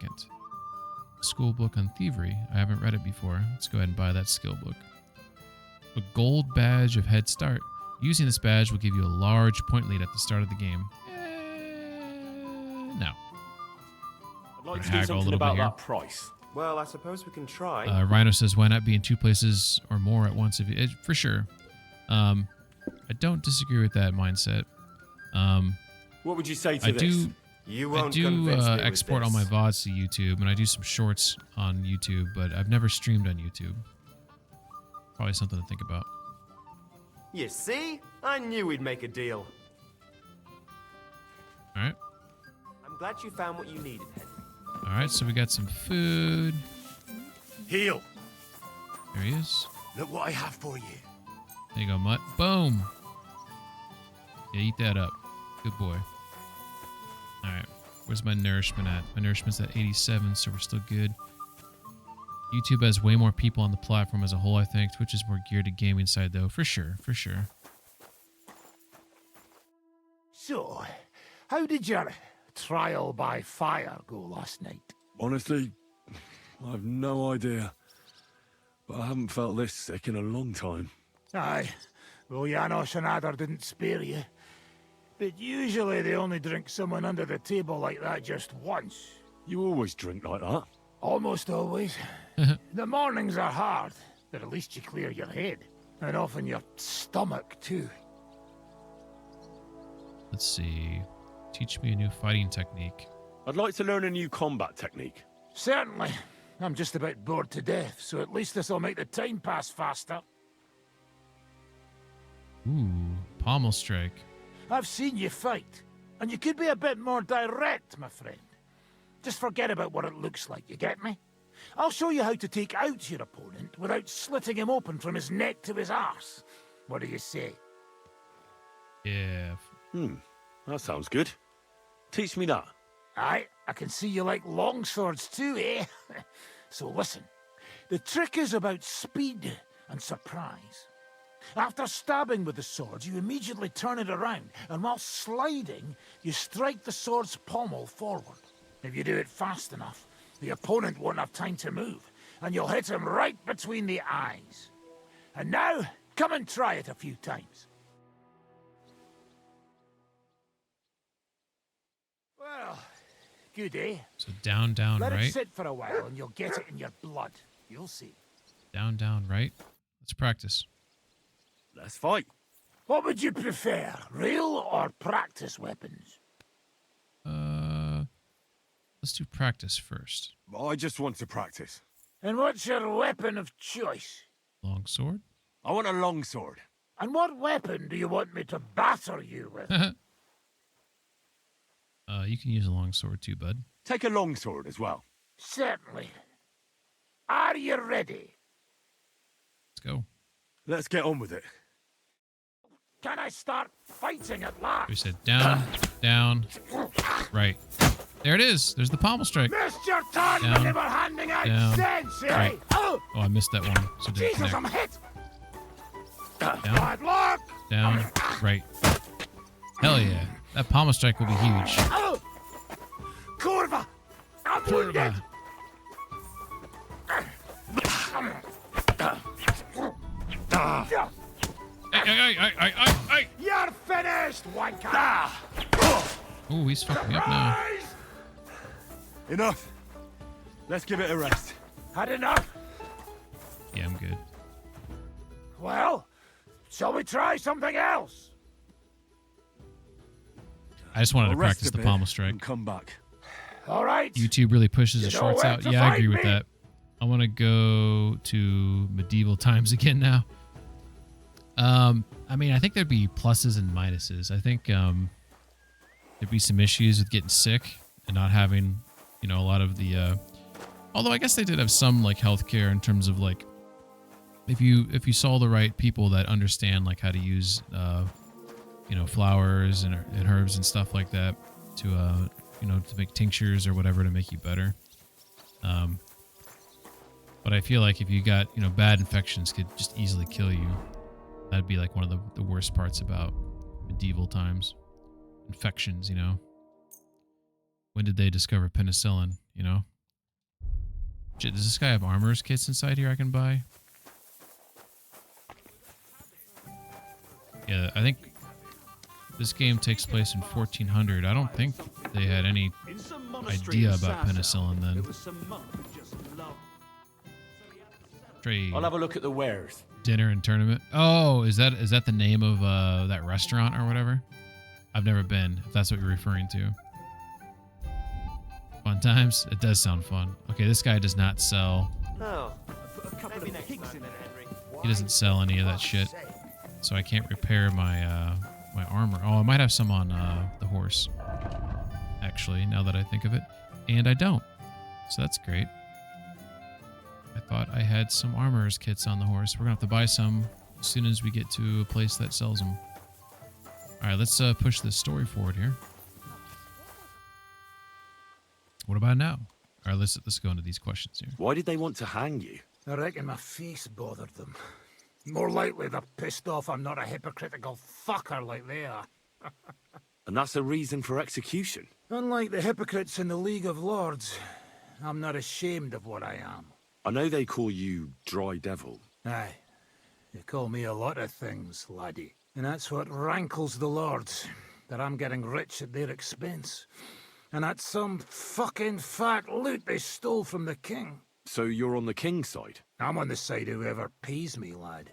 [SPEAKER 1] School book on thievery. I haven't read it before. Let's go ahead and buy that skill book. A gold badge of head start. Using this badge will give you a large point lead at the start of the game. No.
[SPEAKER 6] I'd like to do something about that price.
[SPEAKER 13] Well, I suppose we can try.
[SPEAKER 1] Rhino says, why not be in 2 places or more at once? For sure. I don't disagree with that mindset.
[SPEAKER 6] What would you say to this?
[SPEAKER 1] I do export all my VODs to YouTube, and I do some shorts on YouTube, but I've never streamed on YouTube. Probably something to think about.
[SPEAKER 13] You see? I knew we'd make a deal.
[SPEAKER 1] All right.
[SPEAKER 13] I'm I'm glad you found what you needed, Henry.
[SPEAKER 1] All right, so we got some food.
[SPEAKER 2] Heel,
[SPEAKER 1] There he is.
[SPEAKER 2] look what I have for you.
[SPEAKER 1] There you go, Mutt. Boom. Yeah, eat that up. Good boy. All right, where's my nourishment at? My nourishment's at 87, so we're still good. YouTube has way more people on the platform as a whole, I think. Twitch is more geared to gaming side, though. For sure, for sure.
[SPEAKER 2] So, how did your trial by fire go last night?
[SPEAKER 4] Honestly, I've no idea. But I haven't felt this sick in a long time.
[SPEAKER 2] Aye, well, Janos and Adder didn't spare you. But usually they only drink someone under the table like that just once.
[SPEAKER 4] You always drink like that?
[SPEAKER 2] Almost always. The mornings are hard, but at least you clear your head. And often your stomach, too.
[SPEAKER 1] Let's see. Teach me a new fighting technique.
[SPEAKER 4] I'd like to learn a new combat technique.
[SPEAKER 2] Certainly. I'm just about bored to death, so at least this'll make the time pass faster.
[SPEAKER 1] Ooh, pommel strike.
[SPEAKER 2] I've seen you fight, and you could be a bit more direct, my friend. Just forget about what it looks like, you get me? I'll show you how to take out your opponent without slitting him open from his neck to his arse. What do you say?
[SPEAKER 1] Yeah.
[SPEAKER 4] That sounds good. Teach me that.
[SPEAKER 2] Aye, I can see you like longswords too, eh? So listen, the trick is about speed and surprise. After stabbing with the sword, you immediately turn it around, and while sliding, you strike the sword's pommel forward. If you do it fast enough, the opponent won't have time to move, and you'll hit him right between the eyes. And now, come and try it a few times. Well, good, eh?
[SPEAKER 1] So down, down,
[SPEAKER 2] Let
[SPEAKER 1] right?
[SPEAKER 2] it sit for a while, and you'll get it in your blood. You'll see.
[SPEAKER 1] Down, down, right? Let's practice.
[SPEAKER 4] Let's fight.
[SPEAKER 2] What would you prefer, real or practice weapons?
[SPEAKER 1] Let's do practice first.
[SPEAKER 4] I just want to practice.
[SPEAKER 2] And what's your weapon of choice?
[SPEAKER 1] Long sword?
[SPEAKER 4] I want a long sword.
[SPEAKER 2] And what weapon do you want me to batter you with?
[SPEAKER 1] You can use a long sword too, bud.
[SPEAKER 4] Take a long sword as well.
[SPEAKER 2] Certainly. Are you ready?
[SPEAKER 1] Let's go.
[SPEAKER 4] Let's get on with it.
[SPEAKER 2] Can I start fighting at last?
[SPEAKER 1] We said down, down, right. There it is. There's the pommel strike.
[SPEAKER 2] Missed your turn
[SPEAKER 1] Down,
[SPEAKER 2] when they were handing out
[SPEAKER 1] down,
[SPEAKER 2] sense, eh?
[SPEAKER 1] right.
[SPEAKER 2] Oh,
[SPEAKER 1] Oh, I missed that one. So didn't
[SPEAKER 2] Jesus, I'm
[SPEAKER 1] connect.
[SPEAKER 2] hit.
[SPEAKER 1] Down,
[SPEAKER 2] Bad luck.
[SPEAKER 1] down, right. Hell yeah. That pommel strike will be huge.
[SPEAKER 2] Oh, Curva. I'm wounded.
[SPEAKER 1] Hey.
[SPEAKER 2] You're finished, wanker.
[SPEAKER 1] Oh, he's fucking me up now.
[SPEAKER 4] Enough. Let's give it a rest.
[SPEAKER 2] Had enough?
[SPEAKER 1] Yeah, I'm good.
[SPEAKER 2] Well, shall we try something else?
[SPEAKER 1] I just wanted to
[SPEAKER 4] I'll rest
[SPEAKER 1] practice
[SPEAKER 4] a
[SPEAKER 1] the
[SPEAKER 4] bit
[SPEAKER 1] pommel strike.
[SPEAKER 4] and come back.
[SPEAKER 2] All right.
[SPEAKER 1] YouTube really pushes
[SPEAKER 2] You
[SPEAKER 1] the
[SPEAKER 2] know
[SPEAKER 1] shorts
[SPEAKER 2] where
[SPEAKER 1] out.
[SPEAKER 2] to
[SPEAKER 1] Yeah, I
[SPEAKER 2] find
[SPEAKER 1] agree with
[SPEAKER 2] me.
[SPEAKER 1] that. I want to go to medieval times again now. I mean, I think there'd be pluses and minuses. I think there'd be some issues with getting sick and not having, a lot of the. Although I guess they did have some like healthcare in terms of like, if you saw the right people that understand like how to use, flowers and herbs and stuff like that to to make tinctures or whatever to make you better. But I feel like if you got, bad infections could just easily kill you. That'd be like one of the worst parts about medieval times. Infections, When did they discover penicillin, Shit, does this guy have armorer's kits inside here I can buy? Yeah, I think this game takes place in 1400. I don't think they had any idea about penicillin then. Trade.
[SPEAKER 10] I'll have a look at the wares.
[SPEAKER 1] Dinner and tournament. Oh, is that the name of that restaurant or whatever? I've never been, if that's what you're referring to. Fun times? It does sound fun. Okay, this guy does not sell.
[SPEAKER 13] Oh, a couple of pigs in it, Henry.
[SPEAKER 1] He doesn't sell any of that shit. So I can't repair my my armor. Oh, I might have some on the horse. Heck. actually, now that I think of it. And I don't. So that's great. I thought I had some armorer's kits on the horse. We're going to have to buy some as soon as we get to a place that sells them. Alright, let's push this story forward here. What about now? Alright, let's go into these questions here.
[SPEAKER 4] Why did they want to hang you?
[SPEAKER 2] I reckon my face bothered them. More likely they're pissed off I'm not a hypocritical fucker like they are.
[SPEAKER 4] And that's a reason for execution?
[SPEAKER 2] Unlike the hypocrites in the League of Lords, I'm not ashamed of what I am.
[SPEAKER 4] I know they call you Dry Devil.
[SPEAKER 2] Aye. They call me a lot of things, laddie. And that's what rankles the Lords, that I'm getting rich at their expense. And that's some fucking fat loot they stole from the king.
[SPEAKER 4] So you're on the king's side?
[SPEAKER 2] I'm on the side of whoever pays me, lad.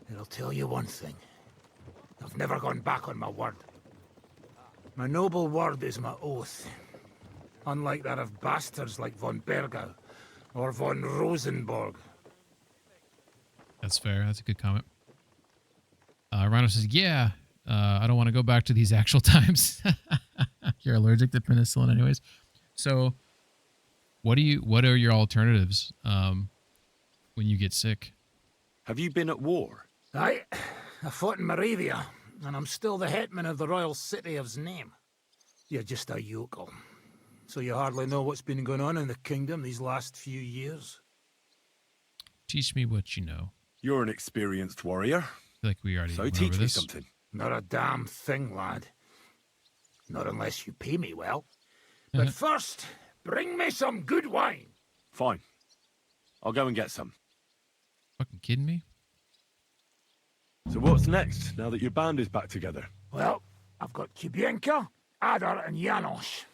[SPEAKER 2] And I'll tell you one thing. I've never gone back on my word. My noble word is my oath. Unlike that of bastards like von Bergau or von Rosenborg.
[SPEAKER 1] That's fair. That's a good comment. Rhino says, yeah, I don't want to go back to these actual times. You're allergic to penicillin anyways. So what are your alternatives when you get sick?
[SPEAKER 4] Have you been at war?
[SPEAKER 2] I fought in Moravia, and I'm still the hetman of the royal city of Znaim. You're just a yokel. So you hardly know what's been going on in the kingdom these last few years?
[SPEAKER 1] Teach me what you know.
[SPEAKER 4] You're an experienced warrior.
[SPEAKER 1] I feel like we already
[SPEAKER 4] So
[SPEAKER 1] went
[SPEAKER 4] teach
[SPEAKER 1] over
[SPEAKER 4] me
[SPEAKER 1] this.
[SPEAKER 4] something.
[SPEAKER 2] Not a damn thing, lad. Not unless you pay me well. But first, bring me some good wine.
[SPEAKER 4] Fine. I'll go and get some.
[SPEAKER 1] Fucking kidding me?
[SPEAKER 4] So what's next, now that your band is back together?
[SPEAKER 2] Well, I've got Kubienka, Adar, and Janos.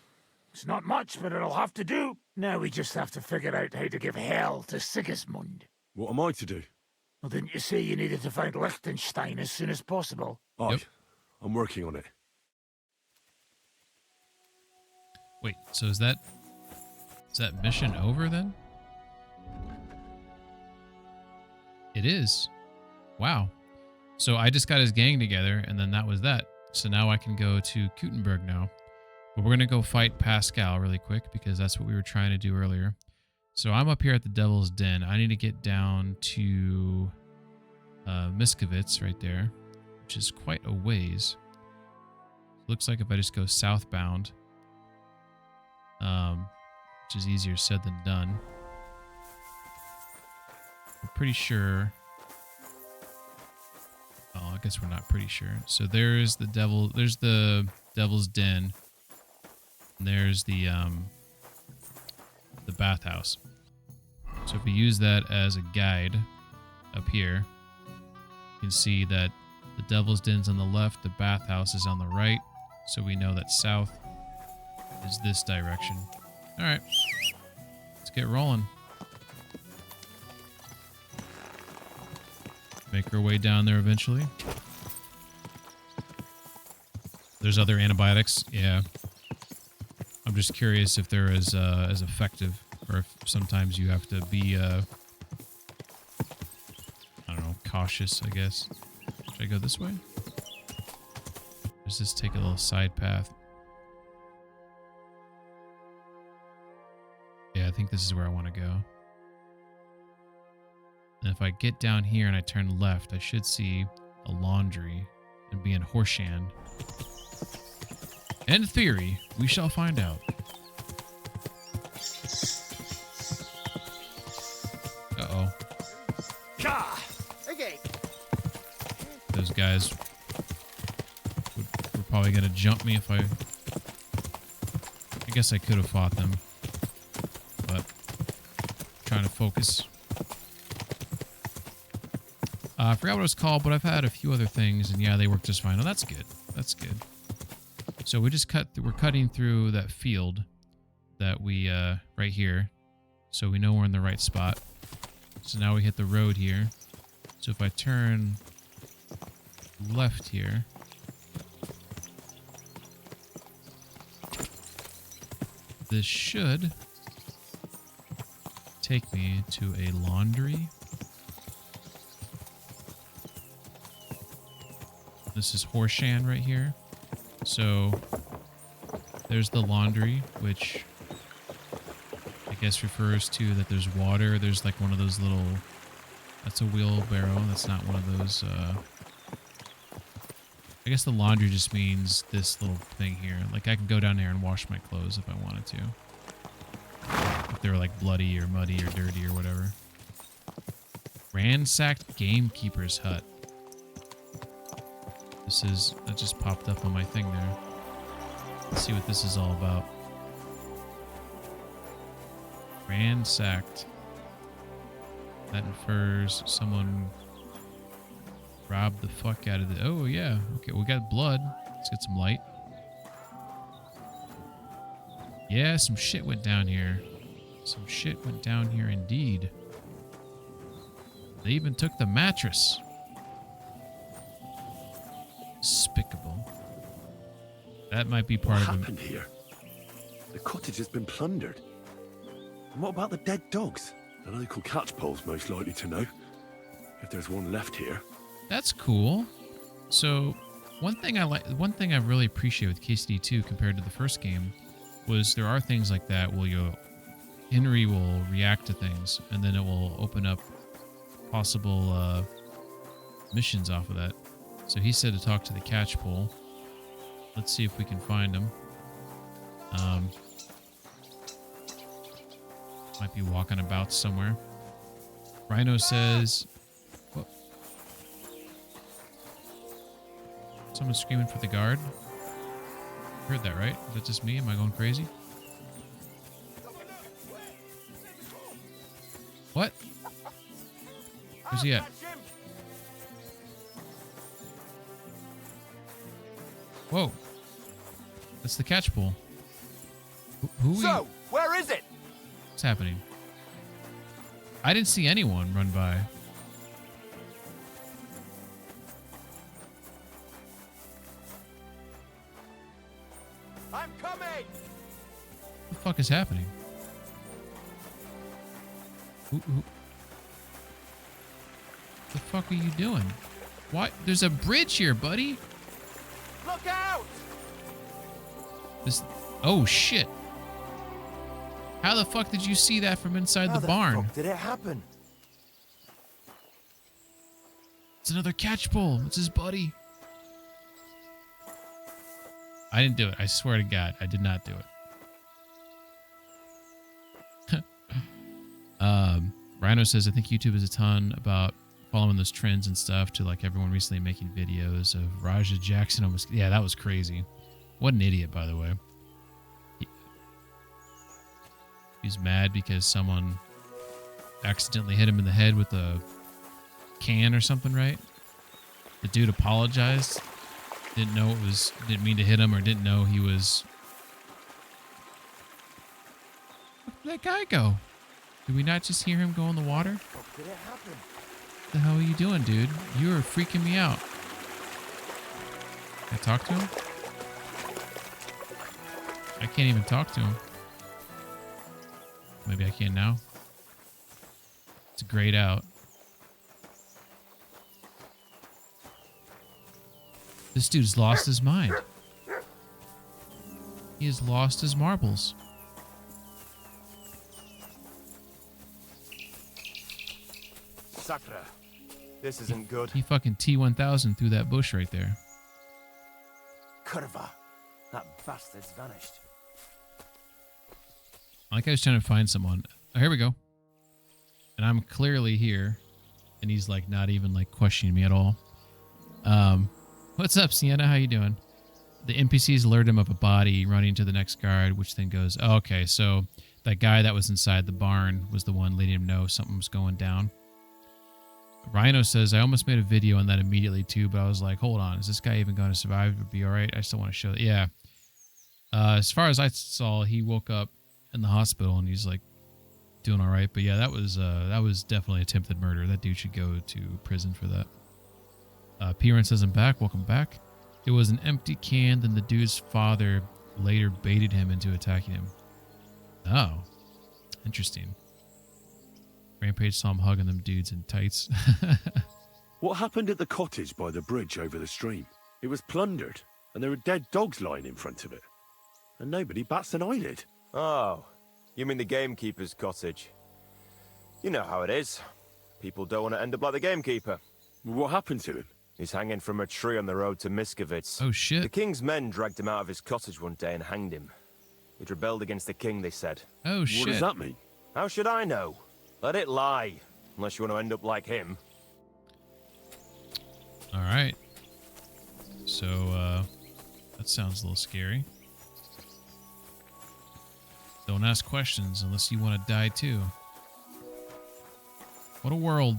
[SPEAKER 2] It's not much, but it'll have to do. Now we just have to figure out how to give hell to Sigismund.
[SPEAKER 4] What am I to do?
[SPEAKER 2] Well, didn't you say you needed to find Liechtenstein as soon as possible?
[SPEAKER 4] Aye.
[SPEAKER 1] Yep.
[SPEAKER 4] I'm working on it.
[SPEAKER 1] Wait, so is that mission over then? It is. Wow. So I just got his gang together, and then that was that. So now I can go to Kuttenberg now. But we're going to go fight Pascal really quick, because that's what we were trying to do earlier. So I'm up here at the Devil's Den. I need to get down to Miskovitz right there, which is quite a ways. Looks like if I just go southbound, which is easier said than done. I'm pretty sure. Oh, I guess we're not pretty sure. So there's the Devil's Den. And there's the bathhouse. So if we use that as a guide up here, you can see that the Devil's Den's on the left, the bathhouse is on the right. So we know that south is this direction. All right, let's get rolling. Make our way down there eventually. There's other antibiotics, yeah. I'm just curious if they're as effective, or if sometimes you have to be, I don't know, cautious, I guess. Should I go this way? Or does this take a little side path? Yeah, I think this is where I want to go. And if I get down here and I turn left, I should see a laundry and be in Horshand. In theory, we shall find out. Uh-oh.
[SPEAKER 13] Okay.
[SPEAKER 1] Those guys were probably going to jump me if I guess I could have fought them. But trying to focus. I forgot what it was called, but I've had a few other things, and yeah, they work just fine. Oh, that's good. That's good. So we just we're cutting through that field that we, right here. So we know we're in the right spot. So now we hit the road here. So if I turn left here. This should take me to a laundry. This is Horshand right here. So There's the laundry, which I guess refers to that there's water. There's like one of those little... That's a wheelbarrow. That's not one of those... I guess the laundry just means this little thing here. Like I can go down there and wash my clothes if I wanted to. If they're like bloody or muddy or dirty or whatever. Ransacked gamekeeper's hut. That just popped up on my thing there. Let's see what this is all about. Ransacked. That infers someone robbed the fuck out of the... Oh, yeah. Okay, we got blood. Let's get some light. Yeah, some shit went down here. Some shit went down here indeed. They even took the mattress. Despicable. That might be part of
[SPEAKER 4] What happened here? The cottage has been plundered. And what about the dead dogs? The local catchpole's most likely to know. If there's one left here.
[SPEAKER 1] That's cool. So, one thing I really appreciate with KCD2 compared to the first game was there are things like that where Henry will react to things and then it will open up possible missions off of that. So he said to talk to the catchpole. Let's see if we can find him. Might be walking about somewhere. Rhino says... Whoa. Someone's screaming for the guard. Heard that, right? Is that just me? Am I going crazy? What? Where's he at? Whoa. That's the catchpole.
[SPEAKER 13] So, where is it?
[SPEAKER 1] What's happening? I didn't see anyone run by.
[SPEAKER 13] I'm coming.
[SPEAKER 1] What the fuck is happening? What the fuck are you doing? What? There's a bridge here, buddy.
[SPEAKER 13] Look out!
[SPEAKER 1] Oh shit. How the fuck did you see that from inside the barn?
[SPEAKER 13] How the fuck did it happen?
[SPEAKER 1] It's another catchpole. It's his buddy. I didn't do it. I swear to God, I did not do it. Rhino says, I think YouTube is a ton about following those trends and stuff to like everyone recently making videos of Raja Jackson almost... Yeah, that was crazy. What an idiot, by the way. He's mad because someone accidentally hit him in the head with a can or something, right? The dude apologized. Didn't know it was... Didn't mean to hit him or didn't know he was... Where did that guy go? Did we not just hear him go in the water?
[SPEAKER 13] What did it happen?
[SPEAKER 1] What the hell are you doing, dude? You are freaking me out. Can I talk to him? I can't even talk to him. Maybe I can now. It's grayed out. This dude's lost his mind. He has lost his marbles.
[SPEAKER 13] Sakra. This isn't good.
[SPEAKER 1] He fucking T-1000 through that bush right there.
[SPEAKER 13] Kurva. That bastard's vanished.
[SPEAKER 1] Like I was trying to find someone. Oh, here we go. And I'm clearly here. And he's like not even like questioning me at all. What's up, Sienna? How you doing? The NPCs alert him of a body running to the next guard, which then goes, oh, okay, so that guy that was inside the barn was the one letting him know something was going down. Rhino says, I almost made a video on that immediately too, but I was like, hold on, is this guy even going to survive or be all right? I still want to show that. Yeah. As far as I saw, he woke up in the hospital and he's like doing all right. But yeah, that was definitely attempted murder. That dude should go to prison for that. P-Run says, I'm back. Welcome back. It was an empty can. Then the dude's father later baited him into attacking him. Oh, interesting. Rampage saw him hugging them dudes in tights.
[SPEAKER 4] What happened at the cottage by the bridge over the stream? It was plundered, and there were dead dogs lying in front of it. and nobody bats an eyelid.
[SPEAKER 13] Oh, you mean the gamekeeper's cottage? You know how it is. People don't want to end up like the gamekeeper.
[SPEAKER 4] What happened to him?
[SPEAKER 13] He's hanging from a tree on the road to Miskovitz.
[SPEAKER 1] Oh, shit.
[SPEAKER 13] The king's men dragged him out of his cottage one day and hanged him. He'd rebelled against the king, they said.
[SPEAKER 1] Oh, shit.
[SPEAKER 4] What does that mean?
[SPEAKER 13] How should I know? Let it lie. Unless you want to end up like him.
[SPEAKER 1] All right. So, that sounds a little scary. Don't ask questions unless you want to die too. What a world.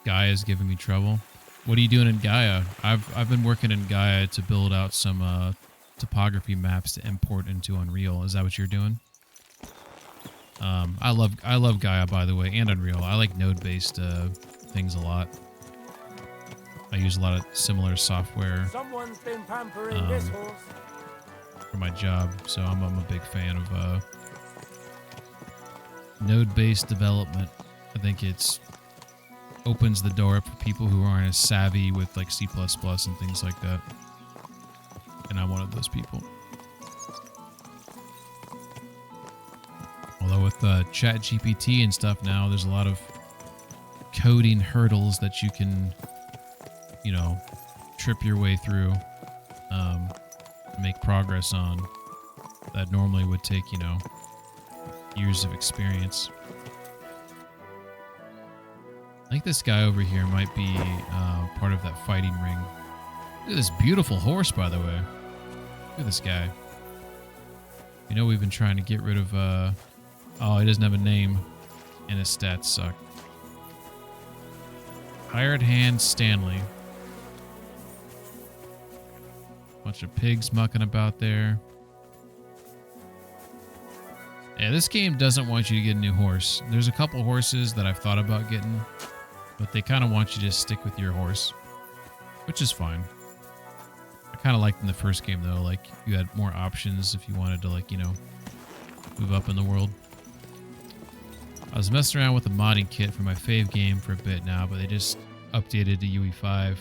[SPEAKER 1] Gaia's giving me trouble. What are you doing in Gaia? I've been working in Gaia to build out some topography maps to import into Unreal. Is that what you're doing? I love Gaia, by the way, and Unreal. I like node-based things a lot. I use a lot of similar software
[SPEAKER 10] Someone's been pampering this horse.
[SPEAKER 1] for my job, so I'm a big fan of node-based development. I think it's opens the door up for people who aren't as savvy with like C++ and things like that. And I'm one of those people. Although with ChatGPT and stuff now, there's a lot of coding hurdles that you can, you know, trip your way through, make progress on that normally would take, you know, years of experience. I think this guy over here might be part of that fighting ring. Look at this beautiful horse, by the way. Look at this guy. You know we've been trying to get rid of... oh, he doesn't have a name, and his stats suck. Hired hand Stanley. Bunch of pigs mucking about there. Yeah, this game doesn't want you to get a new horse. There's a couple horses that I've thought about getting, but they kind of want you to stick with your horse, which is fine. I kind of liked in the first game, though. Like, you had more options if you wanted to, like, you know, move up in the world. I was messing around with the modding kit for my fave game for a bit now, but they just updated to UE5.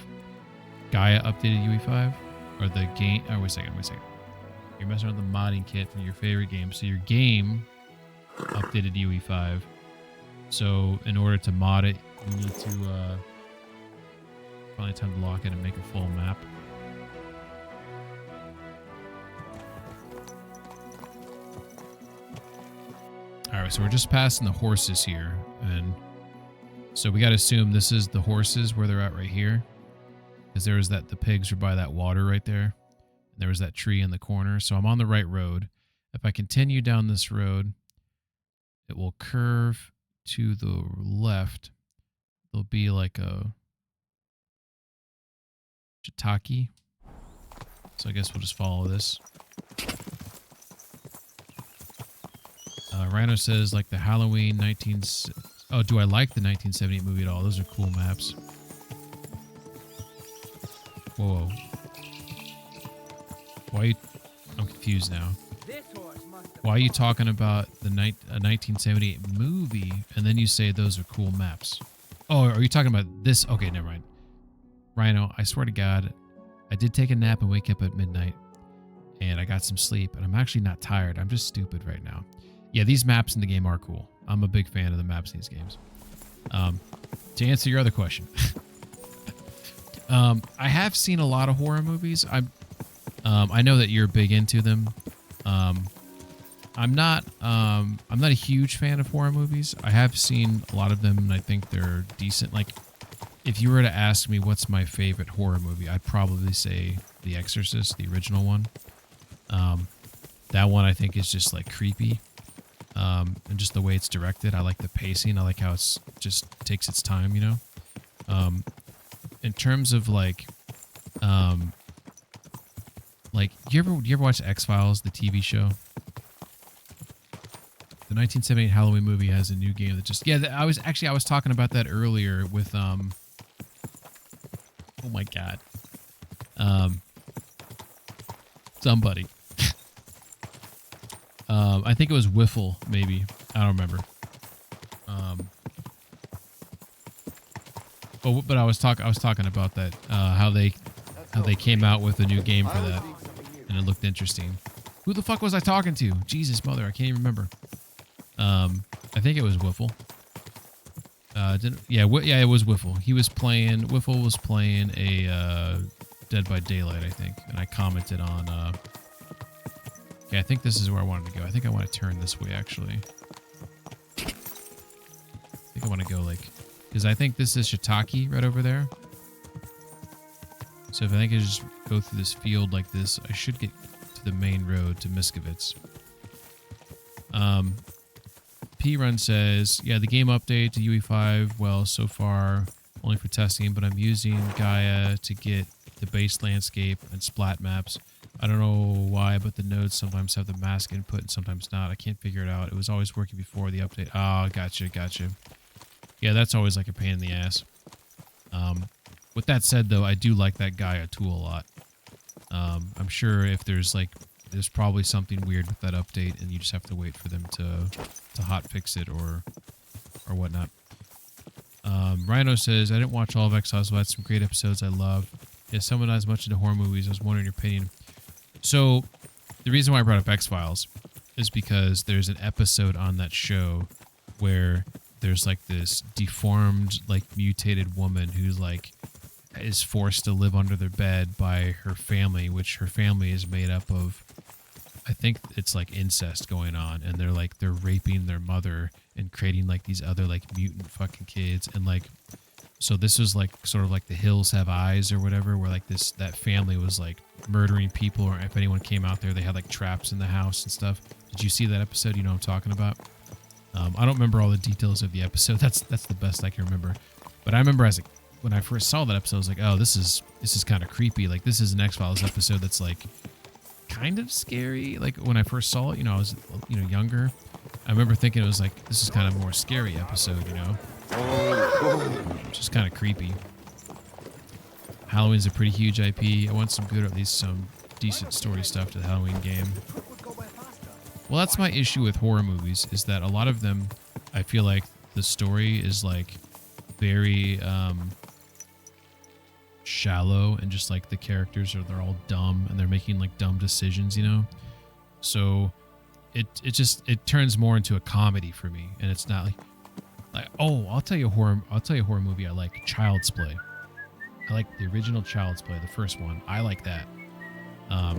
[SPEAKER 1] Gaia updated UE5? Or the game... Oh, wait a second. You're messing around with the modding kit from your favorite game. So your game updated UE5. So in order to mod it, you need to... probably time to lock it and make a full map. Alright, so we're just passing the horses here. And so we got to assume this is the horses where they're at right here. Because there was the pigs were by that water right there. And there was that tree in the corner. So I'm on the right road. If I continue down this road, it will curve to the left. There'll be like a shiitake. So I guess we'll just follow this. Rhino says like the Halloween 19... Oh, do I like the 1978 movie at all? Those are cool maps. Whoa. Why are you... I'm confused now. Why are you talking about the 1978 movie and then you say those are cool maps? Oh, are you talking about this? Okay, never mind. Rhino, I swear to God, I did take a nap and wake up at midnight and I got some sleep and I'm actually not tired. I'm just stupid right now. Yeah, these maps in the game are cool. I'm a big fan of the maps in these games. To answer your other question, I have seen a lot of horror movies. I know that you're big into them. I'm not a huge fan of horror movies. I have seen a lot of them, and I think they're decent. Like, if you were to ask me what's my favorite horror movie, I'd probably say The Exorcist, the original one. That one I think is just like creepy. And just the way it's directed. I like the pacing. I like how it's just takes its time, you know? In terms of like, do you ever watch X-Files, the TV show? The 1978 Halloween movie has a new game that just... Yeah, I was talking about that earlier with, oh my God. Somebody. I think it was Wiffle, maybe. I don't remember. But I was talking about that, how they how they came out with a new game for that, and it looked interesting. Who the fuck was I talking to? Jesus mother, I can't even remember. I think it was Wiffle. Yeah, it was Wiffle. Wiffle was playing a Dead by Daylight, I think, and I commented on. Okay, I think this is where I wanted to go. I think I want to turn this way, actually. I think I want to go like, because I think this is Shiitake right over there. So if I think I just go through this field like this, I should get to the main road to Miskovitz. P-Run says, yeah, the game update to UE5, well, so far only for testing, but I'm using Gaia to get the base landscape and splat maps. I don't know why, but the nodes sometimes have the mask input and sometimes not. I can't figure it out. It was always working before the update. Oh, gotcha. Yeah, that's always like a pain in the ass. With that said, though, I do like that Gaia tool a lot. I'm sure if there's probably something weird with that update, and you just have to wait for them to hot fix it or whatnot. Rhino says, I didn't watch all of X-Files, but I had some great episodes I love. Yeah, someone not as much into horror movies. I was wondering your opinion. So, the reason why I brought up X-Files is because there's an episode on that show where there's like this deformed, like mutated woman who's like is forced to live under their bed by her family, which her family is made up of, I think it's like incest going on, and they're raping their mother and creating like these other like mutant fucking kids, and like, so this was like sort of like The Hills Have Eyes or whatever, where like that family was like murdering people, or if anyone came out there, they had like traps in the house and stuff. Did you see that episode? You know what I'm talking about? I don't remember all the details of the episode. That's the best I can remember. But I remember when I first saw that episode, I was like, oh, this is kind of creepy. Like, this is an X-Files episode that's like kind of scary. Like when I first saw it, I was younger. I remember thinking it was like, this is kind of a more scary episode, just kind of creepy. Halloween's a pretty huge IP. I want some good, or at least some decent story stuff to the Halloween game. Well, that's my issue with horror movies, is that a lot of them, I feel like the story is like very shallow, and just like the characters they're all dumb and they're making like dumb decisions, So it turns more into a comedy for me, and it's not like oh, I'll tell you a horror movie I like, Child's Play. I like the original Child's Play, the first one. I like that. I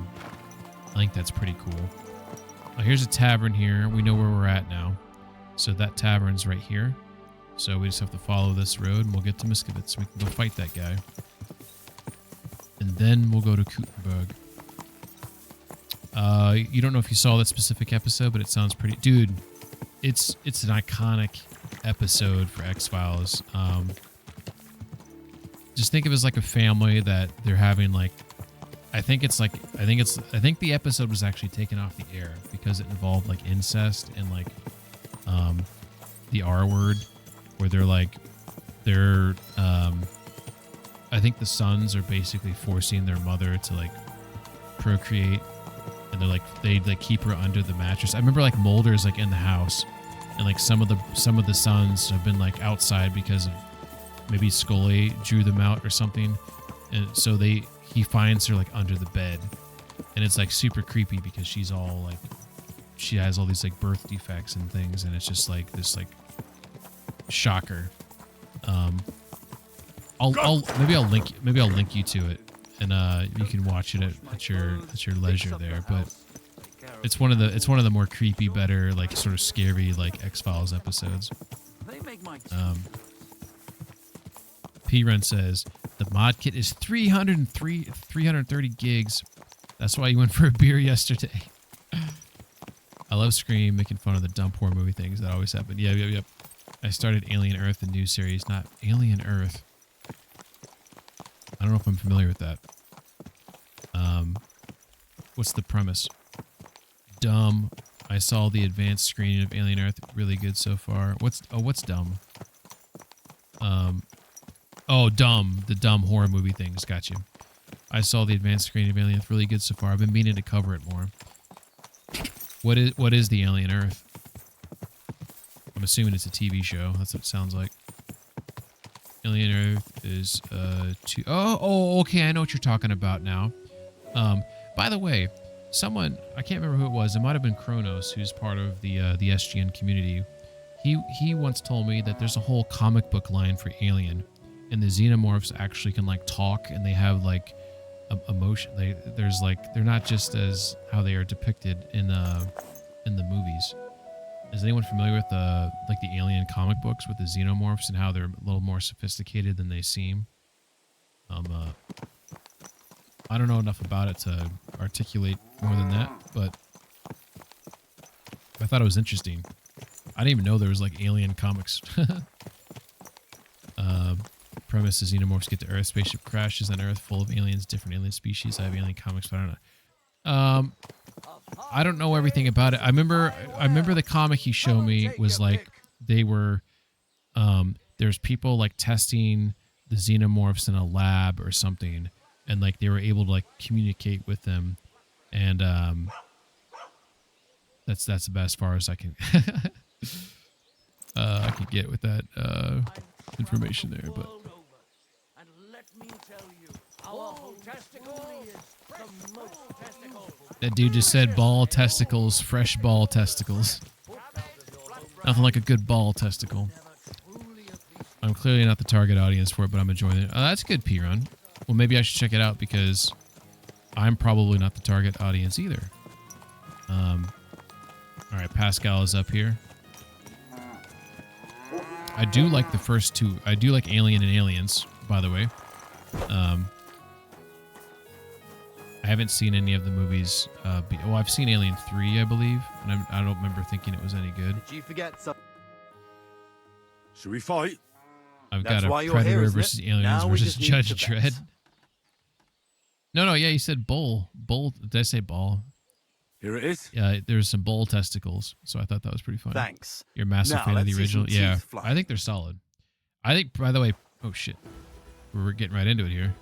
[SPEAKER 1] think that's pretty cool. Here's a tavern here. We know where we're at now. So that tavern's right here. So we just have to follow this road, and we'll get to Miskovitz. We can go fight that guy. And then we'll go to Kutenberg. You don't know if you saw that specific episode, but it sounds pretty... Dude, it's an iconic episode for X-Files. Just think of it as like a family that they're having like... I think the episode was actually taken off the air because it involved like incest and like the R word, where I think the sons are basically forcing their mother to like procreate, and they keep her under the mattress. I remember like Mulder's like in the house, and like some of the sons have been like outside because of maybe Scully drew them out or something, and so he finds her like under the bed, and it's like super creepy because she has all these like birth defects and things, and it's just like this like shocker. Maybe I'll link you to it, and you can watch it at your leisure there. But it's one of the more creepy, better, like sort of scary like X-Files episodes. P-Run says the mod kit is 330 gigs. That's why you went for a beer yesterday. I love Scream making fun of the dumb horror movie things that always happen. Yep. I started Alien Earth, the new series, not Alien Earth. I don't know if I'm familiar with that. What's the premise? Dumb. I saw the advanced screening of Alien Earth. Really good so far. What's dumb? Dumb. The dumb horror movie things. Got you. I saw the advanced screening of Alien Earth. Really good so far. I've been meaning to cover it more. What is the Alien Earth? I'm assuming it's a TV show. That's what it sounds like. Alien Earth is too. Okay, I know what you're talking about now. By the way, someone, I can't remember who it was. It might have been Kronos, who's part of the SGN community. He once told me that there's a whole comic book line for Alien, and the xenomorphs actually can like talk, and they have like emotion. There's like, they're not just as how they are depicted in the movies. Is anyone familiar with the Alien comic books with the xenomorphs and how they're a little more sophisticated than they seem? I don't know enough about it to articulate more than that, but I thought it was interesting. I didn't even know there was like Alien comics. Premise is xenomorphs get to Earth, spaceship crashes on Earth full of aliens, different alien species. I have alien comics, but I don't know. I don't know everything about it. I remember the comic he showed me was like they were there's people like testing the xenomorphs in a lab or something, and like they were able to like communicate with them, and that's about as far as I can I can get with that information there, but that dude just said ball testicles, fresh ball testicles. Nothing like a good ball testicle. I'm clearly not the target audience for it, but I'm enjoying it. Oh, that's good, P-Run. Well, maybe I should check it out because I'm probably not the target audience either. All right, Pascal is up here. I do like the first two. I do like Alien and Aliens, by the way. I haven't seen any of the movies. Well, I've seen Alien 3, I believe, and I don't remember thinking it was any good.
[SPEAKER 14] Did you forget something?
[SPEAKER 4] Should we fight?
[SPEAKER 1] I've got a Predator versus Aliens versus Judge Dredd. No, yeah, you said bull. Bull, did I say ball?
[SPEAKER 4] Here it is.
[SPEAKER 1] Yeah, there's some bull testicles, so I thought that was pretty funny.
[SPEAKER 14] Thanks.
[SPEAKER 1] You're a massive fan of the original? Yeah, I think they're solid. I think, by the way, oh shit. We're getting right into it here.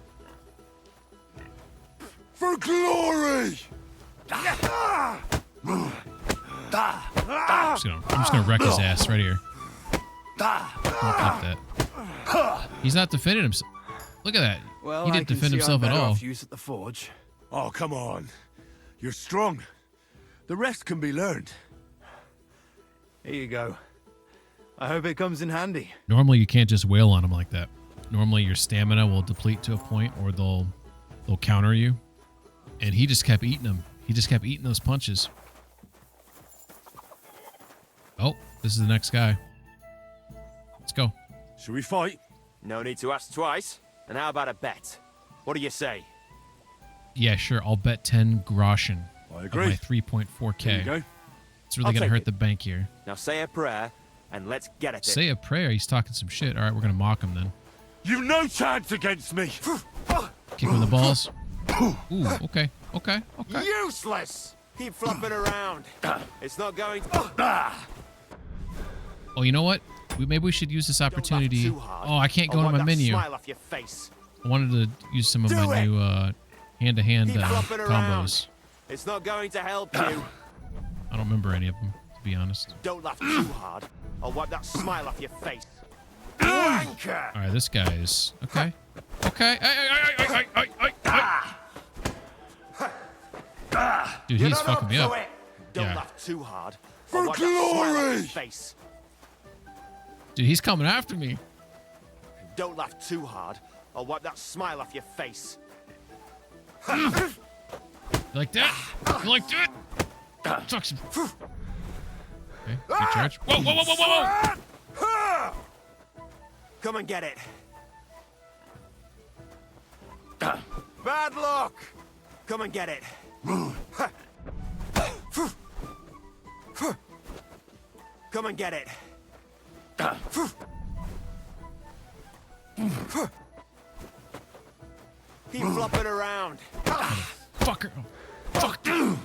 [SPEAKER 3] For glory!
[SPEAKER 1] I'm just gonna wreck his ass right here. Don't clip that. He's not defending himself. Look at that.
[SPEAKER 14] Well,
[SPEAKER 1] he didn't defend himself at all.
[SPEAKER 14] Use at the forge.
[SPEAKER 4] Oh, come on. You're strong. The rest can be learned.
[SPEAKER 14] Here you go. I hope it comes in handy.
[SPEAKER 1] Normally, you can't just wail on him like that. Normally, your stamina will deplete to a point, or they'll counter you. And he just kept eating them. He just kept eating those punches. Oh, this is the next guy. Let's go.
[SPEAKER 4] Should we fight?
[SPEAKER 13] No need to ask twice. And how about a bet? What do you say?
[SPEAKER 1] Yeah, sure. I'll bet 10 groschen.
[SPEAKER 4] I agree.
[SPEAKER 1] Of my 3.4K.
[SPEAKER 4] There you go.
[SPEAKER 1] It's really going to hurt the bank here.
[SPEAKER 13] Now say a prayer, and let's get at it.
[SPEAKER 1] Say a prayer? He's talking some shit. All right, we're going to mock him then.
[SPEAKER 4] You've no chance against me.
[SPEAKER 1] Kick him in the balls. Ooh, okay.
[SPEAKER 13] Useless! Keep flopping around. It's not going
[SPEAKER 1] Oh, you know what? Maybe we should use this opportunity. Oh, I can't go to my menu.
[SPEAKER 13] Smile off your face.
[SPEAKER 1] I wanted to use some of my new hand-to-hand combos.
[SPEAKER 13] It's not going to help you.
[SPEAKER 1] I don't remember any of them, to be honest.
[SPEAKER 13] Don't laugh too hard. I'll wipe that smile off your face. Wanker!
[SPEAKER 1] All right, this guy is okay. Okay. Dude, he's fucking me up.
[SPEAKER 13] Don't laugh too hard.
[SPEAKER 3] For glory!
[SPEAKER 13] Face.
[SPEAKER 1] Dude, he's coming after me.
[SPEAKER 13] Don't laugh too hard. I'll wipe that smile off your face.
[SPEAKER 1] You like that? You like that? Suck some. Okay, good charge. Whoa!
[SPEAKER 13] Come and get it. Bad luck. Come and get it. Come and get it. Keep flopping around.
[SPEAKER 1] Fucker. Fuck. Oh.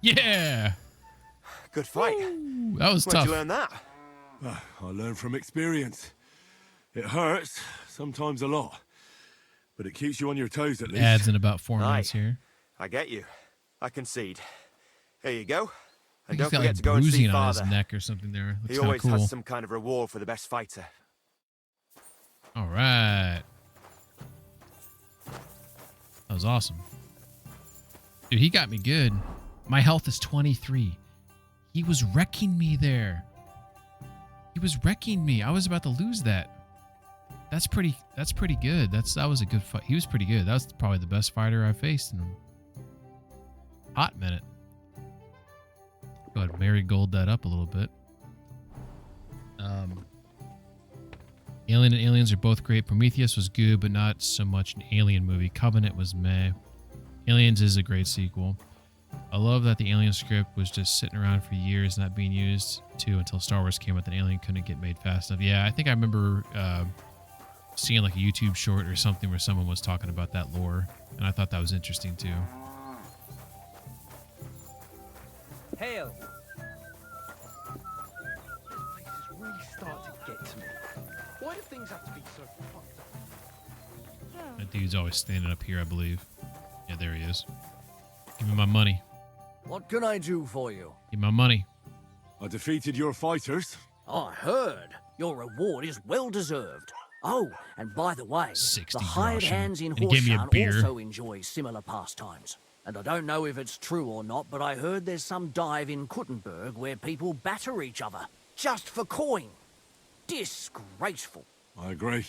[SPEAKER 1] Yeah.
[SPEAKER 13] Good fight.
[SPEAKER 1] Ooh, that was
[SPEAKER 13] Where'd
[SPEAKER 1] tough.
[SPEAKER 13] you learn that?
[SPEAKER 4] I learned from experience. It hurts, sometimes a lot. But it keeps you on your toes at least.
[SPEAKER 1] Adds in about 4 minutes here.
[SPEAKER 13] I get you. I concede. Here you go. And
[SPEAKER 1] He's
[SPEAKER 13] don't
[SPEAKER 1] got
[SPEAKER 13] forget
[SPEAKER 1] like
[SPEAKER 13] to go and see
[SPEAKER 1] bruising on his
[SPEAKER 13] Father.
[SPEAKER 1] neck or something there. Looks
[SPEAKER 13] He
[SPEAKER 1] kind of
[SPEAKER 13] always
[SPEAKER 1] cool.
[SPEAKER 13] has some kind of reward for the best fighter.
[SPEAKER 1] All right. That was awesome. Dude, he got me good. My health is 23. He was wrecking me there. He was wrecking me. I was about to lose that. That's pretty good. That was a good fight. He was pretty good. That was probably the best fighter I faced in a hot minute. Go ahead and marigold that up a little bit. Alien and Aliens are both great. Prometheus was good, but not so much an Alien movie. Covenant was meh. Aliens is a great sequel. I love that the Alien script was just sitting around for years, not being used too until Star Wars came out. That Alien couldn't get made fast enough. Yeah, I think I remember seeing like a YouTube short or something where someone was talking about that lore, and I thought that was interesting too.
[SPEAKER 10] Hail.
[SPEAKER 2] Places really start to get to me. Why do things have to be so fucked up?
[SPEAKER 1] That dude's always standing up here, I believe. Yeah, there he is. Give me my money.
[SPEAKER 15] What can I do for you?
[SPEAKER 1] Give me my money.
[SPEAKER 4] I defeated your fighters.
[SPEAKER 15] I heard. Your reward is well deserved. Oh, and by the way, the hired
[SPEAKER 1] groschen.
[SPEAKER 15] hands in
[SPEAKER 1] And he gave me a
[SPEAKER 15] Horseshound
[SPEAKER 1] beer.
[SPEAKER 15] also enjoy similar pastimes. And I don't know if it's true or not, but I heard there's some dive in Kuttenberg where people batter each other just for coin. Disgraceful.
[SPEAKER 4] I agree.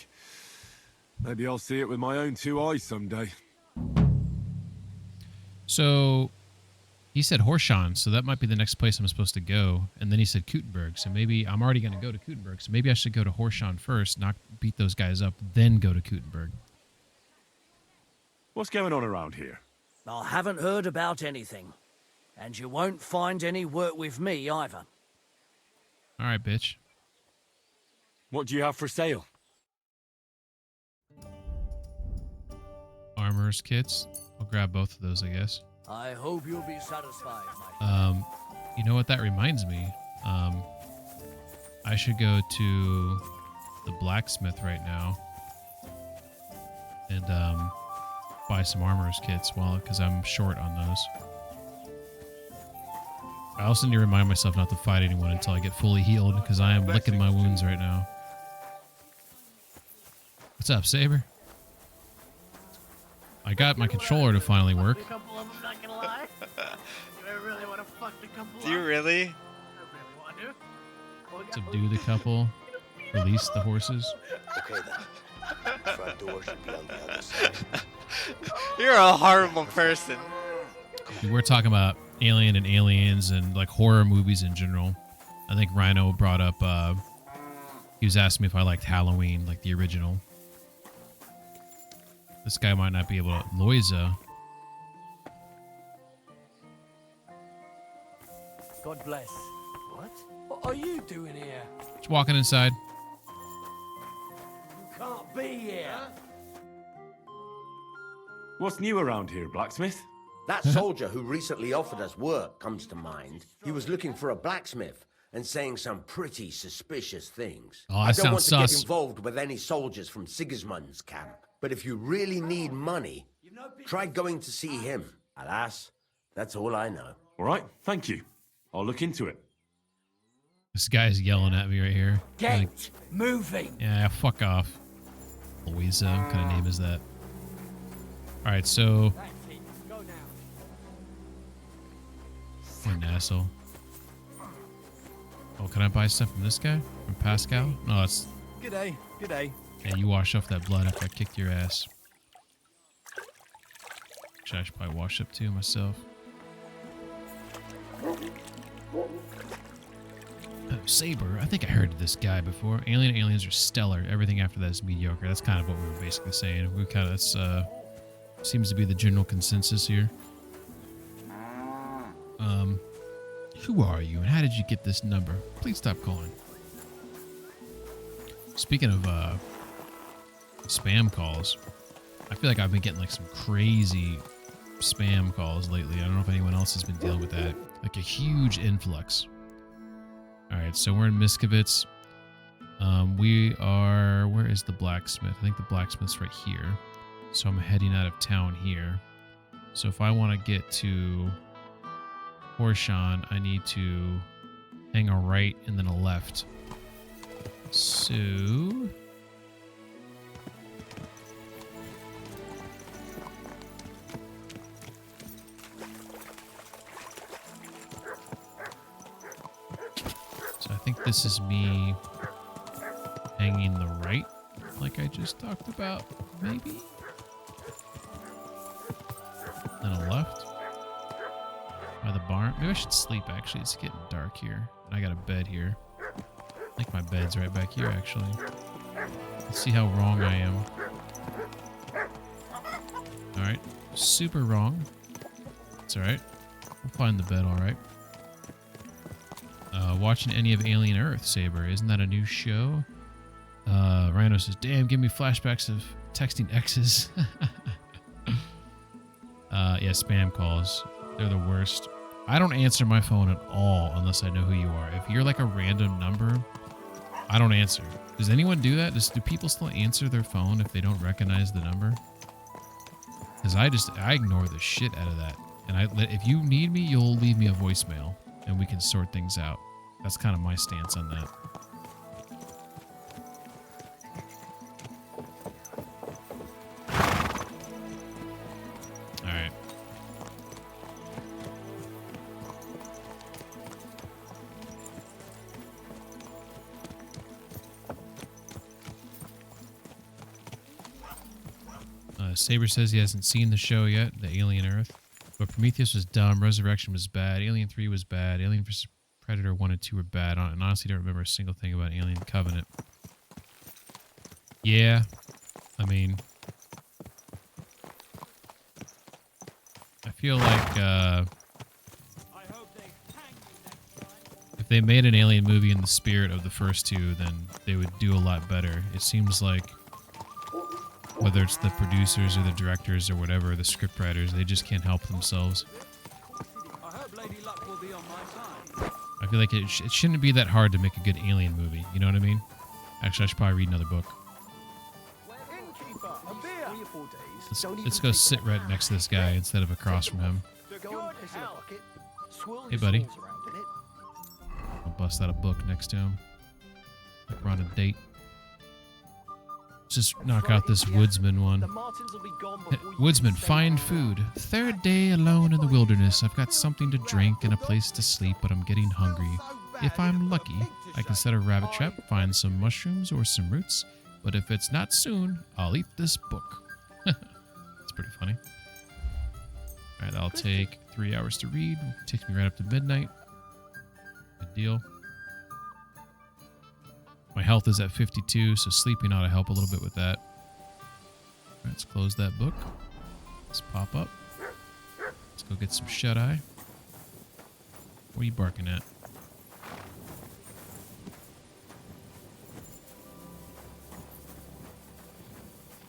[SPEAKER 4] Maybe I'll see it with my own two eyes someday.
[SPEAKER 1] So he said Horseshound, so that might be the next place I'm supposed to go. And then he said Kuttenberg, so maybe I'm already going to go to Kuttenberg. So maybe I should go to Horseshound first, not beat those guys up, then go to Kuttenberg.
[SPEAKER 4] What's going on around here?
[SPEAKER 15] I haven't heard about anything. And you won't find any work with me either.
[SPEAKER 1] All right, bitch.
[SPEAKER 4] What do you have for sale?
[SPEAKER 1] Armorer's kits. I'll grab both of those, I guess.
[SPEAKER 15] I hope you'll be satisfied, my
[SPEAKER 1] You know what that reminds me? I should go to the blacksmith right now and buy some armorer's kits, because I'm short on those. I also need to remind myself not to fight anyone until I get fully healed, because I am licking my wounds right now. What's up, Saber? I got my controller to finally work.
[SPEAKER 16] Do you really?
[SPEAKER 1] Subdue the couple. Release the horses.
[SPEAKER 17] Okay then. Front door should be on the other side.
[SPEAKER 16] You're a horrible person.
[SPEAKER 1] We're talking about Alien and Aliens and like horror movies in general. I think Rhino brought up, he was asking me if I liked Halloween, like the original. This guy might not be able to. Loiza.
[SPEAKER 10] God bless. What are you doing here?
[SPEAKER 1] Just walking inside.
[SPEAKER 10] You can't be here.
[SPEAKER 4] What's new around here, blacksmith?
[SPEAKER 17] That soldier who recently offered us work comes to mind. He was looking for a blacksmith and saying some pretty suspicious things.
[SPEAKER 1] Oh,
[SPEAKER 17] I
[SPEAKER 1] that
[SPEAKER 17] don't want
[SPEAKER 1] sounds
[SPEAKER 17] to
[SPEAKER 1] sus.
[SPEAKER 17] get involved with any soldiers from Sigismund's camp. But if you really need money, try going to see him. Alas, that's all I know.
[SPEAKER 4] All right, thank you. I'll look into it.
[SPEAKER 1] This guy's yelling at me right here.
[SPEAKER 10] Get
[SPEAKER 1] Like,
[SPEAKER 10] moving.
[SPEAKER 1] yeah, fuck off. Louisa, what kind of name is that? Alright, so. What an asshole. Oh, can I buy stuff from this guy? From Pascal? No, that's.
[SPEAKER 14] G'day, g'day.
[SPEAKER 1] Yeah, you wash off that blood after I kicked your ass. I should probably wash up too myself. Oh, Saber. I think I heard of this guy before. Alien and Aliens are stellar. Everything after that is mediocre. That's kind of what we were basically saying. We kind of that's seems to be the general consensus here. Who are you and how did you get this number? Please stop calling. Speaking of spam calls, I feel like I've been getting like some crazy spam calls lately. I don't know if anyone else has been dealing with that. Like a huge influx. All right, so we're in Miskovitz. We are, where is the blacksmith? I think the blacksmith's right here. So I'm heading out of town here. So if I want to get to Horshan, I need to hang a right and then a left. So... So I think this is me hanging the right, like I just talked about, maybe? Then a left. By the barn. Maybe I should sleep, actually. It's getting dark here. I got a bed here. I think my bed's right back here, actually. Let's see how wrong I am. Alright. Super wrong. It's alright. We'll find the bed, alright. Watching any of Alien Earth, Saber. Isn't that a new show? Rhino says, damn, give me flashbacks of texting exes. Yeah, spam calls. They're the worst. I don't answer my phone at all unless I know who you are. If you're like a random number, I don't answer. Does anyone do that? Do people still answer their phone if they don't recognize the number? Because I ignore the shit out of that. And if you need me, you'll leave me a voicemail and we can sort things out. That's kind of my stance on that. Alright. Saber says he hasn't seen the show yet, the Alien Earth. But Prometheus was dumb, Resurrection was bad, Alien 3 was bad, Alien vs. Predator 1 and 2 were bad. And honestly don't remember a single thing about Alien Covenant. Yeah, I mean... I feel like, if they made an Alien movie in the spirit of the first two, then they would do a lot better. It seems like, whether it's the producers or the directors or whatever, the scriptwriters, they just can't help themselves. I feel like it shouldn't be that hard to make a good Alien movie, you know what I mean? Actually, I should probably read another book. Let's go sit right next to this guy instead of across from him. Hey, buddy. I'll bust out a book next to him. Like we're on a date. Just knock out this woodsman one. Woodsman, find food. Third day alone in the wilderness. I've got something to drink and a place to sleep, but I'm getting hungry. If I'm lucky, I can set a rabbit trap, find some mushrooms or some roots, but if it's not soon, I'll eat this book. It's pretty funny. Alright, that'll take 3 hours to read. Takes me right up to midnight. Good deal. My health is at 52, so sleeping ought to help a little bit with that. All right, let's close that book. Let's pop up. Let's go get some shut-eye. What are you barking at?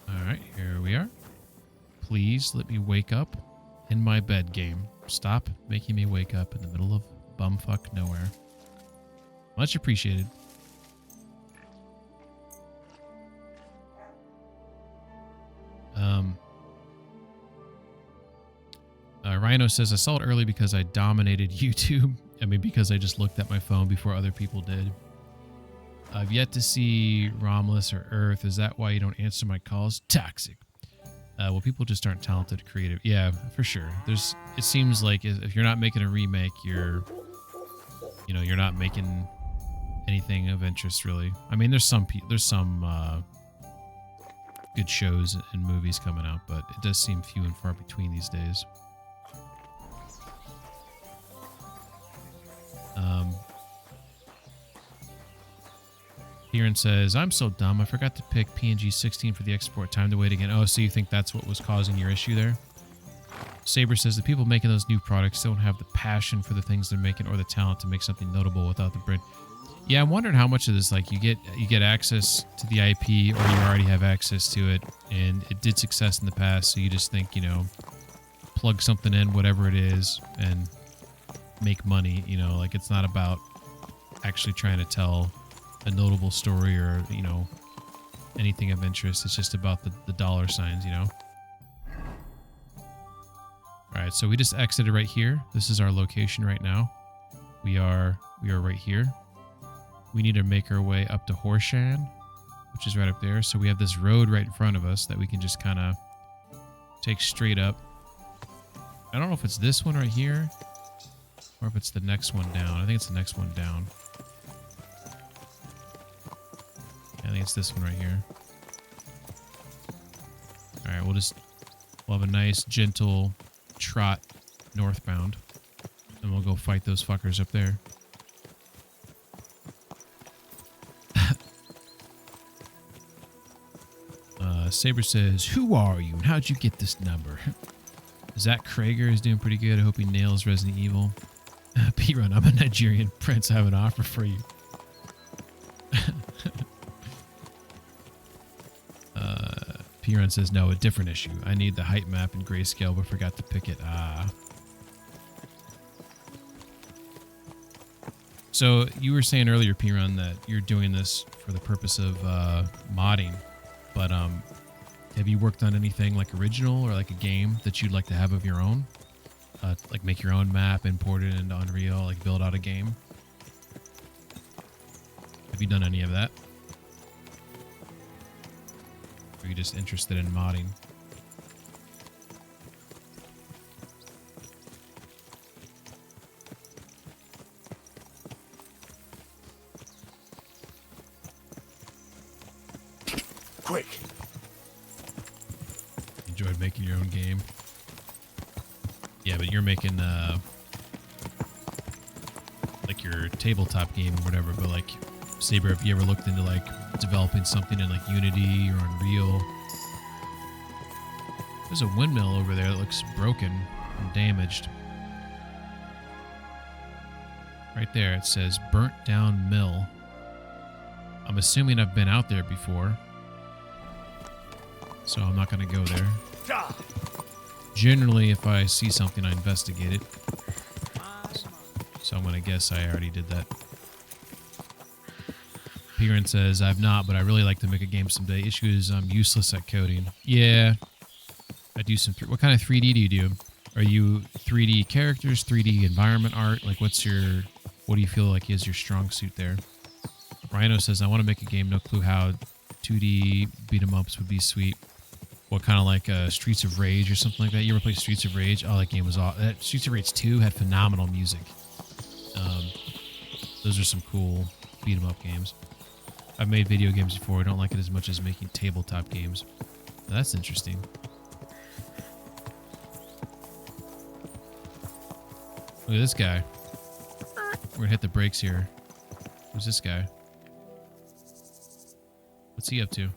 [SPEAKER 1] All right, here we are. Please let me wake up in my bed, game. Stop making me wake up in the middle of bumfuck nowhere. Much appreciated. Rhino says, I saw it early because I dominated YouTube. I mean, because I just looked at my phone before other people did. I've yet to see Romulus or Earth. Is that why you don't answer my calls? Toxic. Well, people just aren't talented, creative. Yeah, for sure. It seems like if you're not making a remake, you're not making anything of interest, really. I mean, there's some good shows and movies coming out, but it does seem few and far between these days. Kieran says, I'm so dumb. I forgot to pick PNG 16 for the export. Time to wait again. Oh, so you think that's what was causing your issue there? Saber says the people making those new products don't have the passion for the things they're making or the talent to make something notable without the brand. Yeah, I'm wondering how much of this, like, you get access to the IP or you already have access to it, and it did success in the past, so you just think, plug something in, whatever it is, and make money, like it's not about actually trying to tell a notable story or, anything of interest. It's just about the dollar signs, Alright, right, so we just exited right here. This is our location right now. We are right here. We need to make our way up to Horshan, which is right up there. So we have this road right in front of us that we can just kind of take straight up. I don't know if it's this one right here or if it's the next one down. I think it's the next one down. I think it's this one right here. All right, we'll have a nice gentle trot northbound, and we'll go fight those fuckers up there. Saber says, "Who are you and how'd you get this number?" Zach Krager is doing pretty good. I hope he nails Resident Evil. P-Run, I'm a Nigerian prince. I have an offer for you. P-Run says, no, a different issue. I need the height map in grayscale, but forgot to pick it. So you were saying earlier, P-Run, that you're doing this for the purpose of modding, but have you worked on anything like original or like a game that you'd like to have of your own? Like make your own map, import it into Unreal, like build out a game? Have you done any of that? Or are you just interested in modding?
[SPEAKER 2] Quick.
[SPEAKER 1] Enjoyed making your own game. Yeah, but you're making like your tabletop game or whatever, but like Saber, have you ever looked into like developing something in like Unity or Unreal? There's a windmill over there that looks broken and damaged. Right there it says burnt down mill. I'm assuming I've been out there before, so I'm not going to go there. Generally, if I see something, I investigate it. So I'm going to guess I already did that. Piran says, I've not, but I really like to make a game someday. Issue is I'm useless at coding. Yeah. I do some... What kind of 3D do you do? Are you 3D characters, 3D environment art? Like, what do you feel like is your strong suit there? Rhino says, I want to make a game. No clue how. 2D beat-em-ups would be sweet. What kind of like Streets of Rage or something like that? You ever play Streets of Rage? Oh, that game was awesome. Streets of Rage 2 had phenomenal music. Those are some cool beat-em-up games. I've made video games before. I don't like it as much as making tabletop games. That's interesting. Look at this guy. We're gonna hit the brakes here. Who's this guy? What's he up to?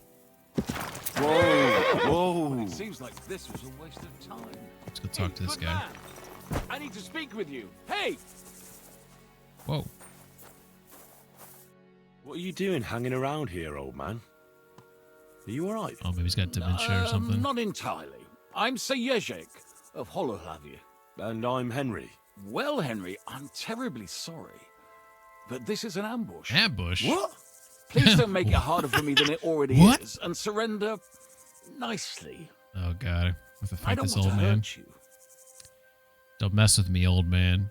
[SPEAKER 14] Whoa! Whoa! It seems like this was a waste of time.
[SPEAKER 1] Let's go talk to this guy.
[SPEAKER 14] Man. I need to speak with you. Hey!
[SPEAKER 1] Whoa.
[SPEAKER 4] What are you doing hanging around here, old man? Are you alright?
[SPEAKER 1] Oh, maybe he's got dementia or something.
[SPEAKER 14] Not entirely. I'm Sejezek of Holohlavia.
[SPEAKER 4] And I'm Henry.
[SPEAKER 14] Well, Henry, I'm terribly sorry, but this is an ambush.
[SPEAKER 1] Ambush?
[SPEAKER 14] What? Please don't make it harder for me than it already is, and surrender nicely.
[SPEAKER 1] Oh, God. I have to fight
[SPEAKER 14] I don't
[SPEAKER 1] this
[SPEAKER 14] want
[SPEAKER 1] old
[SPEAKER 14] to
[SPEAKER 1] man.
[SPEAKER 14] hurt you.
[SPEAKER 1] Don't mess with me, old man.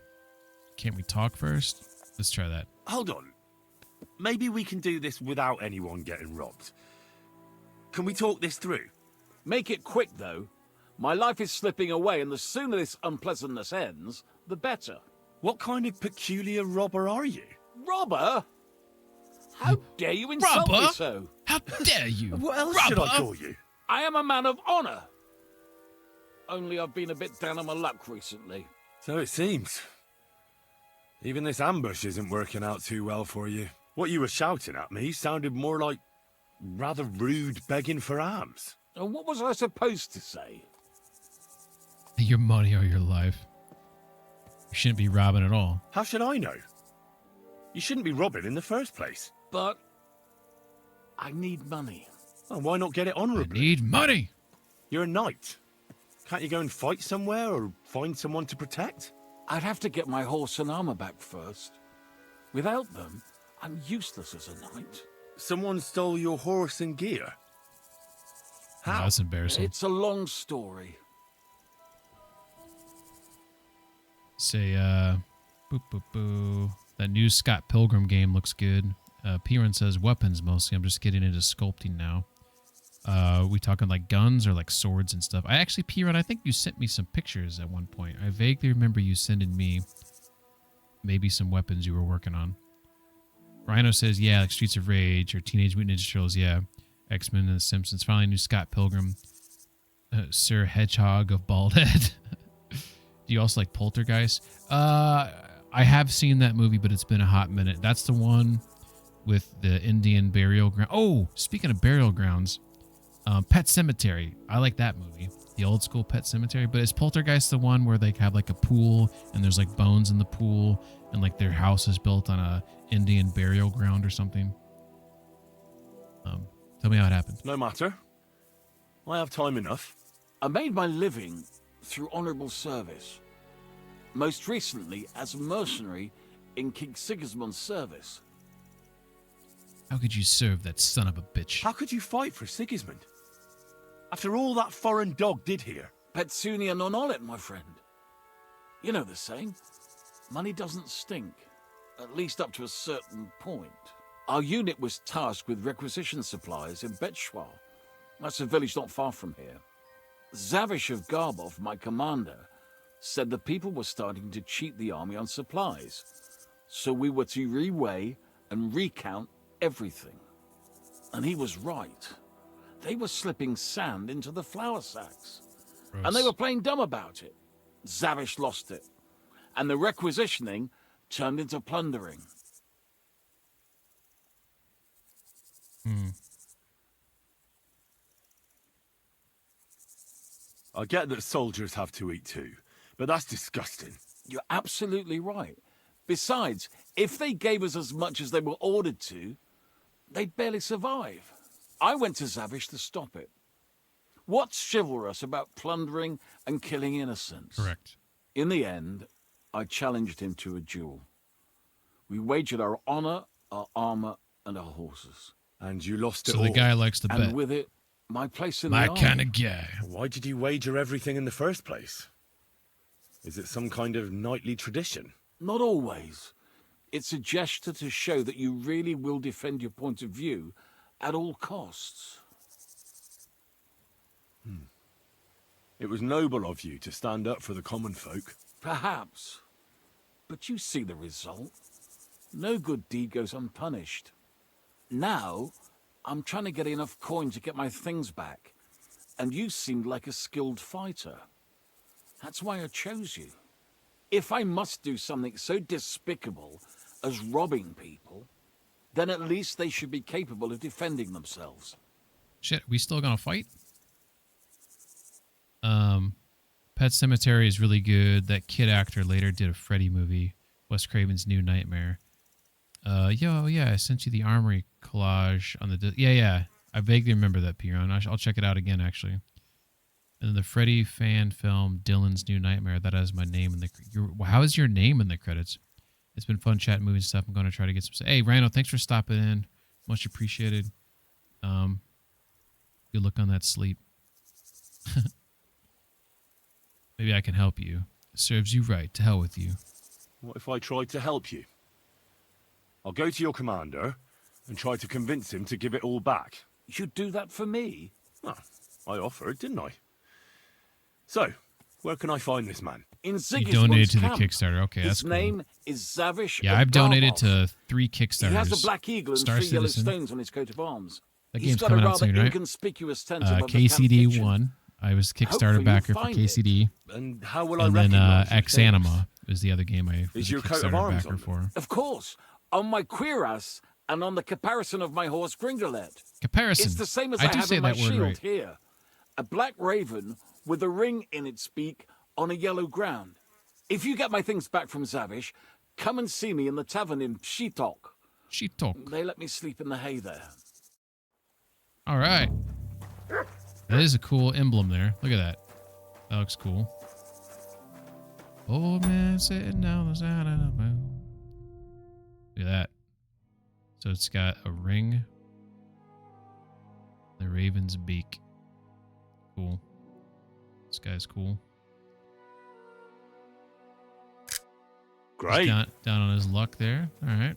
[SPEAKER 1] Can't we talk first? Let's try that.
[SPEAKER 4] Hold on. Maybe we can do this without anyone getting robbed. Can we talk this through?
[SPEAKER 14] Make it quick, though. My life is slipping away, and the sooner this unpleasantness ends, the better.
[SPEAKER 4] What kind of peculiar robber are you?
[SPEAKER 14] Robber? How dare you insult me so?
[SPEAKER 1] How dare you?
[SPEAKER 4] What else should I call you?
[SPEAKER 14] I am a man of honor. Only I've been a bit down on my luck recently.
[SPEAKER 4] So it seems. Even this ambush isn't working out too well for you. What you were shouting at me sounded more like rather rude begging for alms.
[SPEAKER 14] And what was I supposed to say?
[SPEAKER 1] Your money or your life. You shouldn't be robbing at all.
[SPEAKER 4] How should I know? You shouldn't be robbing in the first place.
[SPEAKER 14] But I need money.
[SPEAKER 4] Well, why not get it honorably?
[SPEAKER 1] I need money!
[SPEAKER 4] You're a knight. Can't you go and fight somewhere or find someone to protect?
[SPEAKER 14] I'd have to get my horse and armor back first. Without them, I'm useless as a knight.
[SPEAKER 4] Someone stole your horse and gear?
[SPEAKER 1] How? Oh, that's embarrassing.
[SPEAKER 14] It's a long story.
[SPEAKER 1] Say, boo, boo, boo. That new Scott Pilgrim game looks good. Piran says weapons mostly. I'm just getting into sculpting now. We talking like guns or like swords and stuff? Piran, I think you sent me some pictures at one point. I vaguely remember you sending me maybe some weapons you were working on. Rhino says, yeah, like Streets of Rage or Teenage Mutant Ninja Turtles, yeah. X-Men and The Simpsons. Finally, new Scott Pilgrim. Sir Hedgehog of Bald Head. Do you also like Poltergeist? I have seen that movie, but it's been a hot minute. That's the one with the Indian burial ground. Oh, speaking of burial grounds, Pet Cemetery. I like that movie. The old school Pet Cemetery. But is Poltergeist the one where they have like a pool and there's like bones in the pool and like their house is built on a Indian burial ground or something? Tell me how it happened.
[SPEAKER 4] No matter. I have time enough.
[SPEAKER 14] I made my living through honourable service. Most recently as a mercenary in King Sigismund's service.
[SPEAKER 1] How could you serve that son of a bitch?
[SPEAKER 4] How could you fight for Sigismund? After all that foreign dog did here.
[SPEAKER 14] Petsunia non olet, my friend. You know the saying. Money doesn't stink. At least up to a certain point. Our unit was tasked with requisition supplies in Betshwar. That's a village not far from here. Zavish of Garbov, my commander, said the people were starting to cheat the army on supplies. So we were to reweigh and recount everything. And he was right. They were slipping sand into the flour sacks.
[SPEAKER 1] Gross.
[SPEAKER 14] And they were playing dumb about it. Zavish lost it. And the requisitioning turned into plundering.
[SPEAKER 4] I get that soldiers have to eat too, but that's disgusting.
[SPEAKER 14] You're absolutely right. Besides, if they gave us as much as they were ordered to, they'd barely survive. I went to Zavish to stop it. What's chivalrous about plundering and killing innocents?
[SPEAKER 1] Correct.
[SPEAKER 14] In the end, I challenged him to a duel. We wagered our honor, our armor, and our horses.
[SPEAKER 4] And you lost it all.
[SPEAKER 1] So the guy likes to bet.
[SPEAKER 14] And with it, my place in the
[SPEAKER 1] My
[SPEAKER 14] army.
[SPEAKER 1] kind of guy.
[SPEAKER 4] Why did you wager everything in the first place? Is it some kind of knightly tradition?
[SPEAKER 14] Not always. It's a gesture to show that you really will defend your point of view at all costs.
[SPEAKER 4] It was noble of you to stand up for the common folk.
[SPEAKER 14] Perhaps. But you see the result. No good deed goes unpunished. Now, I'm trying to get enough coin to get my things back. And you seemed like a skilled fighter. That's why I chose you. If I must do something so despicable as robbing people, then at least they should be capable of defending themselves.
[SPEAKER 1] Shit, we still gonna fight? Pet Cemetery is really good. That kid actor later did a Freddy movie, Wes Craven's New Nightmare. Yeah, I sent you the Armory collage on the... Yeah, I vaguely remember that, Piron. I'll check it out again, actually. And then the Freddy fan film, Dylan's New Nightmare, that has my name in the... How is your name in the credits? It's been fun chatting movie stuff. I'm going to try to get some... Hey, Rhino, thanks for stopping in. Much appreciated. Good luck on that sleep. Maybe I can help you. It serves you right. To hell with you.
[SPEAKER 4] What if I tried to help you? I'll go to your commander and try to convince him to give it all back.
[SPEAKER 14] You'd do that for me?
[SPEAKER 4] Oh, I offered, didn't I? So, where can I find this man?
[SPEAKER 14] In
[SPEAKER 1] You
[SPEAKER 14] Sigismund's
[SPEAKER 1] donated to the
[SPEAKER 14] camp.
[SPEAKER 1] Kickstarter. Okay, that's
[SPEAKER 14] His
[SPEAKER 1] cool.
[SPEAKER 14] name is Zavish.
[SPEAKER 1] Yeah,
[SPEAKER 14] of
[SPEAKER 1] I've donated
[SPEAKER 14] Garbov.
[SPEAKER 1] to 3 Kickstarters.
[SPEAKER 14] He has a black eagle and
[SPEAKER 1] Star
[SPEAKER 14] 3 yellow
[SPEAKER 1] Citizen.
[SPEAKER 14] stones on his coat of arms.
[SPEAKER 1] That
[SPEAKER 14] He's
[SPEAKER 1] game's
[SPEAKER 14] got
[SPEAKER 1] coming
[SPEAKER 14] a
[SPEAKER 1] out
[SPEAKER 14] rather
[SPEAKER 1] soon, right?
[SPEAKER 14] inconspicuous tent above the camp
[SPEAKER 1] KCD
[SPEAKER 14] kitchen.
[SPEAKER 1] 1. I was Kickstarter
[SPEAKER 14] Hopefully
[SPEAKER 1] backer
[SPEAKER 14] you'll
[SPEAKER 1] for
[SPEAKER 14] find
[SPEAKER 1] KCD.
[SPEAKER 4] And how will
[SPEAKER 1] and
[SPEAKER 4] I
[SPEAKER 1] then
[SPEAKER 4] recognize your
[SPEAKER 1] X Anima is the other game I was
[SPEAKER 4] Is
[SPEAKER 1] a
[SPEAKER 4] your coat of
[SPEAKER 1] Kickstarter
[SPEAKER 4] arms
[SPEAKER 1] backer
[SPEAKER 4] on
[SPEAKER 1] for.
[SPEAKER 14] Of course, on my cuirass and on the caparison of my horse Gringolet.
[SPEAKER 1] Caparison.
[SPEAKER 14] It's the same as
[SPEAKER 1] I
[SPEAKER 14] I
[SPEAKER 1] do
[SPEAKER 14] have
[SPEAKER 1] say
[SPEAKER 14] in my
[SPEAKER 1] that word
[SPEAKER 14] shield
[SPEAKER 1] right.
[SPEAKER 14] here. A black raven with a ring in its beak on a yellow ground. If you get my things back from Zavish, come and see me in the tavern in Shitok.
[SPEAKER 1] Shitok.
[SPEAKER 14] They let me sleep in the hay there.
[SPEAKER 1] All right. That is a cool emblem there. Look at that. That looks cool. Old man sitting down the side of the moon. Look at that. So it's got a ring. The raven's beak. Cool. This guy's cool.
[SPEAKER 14] Great.
[SPEAKER 1] Down on his luck there. All right.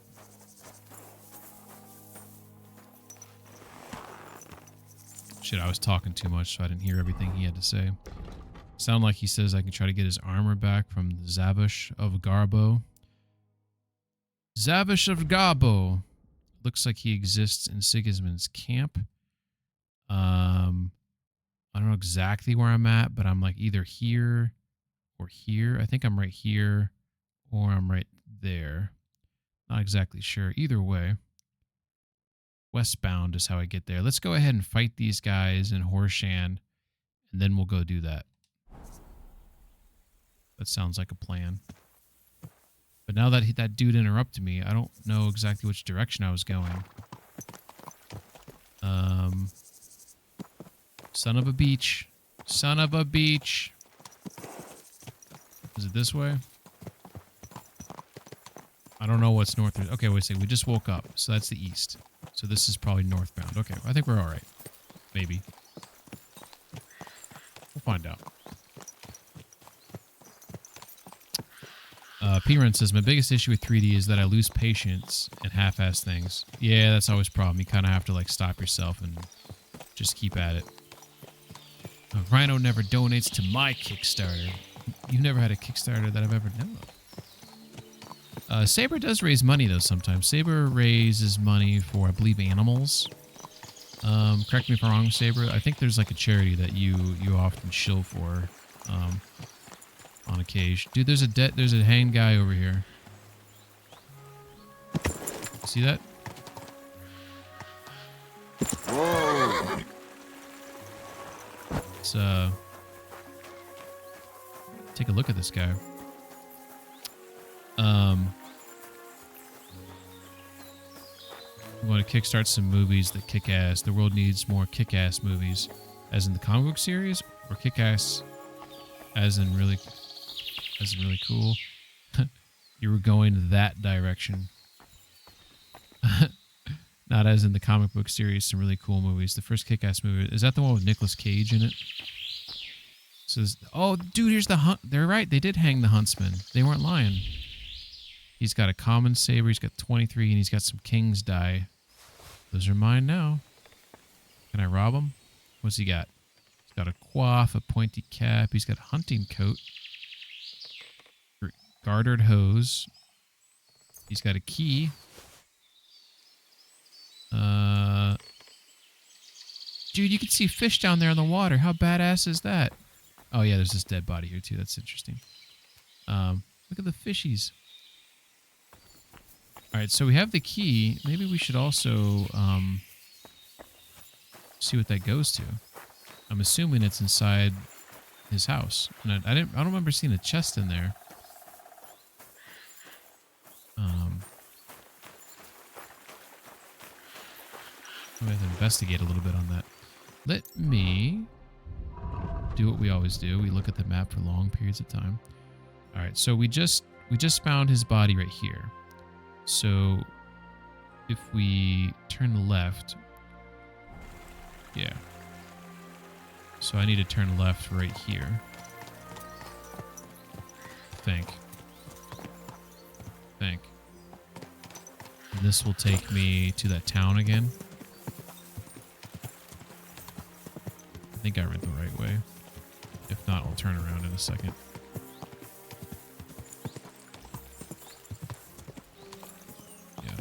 [SPEAKER 1] Shit, I was talking too much, so I didn't hear everything he had to say. Sound like he says I can try to get his armor back from the Zabush of Garbo. Zabush of Garbo. Looks like he exists in Sigismund's camp. I don't know exactly where I'm at, but I'm like either here or here. I think I'm right here or I'm right there. Not exactly sure. Either way. Westbound is how I get there. Let's go ahead and fight these guys in Horshan, and then we'll go do that. That sounds like a plan. But now that that dude interrupted me, I don't know exactly which direction I was going. Son of a beach. Son of a beach. Is it this way? I don't know what's north. Okay, wait a second. We just woke up, so that's the east. So this is probably northbound. Okay, I think we're all right. Maybe. We'll find out. P-Run says, my biggest issue with 3D is that I lose patience and half-ass things. Yeah, that's always a problem. You kind of have to like stop yourself and just keep at it. Rhino never donates to my Kickstarter. You've never had a Kickstarter that I've ever known of. Saber does raise money, though, sometimes. Saber raises money for, I believe, animals. Correct me if I'm wrong, Saber. I think there's like a charity that you often shill for on occasion. Dude, there's a hanged guy over here. See that?
[SPEAKER 3] Whoa!
[SPEAKER 1] Let's take a look at this guy. I'm going to kickstart some movies that kick ass. The world needs more kick-ass movies, as in the comic book series, or kick-ass as in really cool. You were going that direction. Not as in the comic book series, some really cool movies. The first kick-ass movie, is that the one with Nicolas Cage in it? Says, oh, dude, here's the hunt. They're right. They did hang the huntsman. They weren't lying. He's got a common saber. He's got 23, and he's got some king's die. Those are mine now. Can I rob him? What's he got? He's got a coif, a pointy cap. He's got a hunting coat. Gartered hose. He's got a key. Dude, you can see fish down there in the water. How badass is that? Oh, yeah, there's this dead body here, too. That's interesting. Look at the fishies. All right, so we have the key. Maybe we should also see what that goes to. I'm assuming it's inside his house. And I don't remember seeing a chest in there. I'm going to investigate a little bit on that. Let me do what we always do. We look at the map for long periods of time. All right, so we just found his body right here. So if we turn left, yeah. So I need to turn left right here. Think. And this will take me to that town again. I think I went the right way. If not, I'll turn around in a second. Yeah.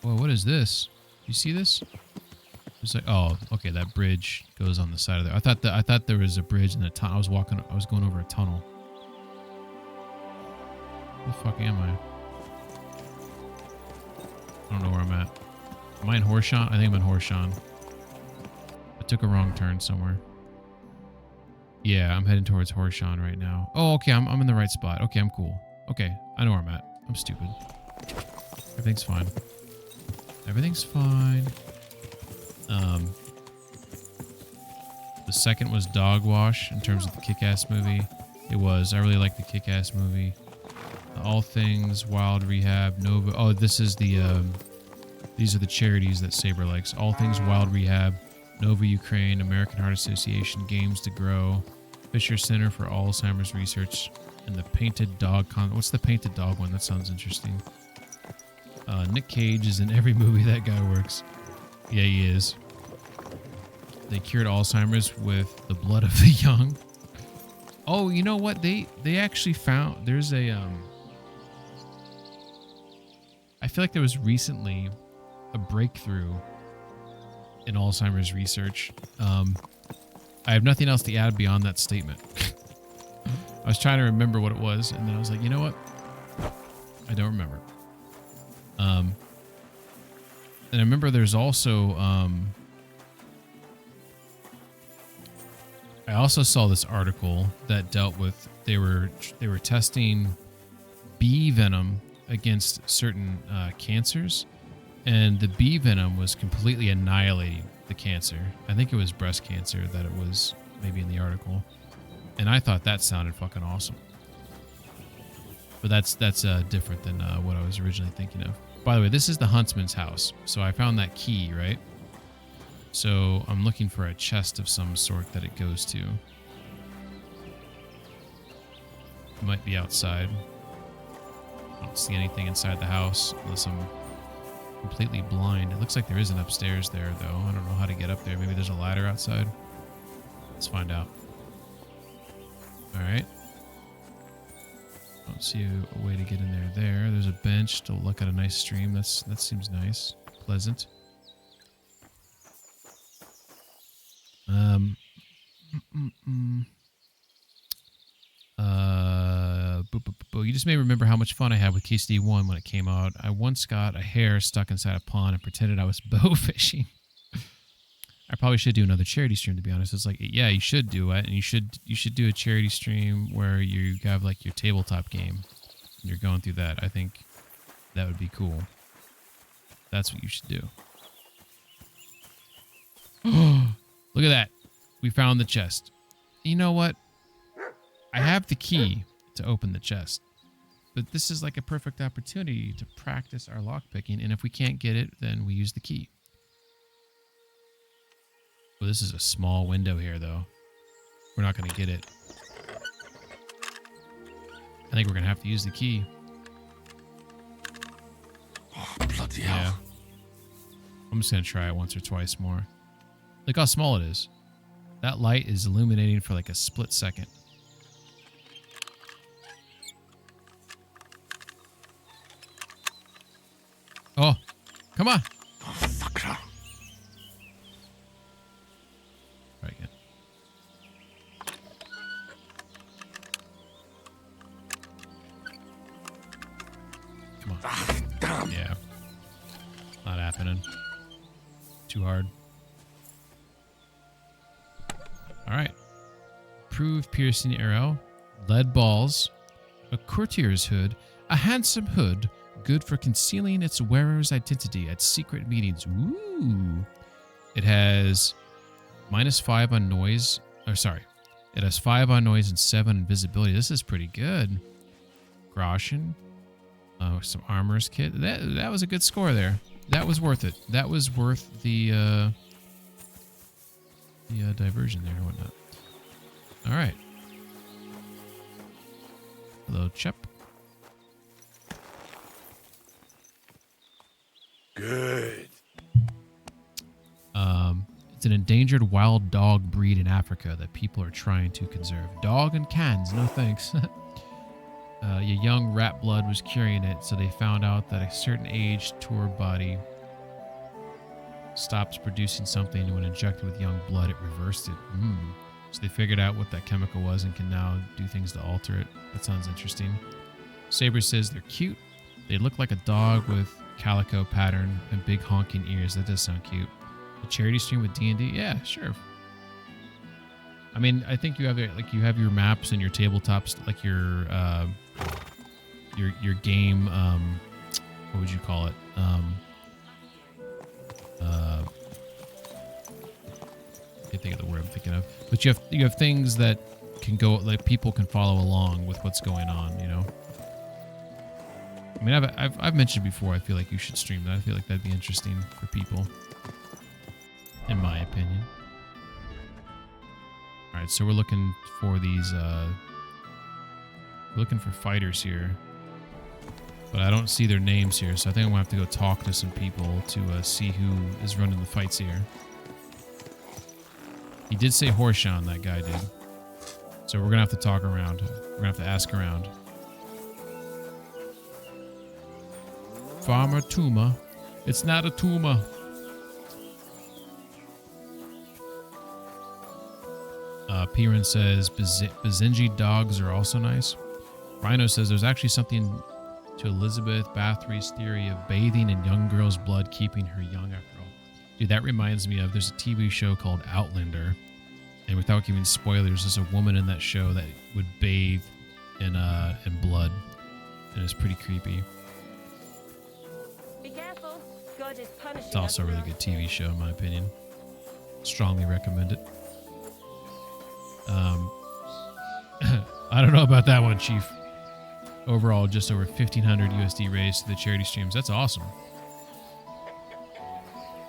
[SPEAKER 1] Whoa, what is this? You see this? It's like, oh, okay, that bridge goes on the side of there. I thought there was a bridge in the tunnel. I was going over a tunnel. Where the fuck am I? I don't know where I'm at. Am I in Horshan? I think I'm in Horshan. I took a wrong turn somewhere. Yeah, I'm heading towards Horshan right now. Oh, okay, I'm in the right spot. Okay, I'm cool. Okay, I know where I'm at. I'm stupid. Everything's fine. Everything's fine. The second was Dog Wash in terms of the Kick-Ass movie. It was. I really like the Kick-Ass movie. All Things, Wild Rehab, Nova. Oh, this is the, these are the charities that Saber likes. All Things, Wild Rehab, Nova Ukraine, American Heart Association, Games to Grow, Fisher Center for Alzheimer's Research, and the Painted Dog What's the Painted Dog one? That sounds interesting. Nick Cage is in every movie that guy works. Yeah, he is. They cured Alzheimer's with the blood of the young. Oh, you know what? They actually found there's a I feel like there was recently a breakthrough in Alzheimer's research. I have nothing else to add beyond that statement. I was trying to remember what it was, and then I was like, you know what? I don't remember. And I remember there's also I also saw this article that dealt with they were testing bee venom against certain cancers, and the bee venom was completely annihilating the cancer. I think it was breast cancer that it was maybe in the article, and I thought that sounded fucking awesome. But that's different than what I was originally thinking of. By the way, this is the huntsman's house, so I found that key, right? So I'm looking for a chest of some sort that it goes to. It might be outside. I don't see anything inside the house unless I'm completely blind. It looks like there is an upstairs there, though. I don't know how to get up there. Maybe there's a ladder outside. Let's find out. All right. Don't see a way to get in there. There's a bench to look at a nice stream. That seems nice, pleasant. You just may remember how much fun I had with KCD1 when it came out. I once got a hare stuck inside a pond and pretended I was bow fishing. I probably should do another charity stream, to be honest. It's like, yeah, you should do it, and you should do a charity stream where you have like your tabletop game and you're going through that. I think that would be cool. That's what you should do. Look at that. We found the chest. You know what? I have the key to open the chest, but this is like a perfect opportunity to practice our lockpicking, and if we can't get it, then we use the key. Well, this is a small window here, though. We're not going to get it. I think we're going to have to use the key.
[SPEAKER 14] Oh, bloody hell.
[SPEAKER 1] Yeah. I'm just going to try it once or twice more. Look how small it is. That light is illuminating for like a split second. Oh, come on.
[SPEAKER 14] Oh, fuck her.
[SPEAKER 1] Try again. Come on.
[SPEAKER 14] Ah, damn.
[SPEAKER 1] Yeah. Not happening. Too hard. All right. Prove piercing arrow, lead balls, a courtier's hood, a handsome hood, good for concealing its wearer's identity at secret meetings. Ooh. It has -5 on noise. Or sorry. It has 5 on noise and 7 on visibility. This is pretty good. Groschen. Some armor's kit. That was a good score there. That was worth it. That was worth the diversion there and whatnot. All right. Hello, Chep.
[SPEAKER 14] Good.
[SPEAKER 1] It's an endangered wild dog breed in Africa that people are trying to conserve. Dog and cans, no thanks. Your young rat blood was curing it, so they found out that a certain age tour body stops producing something, and when injected with young blood, it reversed it. So they figured out what that chemical was and can now do things to alter it. That sounds interesting. Saber says they're cute. They look like a dog with calico pattern and big honking ears. That does sound cute. A charity stream with D&D? Yeah, sure. I mean, I think you have your maps and your tabletops, like your game. What would you call it? I can't think of the word I'm thinking of. But you have things that can go, like people can follow along with what's going on. You know. I mean, I've mentioned before. I feel like you should stream that. I feel like that'd be interesting for people. in my opinion. All right, so we're looking for these. Looking for fighters here, but I don't see their names here, so I think I'm gonna have to go talk to some people to see who is running the fights here. He did say Horshan, that guy did. So we're gonna have to talk around. We're gonna have to ask around. Farmer Tuma. It's not a Tuma. Piran says Bazinji dogs are also nice. Rhino says there's actually something to Elizabeth Bathory's theory of bathing in young girls' blood, keeping her young after all. Dude, that reminds me of, there's a TV show called Outlander. And without giving spoilers, there's a woman in that show that would bathe in blood. And it's pretty creepy.
[SPEAKER 12] Be careful. God is punishing
[SPEAKER 1] It's also a really good TV show, in my opinion. Strongly recommend it. I don't know about that one, Chief. Overall, just over 1,500 USD raised to the charity streams. That's awesome.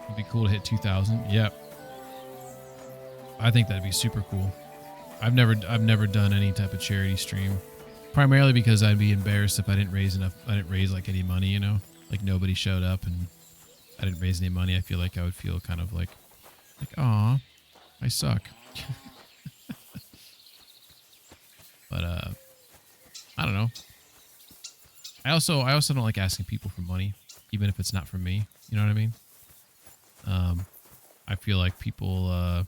[SPEAKER 1] It'd be cool to hit 2,000. Yep. I think that'd be super cool. I've never done any type of charity stream, primarily because I'd be embarrassed if I didn't raise enough. I didn't raise like any money, you know, like nobody showed up and I didn't raise any money. I feel like I would feel kind of like, aw, I suck. But I don't know. I also don't like asking people for money, even if it's not from me. You know what I mean? I feel like people.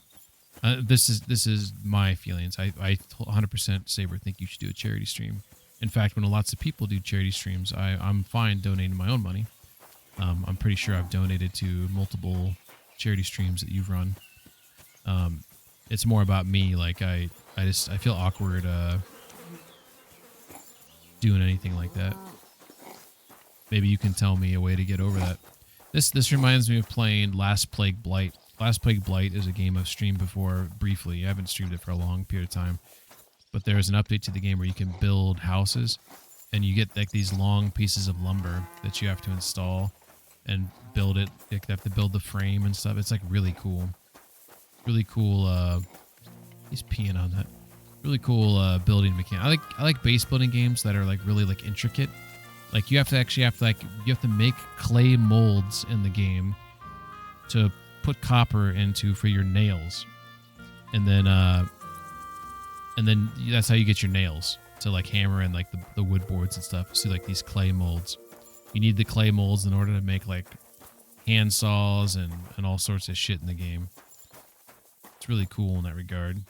[SPEAKER 1] This is my feelings. I 100% Saber think you should do a charity stream. In fact, when lots of people do charity streams, I'm fine donating my own money. I'm pretty sure I've donated to multiple charity streams that you've run. It's more about me. Like I feel awkward doing anything like that. Maybe you can tell me a way to get over that. This reminds me of playing Last Plague Blight. Last Plague Blight is a game I've streamed before briefly. I haven't streamed it for a long period of time. But there's an update to the game where you can build houses and you get like these long pieces of lumber that you have to install and build it. You have to build the frame and stuff. It's like really cool. Really cool. He's peeing on that. Really cool building mechanic. I like base building games that are like really like intricate. Like you have to make clay molds in the game to put copper into for your nails, and then that's how you get your nails to like hammer in like the wood boards and stuff. So like these clay molds, you need the clay molds in order to make like hand saws and all sorts of shit in the game. It's really cool in that regard.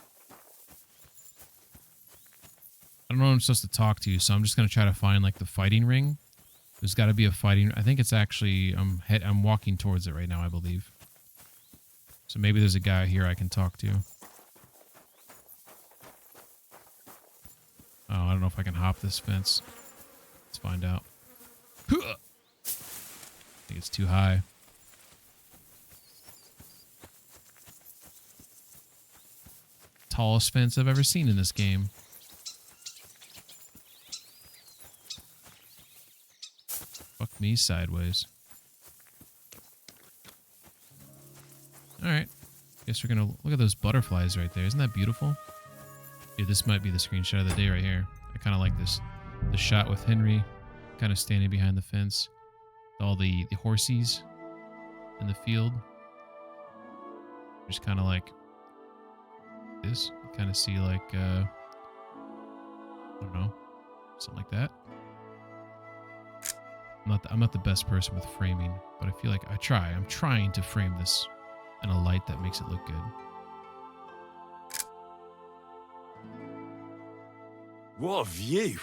[SPEAKER 1] I don't know who I'm supposed to talk to, so I'm just going to try to find like the fighting ring. There's got to be a fighting. I think it's actually, I'm walking towards it right now, I believe. So maybe there's a guy here I can talk to. Oh, I don't know if I can hop this fence. Let's find out. I think it's too high. Tallest fence I've ever seen in this game. Fuck me sideways. Alright. Guess we're gonna look at those butterflies right there. Isn't that beautiful? Dude, this might be the screenshot of the day right here. I kind of like this. The shot with Henry kind of standing behind the fence. All the horsies in the field. Just kind of like this. You kind of see like, I don't know, something like that. I'm not the best person with framing, but I feel like I'm trying to frame this in a light that makes it look good.
[SPEAKER 4] What a view!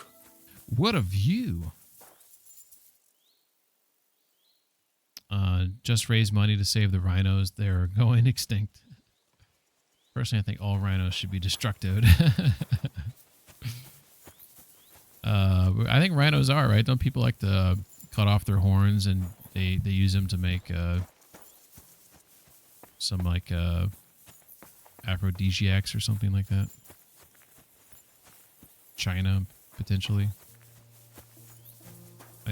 [SPEAKER 1] What a view! Just raise money to save the rhinos. They're going extinct. Personally, I think all rhinos should be destructed. I think rhinos are, right? Don't people like to cut off their horns and they use them to make some like aphrodisiacs or something like that? China, potentially.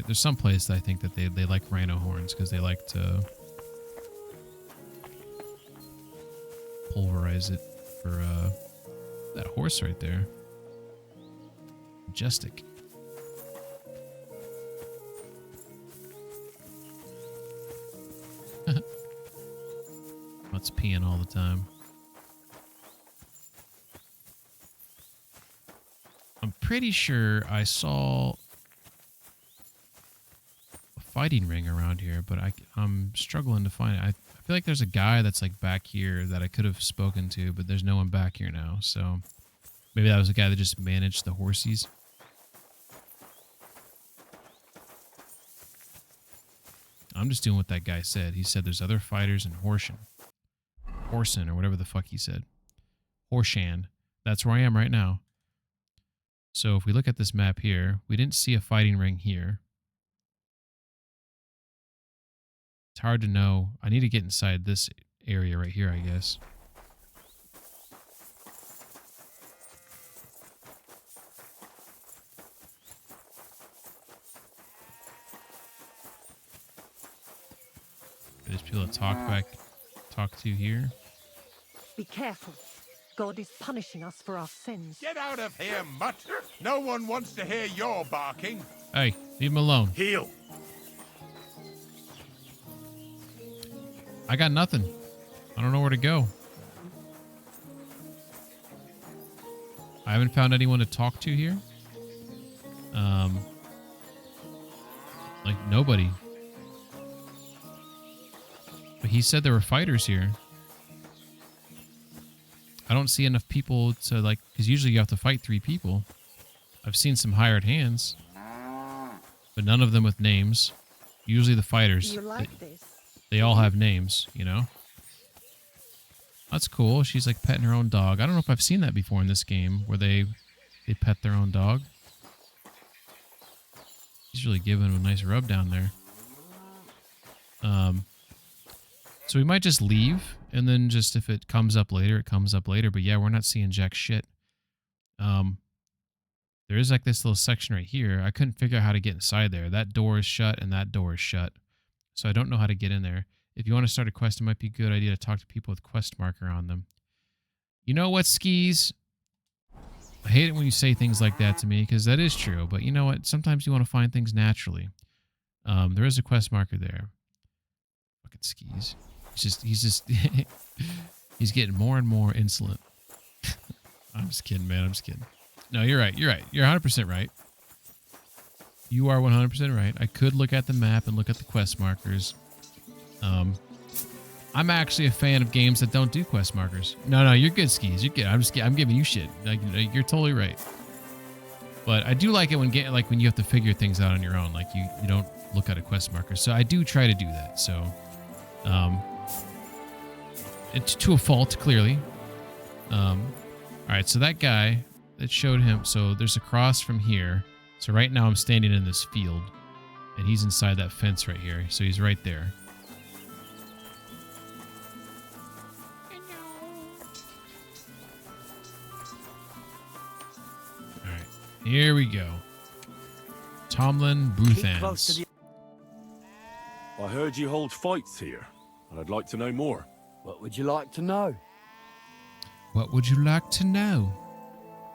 [SPEAKER 1] There's some place that I think that they like rhino horns because they like to pulverize it for that horse right there. Majestic. It's peeing all the time. I'm pretty sure I saw a fighting ring around here, but I'm struggling to find it. I feel like there's a guy that's like back here that I could have spoken to, but there's no one back here now. So maybe that was the guy that just managed the horsies. I'm just doing what that guy said. He said there's other fighters in Horsen, or whatever the fuck he said. Horshan. That's where I am right now. So if we look at this map here, we didn't see a fighting ring here. It's hard to know. I need to get inside this area right here, I guess. There's people to talk to here.
[SPEAKER 18] Be careful. God is punishing us for our sins.
[SPEAKER 19] Get out of here, mutt! No one wants to hear your barking.
[SPEAKER 1] Hey, leave him alone.
[SPEAKER 19] Heal.
[SPEAKER 1] I got nothing. I don't know where to go. I haven't found anyone to talk to here. Like nobody. But he said there were fighters here. I don't see enough people to like, because usually you have to fight 3 people. I've seen some hired hands, but none of them with names. Usually the fighters,
[SPEAKER 18] You like this?
[SPEAKER 1] they all have names, you know? That's cool. She's like petting her own dog. I don't know if I've seen that before in this game where they pet their own dog. She's really giving him a nice rub down there. So we might just leave, and then just if it comes up later, it comes up later. But yeah, we're not seeing jack shit. There is like this little section right here. I couldn't figure out how to get inside there. That door is shut, and that door is shut. So I don't know how to get in there. If you want to start a quest, it might be a good idea to talk to people with quest marker on them. You know what, Skis? I hate it when you say things like that to me, because that is true. But you know what? Sometimes you want to find things naturally. There is a quest marker there. Fucking Skis. He's just he's getting more and more insolent. I'm just kidding, man. I'm just kidding. No, you're right. You're right. You're 100% right. You are 100% right. I could look at the map and look at the quest markers. I'm actually a fan of games that don't do quest markers. No, you're good, Skis. You're good. I'm giving you shit. Like, you're totally right. But I do like it when when you have to figure things out on your own. Like you don't look at a quest marker. So I do try to do that. So, it's to a fault, clearly. All right, so that guy that showed him. So there's a cross from here. So right now I'm standing in this field, and he's inside that fence right here. So he's right there. All right, here we go. Tomlin Boothans.
[SPEAKER 4] I heard you hold fights here, and I'd like to know more.
[SPEAKER 15] What would you like to know?
[SPEAKER 1] What would you like to know?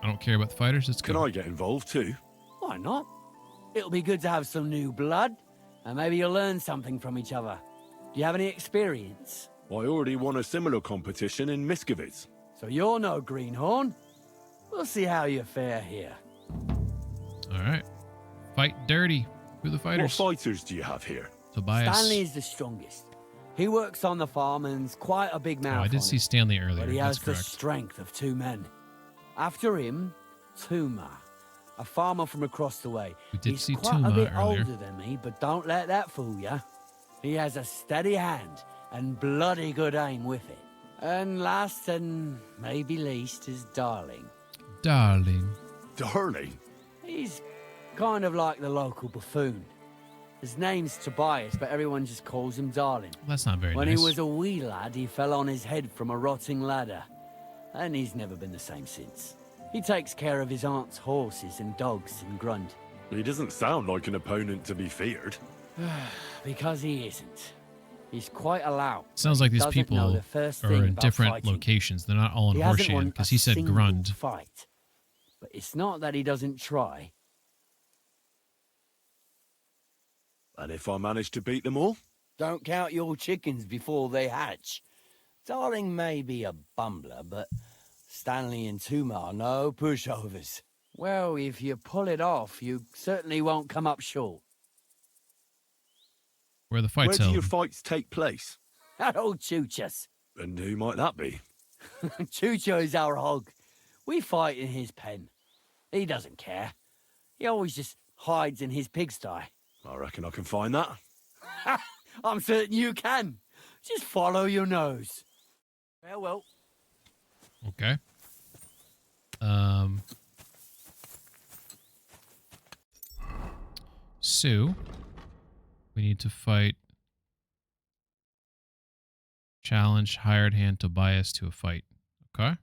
[SPEAKER 1] I don't care about the fighters. Let's go.
[SPEAKER 4] Can I get involved too?
[SPEAKER 15] Why not? It'll be good to have some new blood, and maybe you'll learn something from each other. Do you have any experience?
[SPEAKER 4] I already won a similar competition in Miskovitz.
[SPEAKER 15] So you're no greenhorn. We'll see how you fare here.
[SPEAKER 1] All right. Fight dirty. Who are the fighters?
[SPEAKER 4] What fighters do you have here?
[SPEAKER 1] Tobias.
[SPEAKER 15] Stanley is the strongest. He works on the farm and's quite a big mouth.
[SPEAKER 1] I did see Stanley earlier.
[SPEAKER 15] But he has
[SPEAKER 1] That's
[SPEAKER 15] the
[SPEAKER 1] correct.
[SPEAKER 15] strength of 2 men. After him, Tuma, a farmer from across the way.
[SPEAKER 1] We did
[SPEAKER 15] He's
[SPEAKER 1] see
[SPEAKER 15] quite
[SPEAKER 1] Tuma
[SPEAKER 15] a bit
[SPEAKER 1] earlier.
[SPEAKER 15] older than me, but don't let that fool you. He has a steady hand and bloody good aim with it. And last and maybe least is Darling.
[SPEAKER 1] Darling.
[SPEAKER 4] Darling?
[SPEAKER 15] He's kind of like the local buffoon. His name's Tobias, but everyone just calls him Darling.
[SPEAKER 1] That's not very
[SPEAKER 15] When
[SPEAKER 1] nice.
[SPEAKER 15] he was a wee lad, he fell on his head from a rotting ladder. And he's never been the same since. He takes care of his aunt's horses and dogs in Grund.
[SPEAKER 4] He doesn't sound like an opponent to be feared.
[SPEAKER 15] Because he isn't. He's quite a lout.
[SPEAKER 1] Sounds like these
[SPEAKER 15] Doesn't
[SPEAKER 1] people
[SPEAKER 15] know the first
[SPEAKER 1] are
[SPEAKER 15] thing
[SPEAKER 1] in
[SPEAKER 15] about
[SPEAKER 1] different
[SPEAKER 15] fighting.
[SPEAKER 1] locations. They're not all in
[SPEAKER 15] He hasn't
[SPEAKER 1] Horshan
[SPEAKER 15] won
[SPEAKER 1] because
[SPEAKER 15] a
[SPEAKER 1] he said
[SPEAKER 15] single
[SPEAKER 1] Grund.
[SPEAKER 15] fight. But it's not that he doesn't try.
[SPEAKER 4] And if I manage to beat them all?
[SPEAKER 15] Don't count your chickens before they hatch. Darling may be a bumbler, but Stanley and Tuma are no pushovers. Well, if you pull it off, you certainly won't come up short.
[SPEAKER 1] Where the fights
[SPEAKER 4] Where do
[SPEAKER 1] held.
[SPEAKER 4] your fights take place?
[SPEAKER 15] That old Chucha's.
[SPEAKER 4] And who might that be?
[SPEAKER 15] Chucho is our hog. We fight in his pen. He doesn't care. He always just hides in his pigsty.
[SPEAKER 4] I reckon I can find that.
[SPEAKER 15] I'm certain you can. Just follow your nose. Farewell.
[SPEAKER 1] Okay. So we need to fight. Challenge hired hand Tobias to a fight. Okay.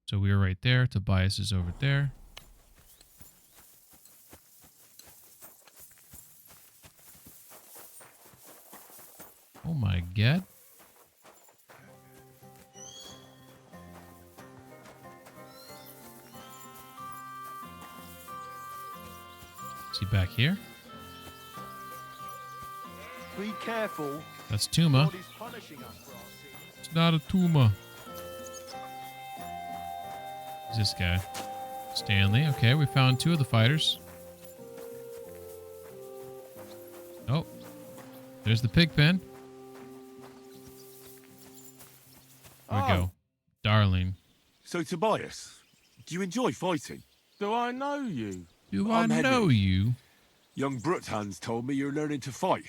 [SPEAKER 1] So we are right there. Tobias is over there. Oh my god. Is he back here?
[SPEAKER 20] Be careful.
[SPEAKER 1] That's Tuma.
[SPEAKER 20] God is punishing us for our sins.
[SPEAKER 1] It's not a Tuma. Who's this guy? Stanley. Okay, we found two of the fighters. Oh. There's the pig pen. There we go. Darling.
[SPEAKER 4] So, Tobias, do you enjoy fighting?
[SPEAKER 19] Do I know you?
[SPEAKER 1] Do I know
[SPEAKER 4] Henry.
[SPEAKER 1] you?
[SPEAKER 4] Young Bruthans told me you're learning to fight.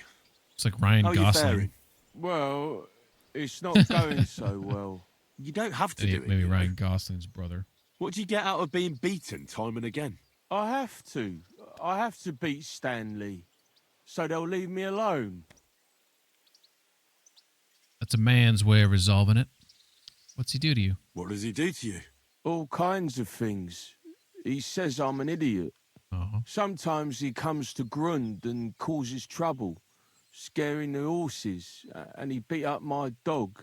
[SPEAKER 1] It's like Ryan
[SPEAKER 4] How you
[SPEAKER 1] Gosling.
[SPEAKER 4] faring?
[SPEAKER 19] Well, it's not going so well.
[SPEAKER 4] You don't have to
[SPEAKER 1] Maybe,
[SPEAKER 4] do it.
[SPEAKER 1] maybe
[SPEAKER 4] you know.
[SPEAKER 1] Ryan Gosling's brother.
[SPEAKER 4] What do you get out of being beaten time and again?
[SPEAKER 19] I have to. I have to beat Stanley, so they'll leave me alone.
[SPEAKER 1] That's a man's way of resolving it. What's he do to you?
[SPEAKER 4] What does he do to you?
[SPEAKER 19] All kinds of things. He says I'm an idiot. Sometimes he comes to Grund and causes trouble, scaring the horses, and he beat up my dog.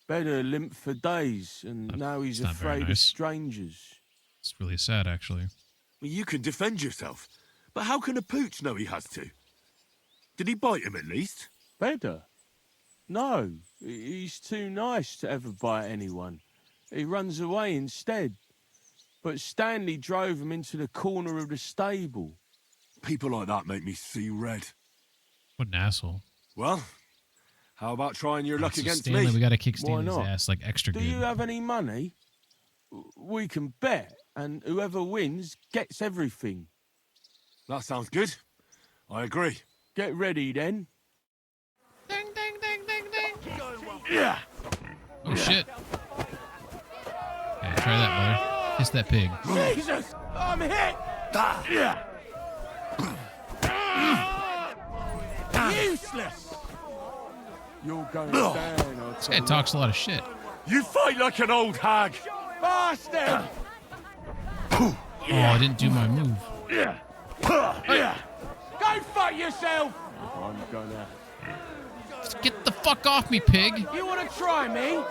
[SPEAKER 19] Better limp for days, and now he's
[SPEAKER 1] not very
[SPEAKER 19] afraid of
[SPEAKER 1] nice.
[SPEAKER 19] strangers.
[SPEAKER 1] It's really sad, actually.
[SPEAKER 4] Well, you can defend yourself, but how can a pooch know he has to? Did he bite him at least?
[SPEAKER 19] Better? No, he's too nice to ever bite anyone. He runs away instead. But Stanley drove him into the corner of the stable.
[SPEAKER 4] People like that make me see red.
[SPEAKER 1] What an asshole.
[SPEAKER 4] Well, how about trying your luck
[SPEAKER 1] So
[SPEAKER 4] against
[SPEAKER 1] Stanley,
[SPEAKER 4] me?
[SPEAKER 1] we gotta kick
[SPEAKER 19] Why
[SPEAKER 1] Stanley's
[SPEAKER 19] not?
[SPEAKER 1] ass like extra
[SPEAKER 19] Do
[SPEAKER 1] good.
[SPEAKER 19] you have any money? We can bet, and whoever wins gets everything.
[SPEAKER 4] That sounds good. I agree.
[SPEAKER 19] Get ready then.
[SPEAKER 8] Ding, ding, ding, ding, ding.
[SPEAKER 19] Yeah.
[SPEAKER 1] Oh shit. Okay, try that, brother. Kiss that pig.
[SPEAKER 19] Jesus! I'm hit! Yeah. Useless! You're going down, I
[SPEAKER 1] This guy talks a lot of shit.
[SPEAKER 4] You fight like an old hag!
[SPEAKER 19] Bastard!
[SPEAKER 1] Oh, I didn't do my move.
[SPEAKER 19] Yeah. Yeah. Go fuck yourself! I'm gonna...
[SPEAKER 1] Get the fuck off me, pig!
[SPEAKER 19] You wanna try me?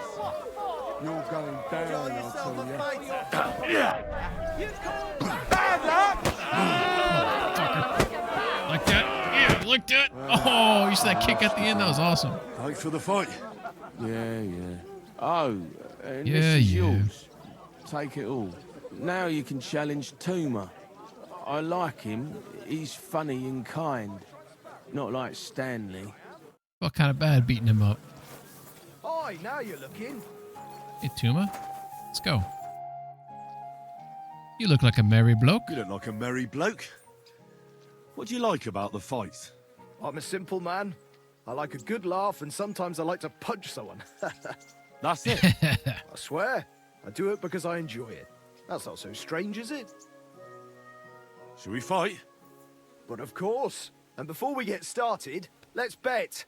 [SPEAKER 19] You're going down, I'll tell you. Yeah. Bad luck!
[SPEAKER 1] Like that? Yeah, like that? Oh, you saw that kick at the end? That was awesome.
[SPEAKER 4] Thanks for the fight.
[SPEAKER 19] Yeah. Oh, and
[SPEAKER 1] Yeah,
[SPEAKER 19] this is
[SPEAKER 1] yeah.
[SPEAKER 19] yours. Take it all. Now you can challenge Tuma. I like him. He's funny and kind. Not like Stanley.
[SPEAKER 1] Felt kind of bad beating him up.
[SPEAKER 20] Hi, now you're looking.
[SPEAKER 1] Hey, Tuma. Let's go. You look like a merry bloke.
[SPEAKER 4] You look like a merry bloke. What do you like about the fight?
[SPEAKER 20] I'm a simple man. I like a good laugh, and sometimes I like to punch someone.
[SPEAKER 4] That's it.
[SPEAKER 20] I swear, I do it because I enjoy it. That's not so strange, is it?
[SPEAKER 4] Shall we fight?
[SPEAKER 20] But of course. And before we get started, let's bet.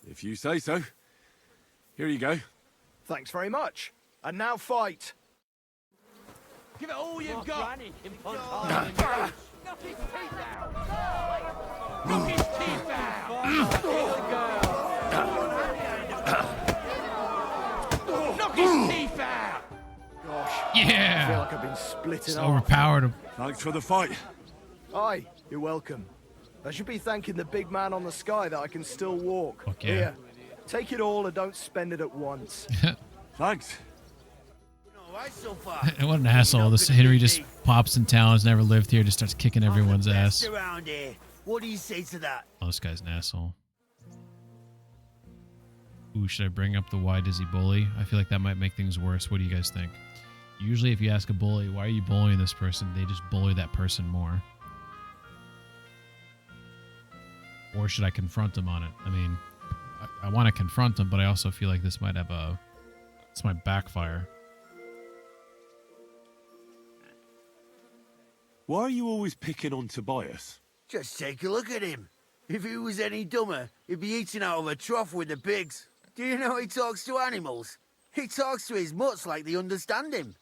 [SPEAKER 4] If you say so. Here you go.
[SPEAKER 20] Thanks very much. And now fight.
[SPEAKER 19] Give it all you've got!
[SPEAKER 8] Knock his teeth out! Knock his teeth out!
[SPEAKER 20] Gosh.
[SPEAKER 1] Yeah.
[SPEAKER 20] I feel like I've been split in
[SPEAKER 1] Just
[SPEAKER 20] half.
[SPEAKER 1] overpowered him.
[SPEAKER 14] Thanks for the fight.
[SPEAKER 20] Aye, you're welcome. I should be thanking the big man on the sky that I can still walk.
[SPEAKER 1] Fuck yeah.
[SPEAKER 20] Here, take it all and don't spend it at once.
[SPEAKER 14] Thanks.
[SPEAKER 1] What an asshole. This Henry just pops in town, has never lived here, just starts kicking everyone's ass.
[SPEAKER 17] Around here. What do you say to that?
[SPEAKER 1] Oh, this guy's an asshole. Ooh, should I bring up the why does he bully? I feel like that might make things worse. What do you guys think? Usually if you ask a bully, why are you bullying this person? They just bully that person more. Or should I confront him on it? I mean, I want to confront him, but I also feel like this might backfire.
[SPEAKER 4] Why are you always picking on Tobias?
[SPEAKER 17] Just take a look at him. If he was any dumber, he'd be eating out of a trough with the pigs. Do you know he talks to animals? He talks to his mutts like they understand him.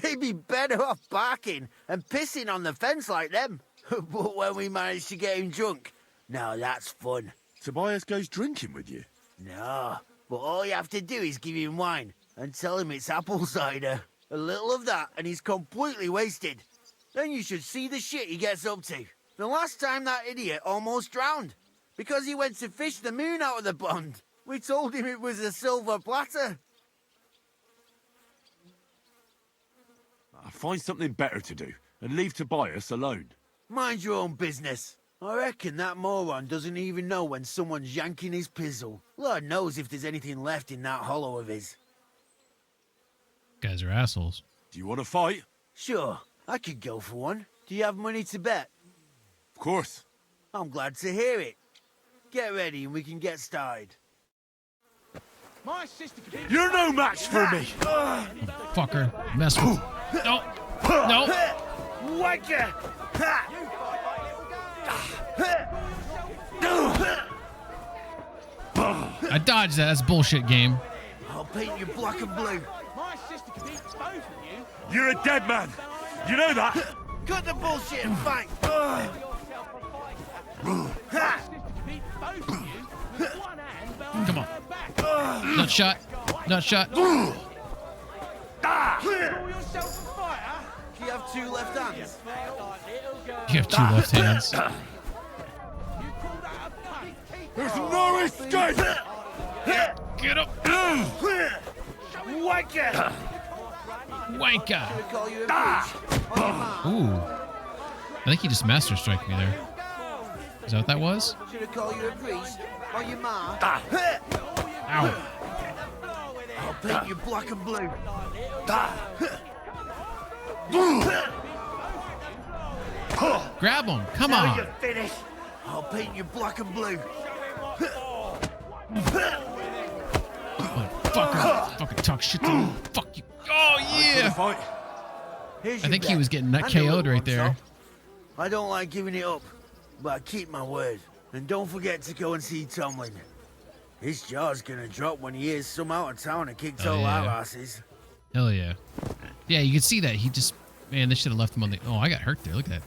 [SPEAKER 17] He'd be better off barking and pissing on the fence like them. But when we managed to get him drunk, now that's fun.
[SPEAKER 4] Tobias goes drinking with you?
[SPEAKER 17] No, but all you have to do is give him wine and tell him it's apple cider. A little of that and he's completely wasted. Then you should see the shit he gets up to. The last time that idiot almost drowned because he went to fish the moon out of the pond. We told him it was a silver platter.
[SPEAKER 4] Find something better to do and leave Tobias alone.
[SPEAKER 17] Mind your own business. I reckon that moron doesn't even know when someone's yanking his pizzle. Lord knows if there's anything left in that hollow of his.
[SPEAKER 1] Guys are assholes.
[SPEAKER 4] Do you want to fight?
[SPEAKER 17] Sure, I could go for one. Do you have money to bet?
[SPEAKER 4] Of course.
[SPEAKER 17] I'm glad to hear it. Get ready and we can get started.
[SPEAKER 8] My sister could be...
[SPEAKER 14] You're no match for me.
[SPEAKER 1] Fucker. Mess with... No. No.
[SPEAKER 17] Wanker!
[SPEAKER 1] I dodged that. That's bullshit game.
[SPEAKER 17] I'll paint you black and blue.
[SPEAKER 8] My sister could beat both of you.
[SPEAKER 14] You're a dead man. You know that.
[SPEAKER 17] Cut the bullshit and fight.
[SPEAKER 1] Come on. Nut shot. Nut shot.
[SPEAKER 17] You have two left hands.
[SPEAKER 1] You have two left hands.
[SPEAKER 14] There's no escape.
[SPEAKER 1] Get up.
[SPEAKER 17] Wanker!
[SPEAKER 1] Wanker.
[SPEAKER 17] Call you a bitch.
[SPEAKER 1] Ooh. I think he just master striked me there. Is that what that was?
[SPEAKER 17] Should I call you a priest? On your ma?
[SPEAKER 1] Ow.
[SPEAKER 17] I'll paint you black and blue.
[SPEAKER 1] Grab him. Come
[SPEAKER 17] Now
[SPEAKER 1] on.
[SPEAKER 17] you're finished. I'll paint you black and blue.
[SPEAKER 1] Fucker. Fucking talk shit to me. Fuck you. Oh, yeah. I think he was getting that KO'd right there.
[SPEAKER 17] I don't like giving it up, but I keep my word. And don't forget to go and see Tomlin. His jaw's gonna drop when he hears some out of town and kicked all our asses.
[SPEAKER 1] Hell yeah. Yeah, you can see that. He just... Man, they should have left him on the... Oh, I got hurt there. Look at that.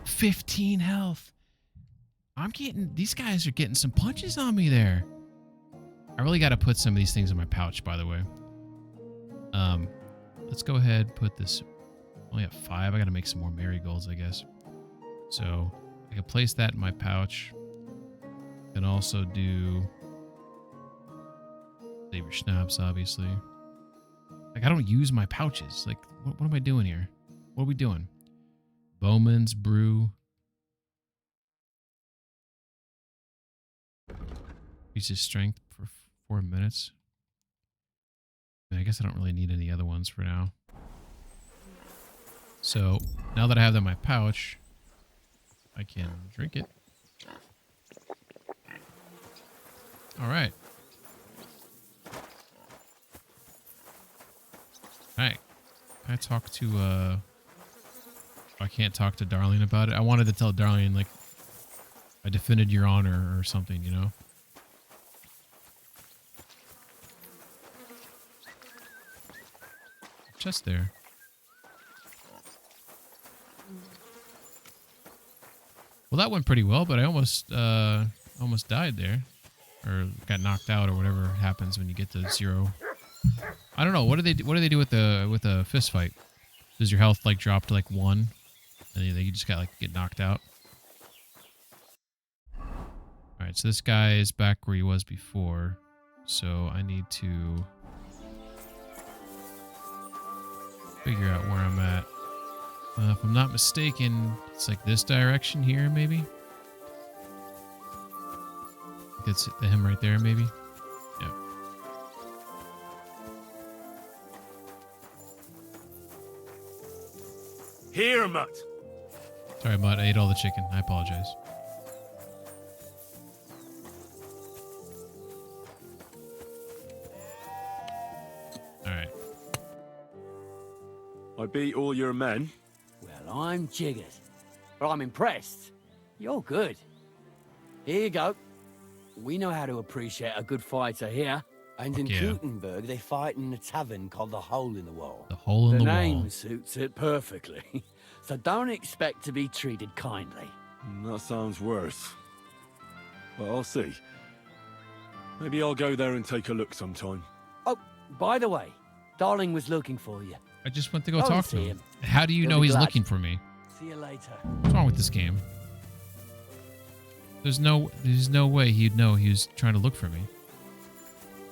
[SPEAKER 1] 15 health. I'm getting... These guys are getting some punches on me there. I really got to put some of these things in my pouch, by the way. Let's go ahead, put this... Only at 5. I got to make some more marigolds, I guess. So, I can place that in my pouch. Can also do... Save your schnapps, obviously. Like, I don't use my pouches. Like, what am I doing here? What are we doing? Bowman's Brew. Increases strength for 4 minutes. I mean, I guess I don't really need any other ones for now. So, now that I have that in my pouch, I can drink it. All right. Alright. Can I talk to, I can't talk to Darlene about it. I wanted to tell Darlene, like, I defended your honor or something, you know? Just there. Well, that went pretty well, but I almost died there, or got knocked out, or whatever happens when you get to 0. I don't know. What do they do with a fist fight? Does your health like drop to like 1, and you just got like get knocked out? All right, so this guy is back where he was before, so I need to figure out where I'm at. If I'm not mistaken, it's like this direction here, maybe. That's him right there, maybe. Yeah.
[SPEAKER 6] Here, Mutt.
[SPEAKER 1] Sorry, Mutt. I ate all the chicken. I apologize. All right.
[SPEAKER 4] I beat all your men.
[SPEAKER 15] Well, I'm jiggered. But I'm impressed. You're good. Here you go. We know how to appreciate a good fighter here. And in Gutenberg, they fight in a tavern called the Hole in the Wall.
[SPEAKER 1] The Hole in the Wall.
[SPEAKER 15] The name suits it perfectly. So don't expect to be treated kindly.
[SPEAKER 4] That sounds worse. But I'll see. Maybe I'll go there and take a look sometime.
[SPEAKER 15] Oh, by the way, Darling was looking for you.
[SPEAKER 1] I just went to go talk to him. How do you know he's looking for me?
[SPEAKER 15] See you later.
[SPEAKER 1] What's wrong with this game? There's no way he'd know he was trying to look for me.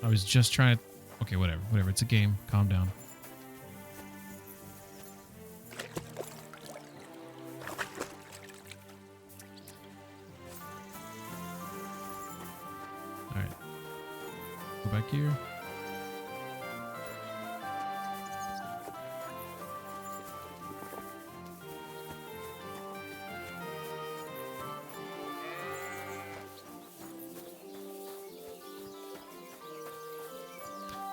[SPEAKER 1] I was just trying to... Okay, whatever. It's a game. Calm down. Alright. Go back here.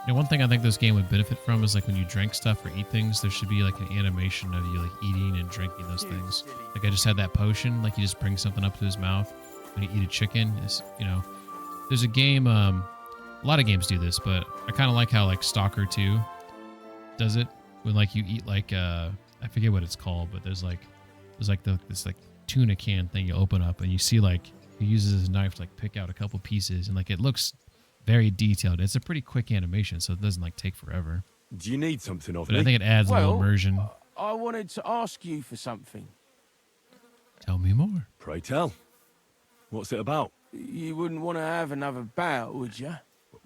[SPEAKER 1] You know, one thing I think this game would benefit from is like when you drink stuff or eat things, there should be like an animation of you like eating and drinking those things. Like I just had that potion, like you just bring something up to his mouth when you eat a chicken. Is, you know, there's a game, a lot of games do this, but I kind of like how like Stalker 2 does it when like you eat like I forget what it's called, but there's like this like tuna can thing you open up and you see like he uses his knife to like pick out a couple pieces and like it looks very detailed. It's a pretty quick animation, so it doesn't like take forever.
[SPEAKER 4] Do you need something of
[SPEAKER 1] me?
[SPEAKER 4] me?
[SPEAKER 1] I think it adds a little immersion.
[SPEAKER 19] I wanted to ask you for something.
[SPEAKER 1] Tell me more.
[SPEAKER 4] Pray tell. What's it about?
[SPEAKER 19] You wouldn't want to have another bout, would you?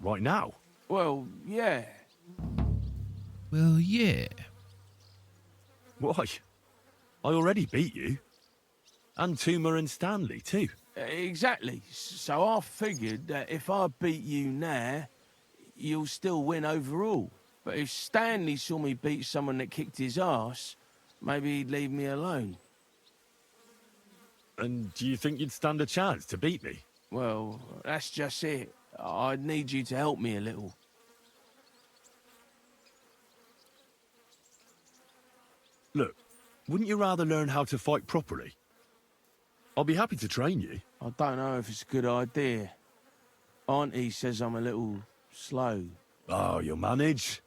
[SPEAKER 4] Right now?
[SPEAKER 19] Well, yeah.
[SPEAKER 1] Well, yeah.
[SPEAKER 4] Why? I already beat you. And Tuma and Stanley, too.
[SPEAKER 19] Exactly. So I figured that if I beat you now, you'll still win overall. But if Stanley saw me beat someone that kicked his ass, maybe he'd leave me alone.
[SPEAKER 4] And do you think you'd stand a chance to beat me?
[SPEAKER 19] Well, that's just it. I'd need you to help me a little.
[SPEAKER 4] Look, wouldn't you rather learn how to fight properly? I'll be happy to train you.
[SPEAKER 19] I don't know if it's a good idea. Auntie says I'm a little slow.
[SPEAKER 4] Oh, you'll manage.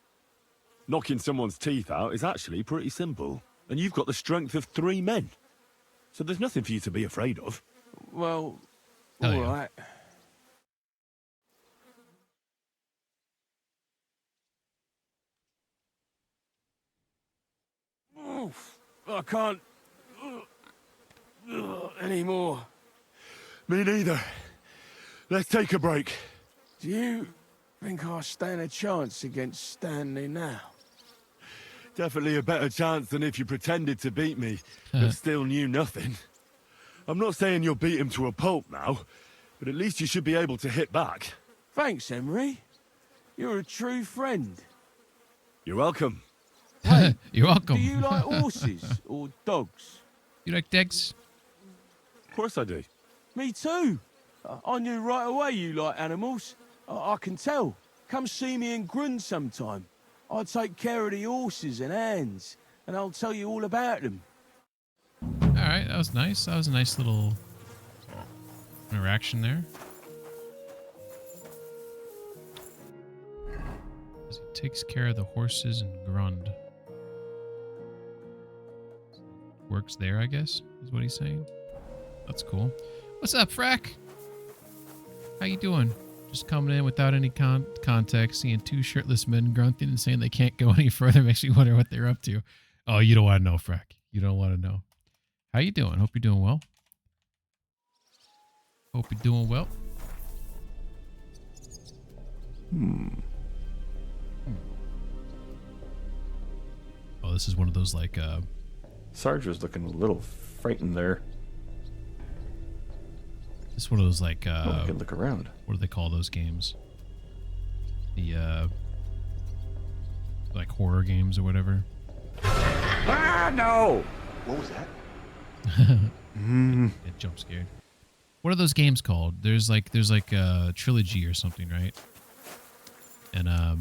[SPEAKER 4] Knocking someone's teeth out is actually pretty simple. And you've got the strength of 3 men. So there's nothing for you to be afraid of.
[SPEAKER 19] Well,
[SPEAKER 1] all
[SPEAKER 19] right. Oof, I can't anymore.
[SPEAKER 4] Me neither. Let's take a break.
[SPEAKER 19] Do you think I stand a chance against Stanley now?
[SPEAKER 4] Definitely a better chance than if you pretended to beat me, but still knew nothing. I'm not saying you'll beat him to a pulp now, but at least you should be able to hit back.
[SPEAKER 19] Thanks, Emery. You're a true friend.
[SPEAKER 4] You're welcome.
[SPEAKER 19] Hey,
[SPEAKER 1] you're welcome.
[SPEAKER 19] Do you like horses or dogs?
[SPEAKER 1] You like dogs?
[SPEAKER 4] Of course I do.
[SPEAKER 19] Me too. I knew right away you like animals. I can tell. Come see me in Grund sometime. I'll take care of the horses and hands, and I'll tell you all about them.
[SPEAKER 1] All right, that was nice. That was a nice little interaction there. He takes care of the horses in Grund. Works there, I guess, is what he's saying. That's cool. What's up, Frack? How you doing? Just coming in without any context, seeing two shirtless men grunting and saying they can't go any further makes me wonder what they're up to. Oh, you don't want to know, Frack. You don't want to know. How you doing? Hope you're doing well. Hope you're doing well. Oh, this is one of those like
[SPEAKER 21] Sarge was looking a little frightened there.
[SPEAKER 1] It's one of those like
[SPEAKER 21] I can look around.
[SPEAKER 1] What do they call those games? The like horror games or whatever.
[SPEAKER 21] Ah, no!
[SPEAKER 22] What was that?
[SPEAKER 1] It jump scared. What are those games called? There's like a trilogy or something, right? And I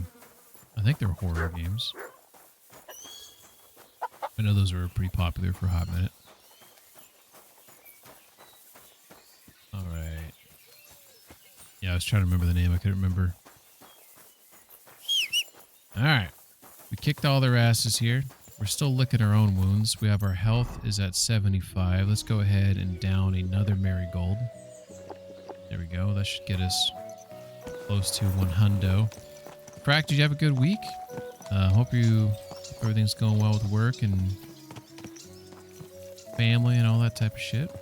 [SPEAKER 1] think they're horror games. I know those were pretty popular for a hot minute. All right. Yeah, I was trying to remember the name. I couldn't remember. All right. We kicked all their asses here. We're still licking our own wounds. We have our health is at 75. Let's go ahead and down another marigold. There we go. That should get us close to 100. Crack, did you have a good week? Hope everything's going well with work and family and all that type of shit.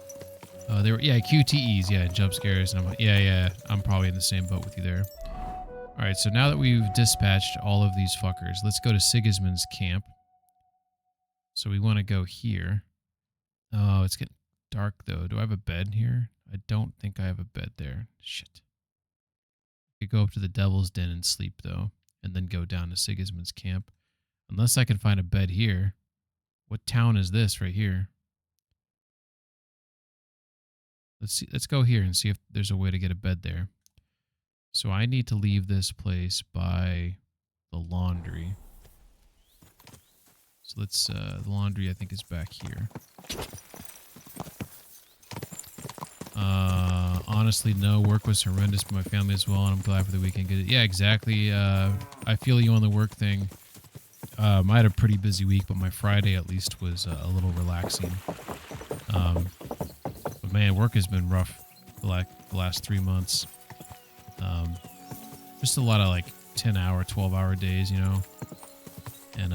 [SPEAKER 1] They were, yeah, QTEs, yeah, jump scares, and I'm like, yeah, I'm probably in the same boat with you there. All right, so now that we've dispatched all of these fuckers, let's go to Sigismund's camp. So we want to go here. Oh, it's getting dark though. Do I have a bed here? I don't think I have a bed there. Shit. I could go up to the Devil's Den and sleep though, and then go down to Sigismund's camp. Unless I can find a bed here. What town is this right here? Let's see. Let's go here and see if there's a way to get a bed there. So I need to leave this place by the laundry. So let's, the laundry I think is back here. Honestly, no, work was horrendous for my family as well, and I'm glad for the weekend. Yeah, exactly. I feel you on the work thing. I had a pretty busy week, but my Friday at least was a little relaxing. But man, work has been rough the last 3 months. Just a lot of like 10-hour, 12-hour days, you know, and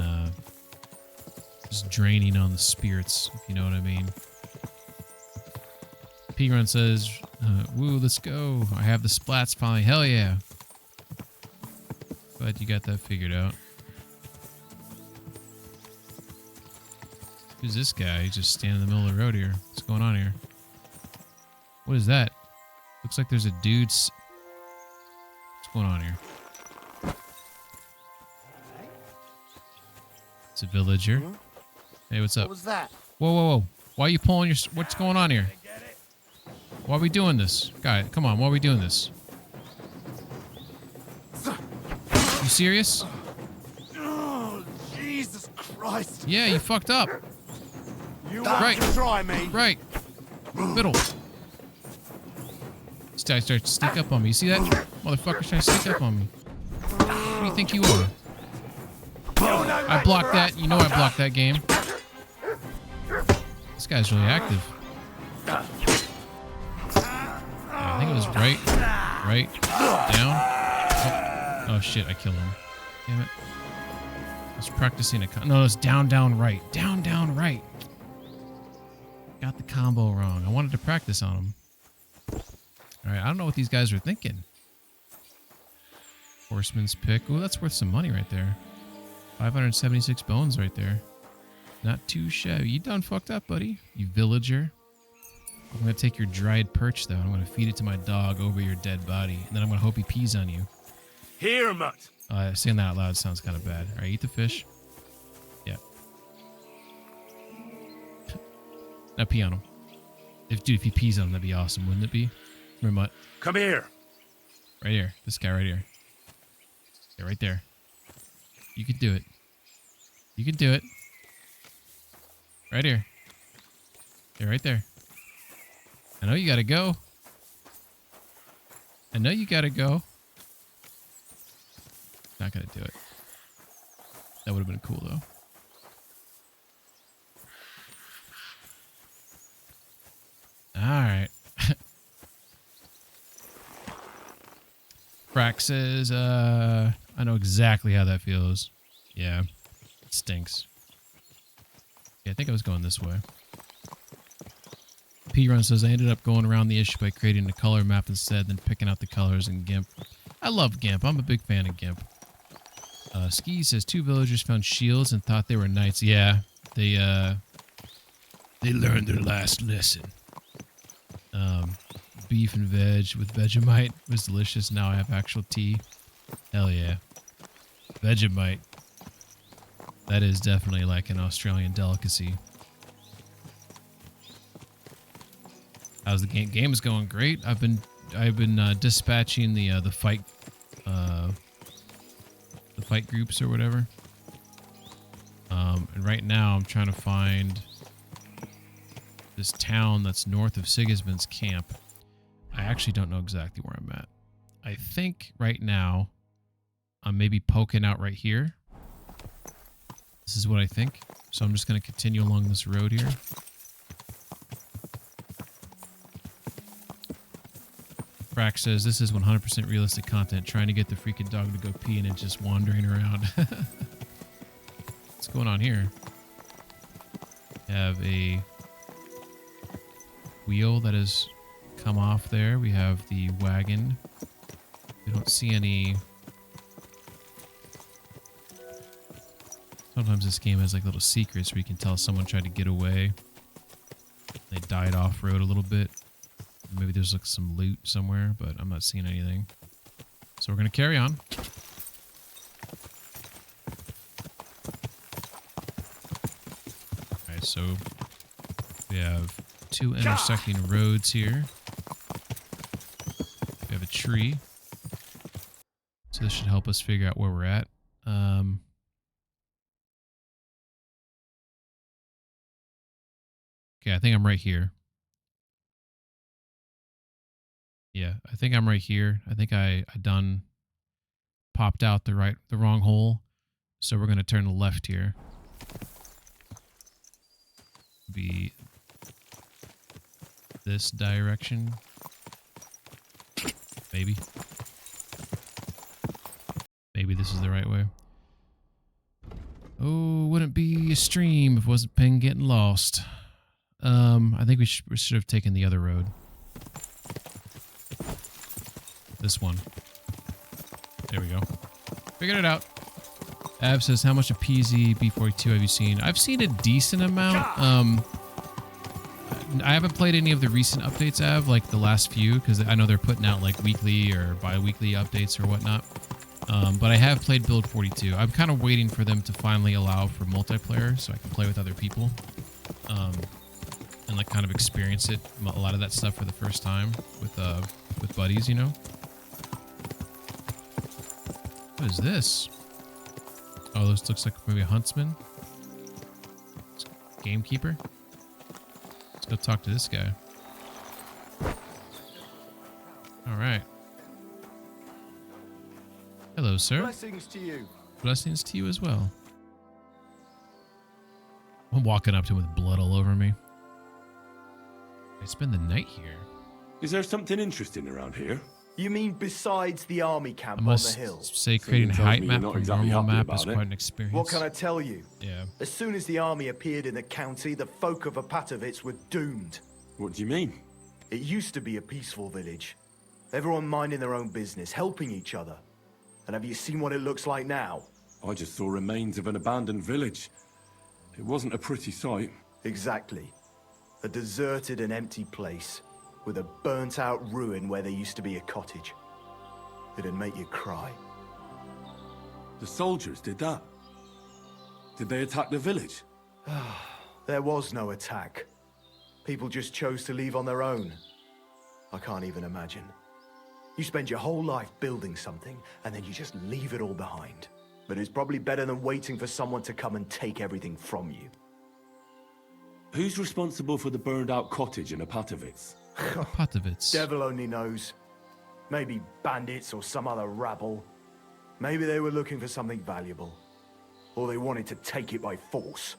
[SPEAKER 1] just draining on the spirits, if you know what I mean. P-Run says, woo, let's go. I have the splats finally. Hell yeah. Glad you got that figured out. Who's this guy? He's just standing in the middle of the road here. What's going on here? What is that? Looks like there's a dude. What's going on here? It's a villager. Hey, what's up?
[SPEAKER 17] What was that?
[SPEAKER 1] Whoa, whoa, whoa. Why are you pulling your... What's going on here? Why are we doing this? Guy, come on. Why are we doing this? You serious?
[SPEAKER 8] Oh, Jesus Christ.
[SPEAKER 1] Yeah, you fucked up.
[SPEAKER 8] You
[SPEAKER 1] right.
[SPEAKER 8] want to try me?
[SPEAKER 1] Right. Middle. This guy starts to sneak up on me. You see that? Motherfucker's trying to sneak up on me. Who do you think you are? I blocked that. You know I blocked that game. This guy's really active. Yeah, I think it was right, down. Oh shit, I killed him. Damn it. I was practicing a no, it's down, right. Down, right. Got the combo wrong. I wanted to practice on him. Alright, I don't know what these guys are thinking. Horseman's pick. Ooh, that's worth some money right there. 576 bones right there. Not too shabby. You done fucked up, buddy. You villager. I'm going to take your dried perch, though. I'm going to feed it to my dog over your dead body. And then I'm going to hope he pees on you.
[SPEAKER 6] Here, mutt.
[SPEAKER 1] Saying that out loud sounds kind of bad. Alright, eat the fish. Yeah. Now pee on him. If he pees on him, that'd be awesome, wouldn't it be? Remote.
[SPEAKER 6] Come here.
[SPEAKER 1] Right here. This guy right here. Yeah, right there. You can do it. You can do it. Right here. Yeah, right there. I know you gotta go. I know you gotta go. Not gonna do it. That would have been cool, though. All right. Frack says, I know exactly how that feels. Yeah, it stinks. Yeah, I think I was going this way. P-Run says, I ended up going around the issue by creating a color map instead, then picking out the colors in GIMP. I love GIMP. I'm a big fan of GIMP. Ski says, 2 villagers found shields and thought they were knights. Yeah, they learned their last lesson. Beef and veg with Vegemite was delicious. Now I have actual tea. Hell yeah. Vegemite. That is definitely like an Australian delicacy. How's the game? Game is going great. I've been dispatching the fight groups or whatever. And right now I'm trying to find this town that's north of Sigismund's camp. I actually don't know exactly where I'm at. I think right now I'm maybe poking out right here. This is what I think. So I'm just going to continue along this road here. Frack says, this is 100% realistic content. Trying to get the freaking dog to go pee and it's just wandering around. What's going on here? We have a wheel that has come off there. We have the wagon. We don't see any... Sometimes this game has like little secrets where you can tell someone tried to get away. They died off-road a little bit. Maybe there's like some loot somewhere, but I'm not seeing anything. So we're going to carry on. Alright, so we have 2 intersecting roads here. We have a tree. So this should help us figure out where we're at. Okay, I think I'm right here. Yeah, I think I'm right here. I think I done popped out the wrong hole. So we're gonna turn left here. Be this direction. Maybe. Maybe this is the right way. Oh, wouldn't be a stream if it wasn't Ping getting lost. I think we should have taken the other road. This one. There we go. Figured it out. Ab says, how much of PZ B42 have you seen? I've seen a decent amount. I haven't played any of the recent updates, Av, like the last few, because I know they're putting out like weekly or bi-weekly updates or whatnot. But I have played Build 42. I'm kind of waiting for them to finally allow for multiplayer so I can play with other people. And like kind of experience it, a lot of that stuff for the first time with buddies, you know? What is this? Oh, this looks like maybe a huntsman. Gamekeeper. Let's go talk to this guy. All right. Hello, sir.
[SPEAKER 20] Blessings to you.
[SPEAKER 1] Blessings to you as well. I'm walking up to him with blood all over me. I spend the night here.
[SPEAKER 4] Is there something interesting around here?
[SPEAKER 20] You mean besides the army camp
[SPEAKER 1] I
[SPEAKER 20] on
[SPEAKER 1] must
[SPEAKER 20] the hill?
[SPEAKER 1] say creating a height map from
[SPEAKER 4] exactly
[SPEAKER 1] normal
[SPEAKER 4] happy
[SPEAKER 1] map is
[SPEAKER 4] about
[SPEAKER 1] quite
[SPEAKER 4] it.
[SPEAKER 1] an experience.
[SPEAKER 20] What can I tell you?
[SPEAKER 1] Yeah.
[SPEAKER 20] As soon as the army appeared in the county, the folk of Apatovitz were doomed.
[SPEAKER 4] What do you mean?
[SPEAKER 20] It used to be a peaceful village. Everyone minding their own business, helping each other. And have you seen what it looks like now?
[SPEAKER 4] I just saw remains of an abandoned village. It wasn't a pretty sight.
[SPEAKER 20] Exactly. A deserted and empty place, with a burnt-out ruin where there used to be a cottage. It'd make you cry.
[SPEAKER 4] The soldiers did that? Did they attack the village?
[SPEAKER 20] There was no attack. People just chose to leave on their own. I can't even imagine. You spend your whole life building something, and then you just leave it all behind. But it's probably better than waiting for someone to come and take everything from you.
[SPEAKER 4] Who's responsible for the burned-out cottage in Apatovitz?
[SPEAKER 1] Apatovitz.
[SPEAKER 20] Devil only knows. Maybe bandits or some other rabble. Maybe they were looking for something valuable. Or they wanted to take it by force.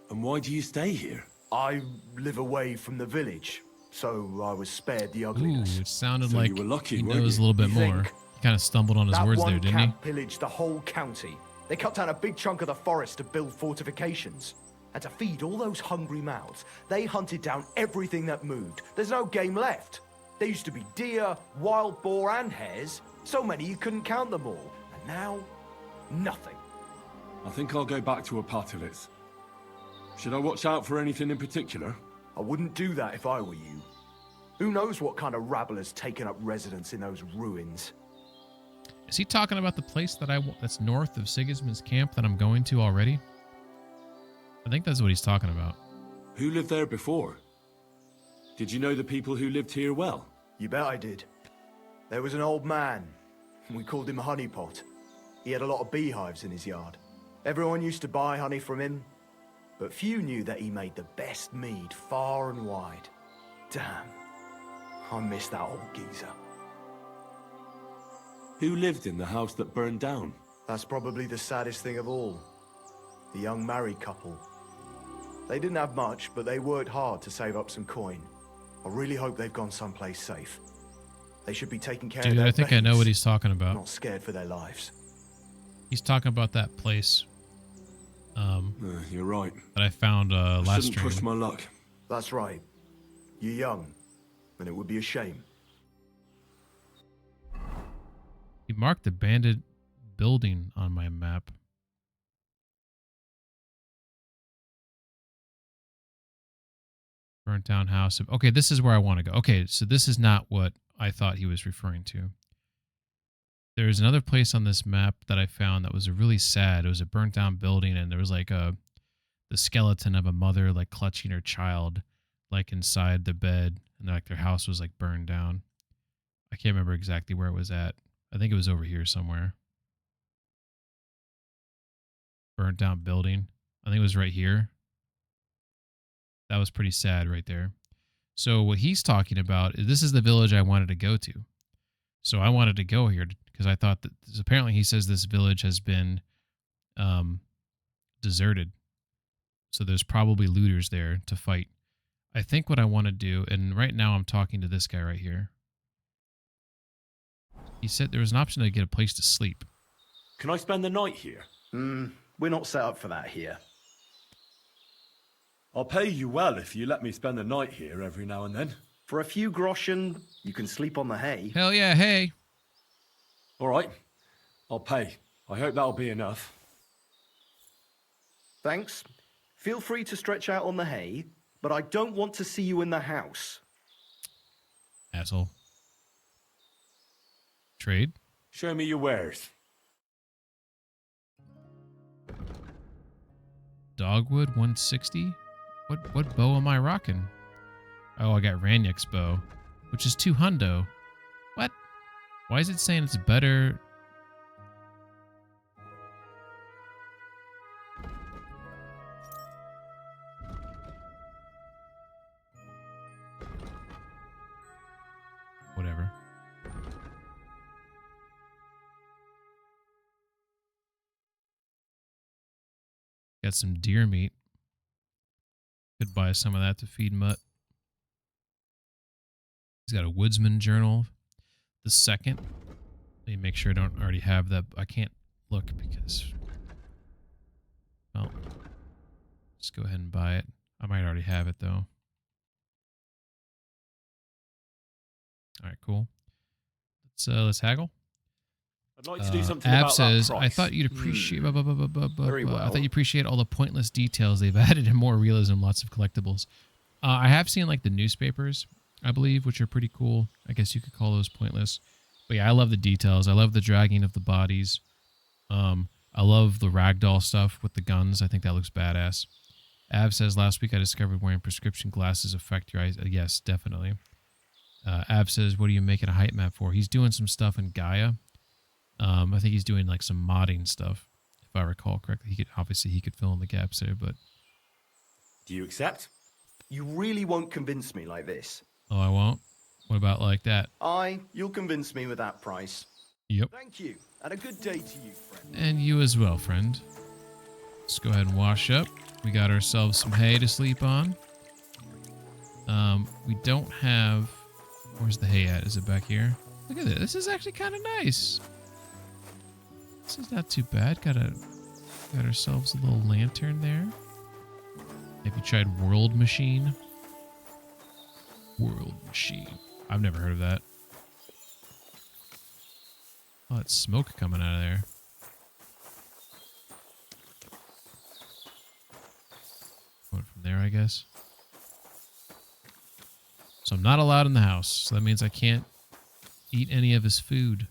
[SPEAKER 4] And why do you stay here?
[SPEAKER 20] I live away from the village, so I was spared the ugliness.
[SPEAKER 1] Ooh, it sounded
[SPEAKER 20] So
[SPEAKER 1] like
[SPEAKER 20] you were lucky,
[SPEAKER 1] he
[SPEAKER 20] weren't
[SPEAKER 1] knows
[SPEAKER 20] you?
[SPEAKER 1] a little bit
[SPEAKER 20] You
[SPEAKER 1] more.
[SPEAKER 20] think?
[SPEAKER 1] He kind of stumbled on his
[SPEAKER 20] That
[SPEAKER 1] words
[SPEAKER 20] one
[SPEAKER 1] there, didn't he?
[SPEAKER 20] camp pillaged the whole county. They cut down a big chunk of the forest to build fortifications. And to feed all those hungry mouths, they hunted down everything that moved. There's no game left. There used to be deer, wild boar, and hares. So many you couldn't count them all. And now, nothing.
[SPEAKER 4] I think I'll go back to Apatilitz. Should I watch out for anything in particular?
[SPEAKER 20] I wouldn't do that if I were you. Who knows what kind of rabble has taken up residence in those ruins?
[SPEAKER 1] Is he talking about the place that's north of Sigismund's camp that I'm going to already? I think that's what he's talking about.
[SPEAKER 4] Who lived there before? Did you know the people who lived here well?
[SPEAKER 20] You bet I did. There was an old man. We called him Honeypot. He had a lot of beehives in his yard. Everyone used to buy honey from him, but few knew that he made the best mead far and wide. Damn, I miss that old geezer.
[SPEAKER 4] Who lived in the house that burned down?
[SPEAKER 20] That's probably the saddest thing of all. The young married couple. They didn't have much, but they worked hard to save up some coin. I really hope they've gone someplace safe. They should be taking care of
[SPEAKER 1] Dude,
[SPEAKER 20] their
[SPEAKER 1] I think I know
[SPEAKER 20] babes,
[SPEAKER 1] what he's talking about.
[SPEAKER 20] not scared for their lives.
[SPEAKER 1] He's talking about that place.
[SPEAKER 4] You're right.
[SPEAKER 1] That I found last
[SPEAKER 4] shouldn't
[SPEAKER 1] stream.
[SPEAKER 4] push my luck.
[SPEAKER 20] That's right. You're young, and it would be a shame.
[SPEAKER 1] He marked abandoned building on my map. Burnt down house. Okay, this is where I want to go. Okay, so this is not what I thought he was referring to. There's another place on this map that I found that was really sad. It was a burnt down building, and there was like the skeleton of a mother like clutching her child like inside the bed, and like their house was like burned down. I can't remember exactly where it was at. I think it was over here somewhere. Burnt down building. I think it was right here. That was pretty sad right there. So what he's talking about is this is the village I wanted to go to. So I wanted to go here because I thought that apparently he says this village has been deserted. So there's probably looters there to fight. I think what I want to do, and right now I'm talking to this guy right here. He said there was an option to get a place to sleep.
[SPEAKER 4] Can I spend the night here?
[SPEAKER 20] We're not set up for that here.
[SPEAKER 4] I'll pay you well if you let me spend the night here every now and then.
[SPEAKER 20] For a few groschen, you can sleep on the hay.
[SPEAKER 1] Hell yeah, hay.
[SPEAKER 4] All right. I'll pay. I hope that'll be enough.
[SPEAKER 20] Thanks. Feel free to stretch out on the hay, but I don't want to see you in the house.
[SPEAKER 1] Asshole. Trade?
[SPEAKER 4] Show me your wares.
[SPEAKER 1] Dogwood 160? What bow am I rocking? Oh, I got Ranyek's bow, which is 2 hundo. What? Why is it saying it's better? Whatever. Got some deer meat. Could buy some of that to feed Mutt. He's got a woodsman journal. The second. Let me make sure I don't already have that. I can't look because... Well, just go ahead and buy it. I might already have it though. Alright, cool. Let's haggle.
[SPEAKER 4] I'd like to do something
[SPEAKER 1] Ab
[SPEAKER 4] about
[SPEAKER 1] says,
[SPEAKER 4] that price.
[SPEAKER 1] I thought you'd appreciate
[SPEAKER 4] Very well.
[SPEAKER 1] I thought you appreciate all the pointless details they've added and more realism, lots of collectibles. I have seen like the newspapers, I believe, which are pretty cool. I guess you could call those pointless. But yeah, I love the details. I love the dragging of the bodies. I love the ragdoll stuff with the guns. I think that looks badass. Av says, last week I discovered wearing prescription glasses affect your eyes. Yes, definitely. Av says, what are you making a height map for? He's doing some stuff in Gaia. I think he's doing like some modding stuff, if I recall correctly. He could fill in the gaps there, but...
[SPEAKER 4] Do you accept?
[SPEAKER 20] You really won't convince me like this.
[SPEAKER 1] Oh, I won't? What about like that?
[SPEAKER 20] You'll convince me with that price.
[SPEAKER 1] Yep.
[SPEAKER 20] Thank you, and a good day to you, friend.
[SPEAKER 1] And you as well, friend. Let's go ahead and wash up. We got ourselves some hay to sleep on. We don't have... Where's the hay at? Is it back here? Look at this. This is actually kind of nice. This is not too bad. Got ourselves a little lantern there. Have you tried World Machine? World Machine. I've never heard of that. Oh, it's smoke coming out of there. Going from there, I guess. So I'm not allowed in the house. So that means I can't eat any of his food.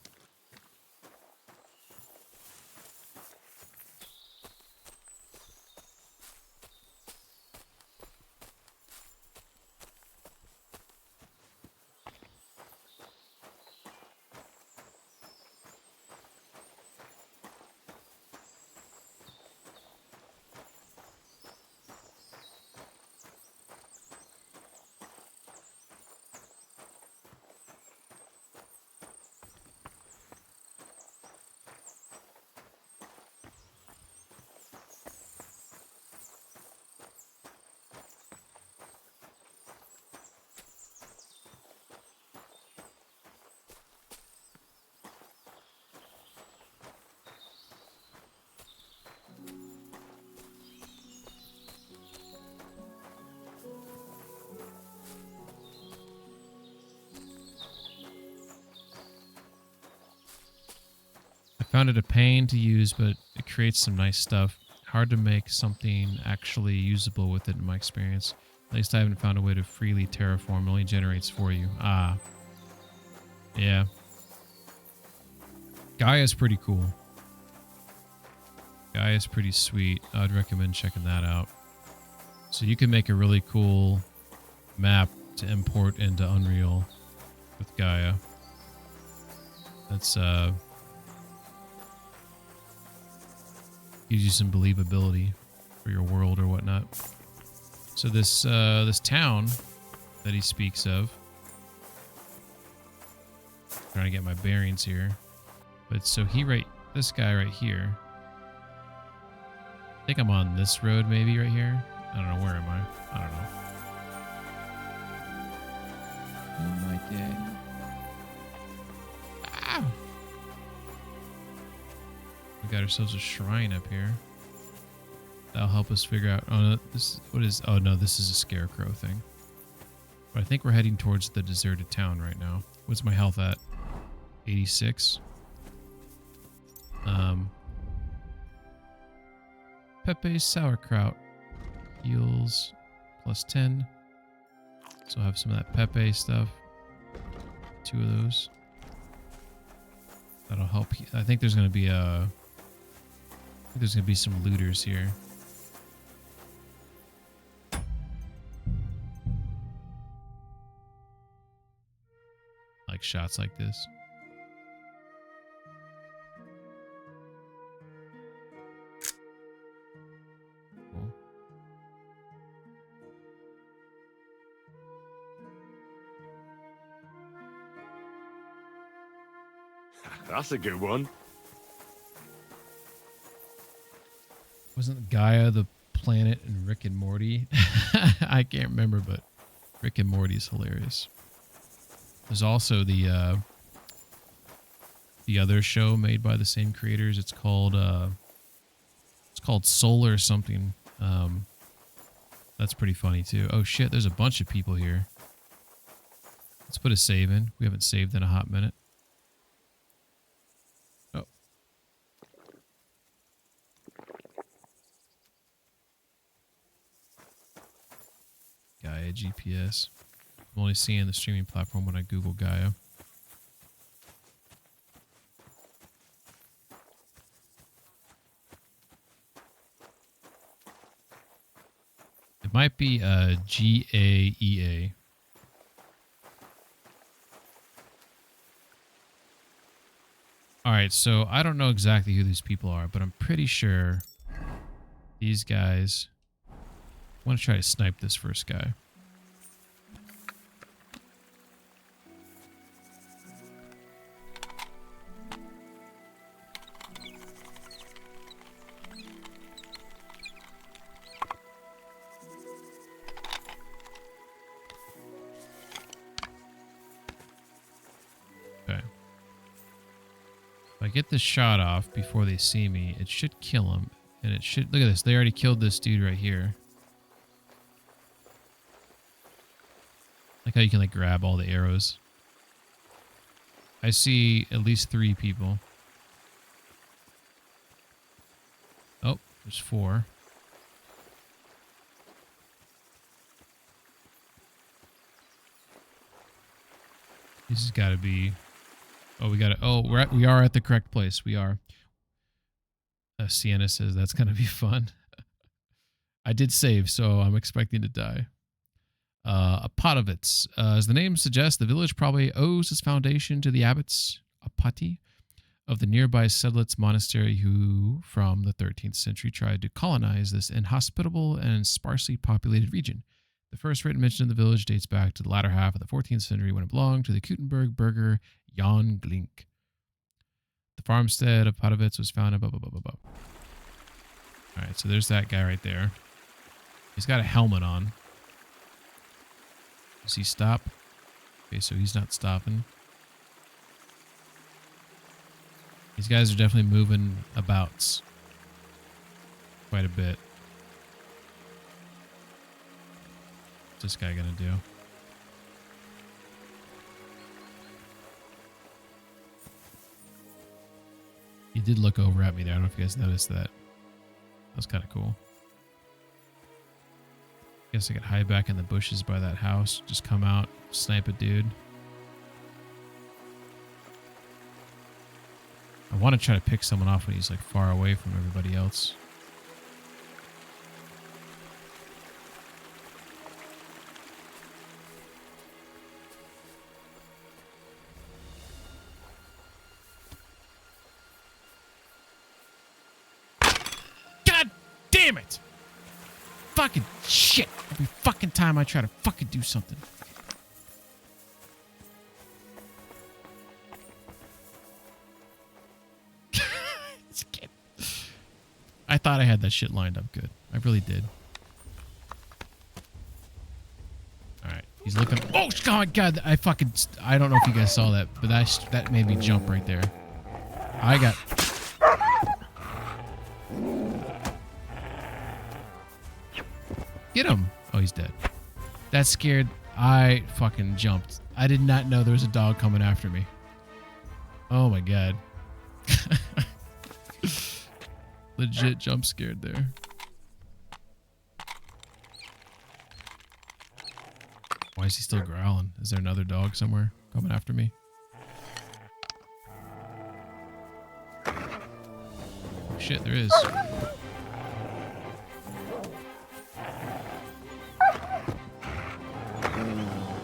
[SPEAKER 1] Found it a pain to use, but it creates some nice stuff. Hard to make something actually usable with it in my experience. At least I haven't found a way to freely terraform. It only generates for you. Ah. Yeah. Gaia's pretty cool. Gaia's pretty sweet. I'd recommend checking that out. So you can make a really cool map to import into Unreal with Gaia. That's gives you some believability for your world or whatnot. So this this town that he speaks of, trying to get my bearings here, but so this guy right here. I think I'm on this road maybe right here. I don't know, where am I? I don't know. Oh my god. Ah! We got ourselves a shrine up here. That'll help us figure out. Oh, no, oh no, this is a scarecrow thing. But I think we're heading towards the deserted town right now. What's my health at? 86. Pepe's sauerkraut heals plus 10. So I'll have some of that Pepe stuff. 2 of those. That'll help. I think there's going to be some looters here. Like shots like this. Cool.
[SPEAKER 4] That's a good one.
[SPEAKER 1] Wasn't Gaia the planet in Rick and Morty? I can't remember, but Rick and Morty is hilarious. There's also the other show made by the same creators. It's called Solar something. That's pretty funny too. Oh shit, there's a bunch of people here. Let's put a save in. We haven't saved in a hot minute. Oh. Gaia GPS. I'm only seeing the streaming platform when I Google Gaia. It might be GAEA. Alright, so I don't know exactly who these people are, but I'm pretty sure these guys... I want to try to snipe this first guy. If I get this shot off before they see me, it should kill them. And it should... Look at this. They already killed this dude right here. Like how you can like grab all the arrows. I see at least 3 people. Oh, there's 4. This has got to be... Oh, we got to... Oh, we are at the correct place. We are. Sienna says that's going to be fun. I did save, so I'm expecting to die. Apotovitz. As the name suggests, the village probably owes its foundation to the abbots, Apati, of the nearby Sedlitz monastery who, from the 13th century, tried to colonize this inhospitable and sparsely populated region. The first written mention of the village dates back to the latter half of the 14th century when it belonged to the Kuttenberg burgher Jan Glink. The farmstead of Apotovitz was founded, blah, blah, blah, blah, blah. All right, so there's that guy right there. He's got a helmet on. Does he stop? Okay, so he's not stopping. These guys are definitely moving abouts quite a bit. What's this guy gonna do? He did look over at me there. I don't know if you guys noticed that. That was kind of cool. Guess I could hide back in the bushes by that house. Just come out, snipe a dude. I want to try to pick someone off when he's like far away from everybody else. God damn it! Fucking shit! Every fucking time I try to fucking do something. I thought I had that shit lined up good. I really did. Alright, he's looking... Oh, my God! I don't know if you guys saw that, but that made me jump right there. I got... Get him! Oh, he's dead. That scared... I fucking jumped. I did not know there was a dog coming after me. Oh my God. Legit jump scared there. Why is he still growling? Is there another dog somewhere coming after me? Oh shit, there is.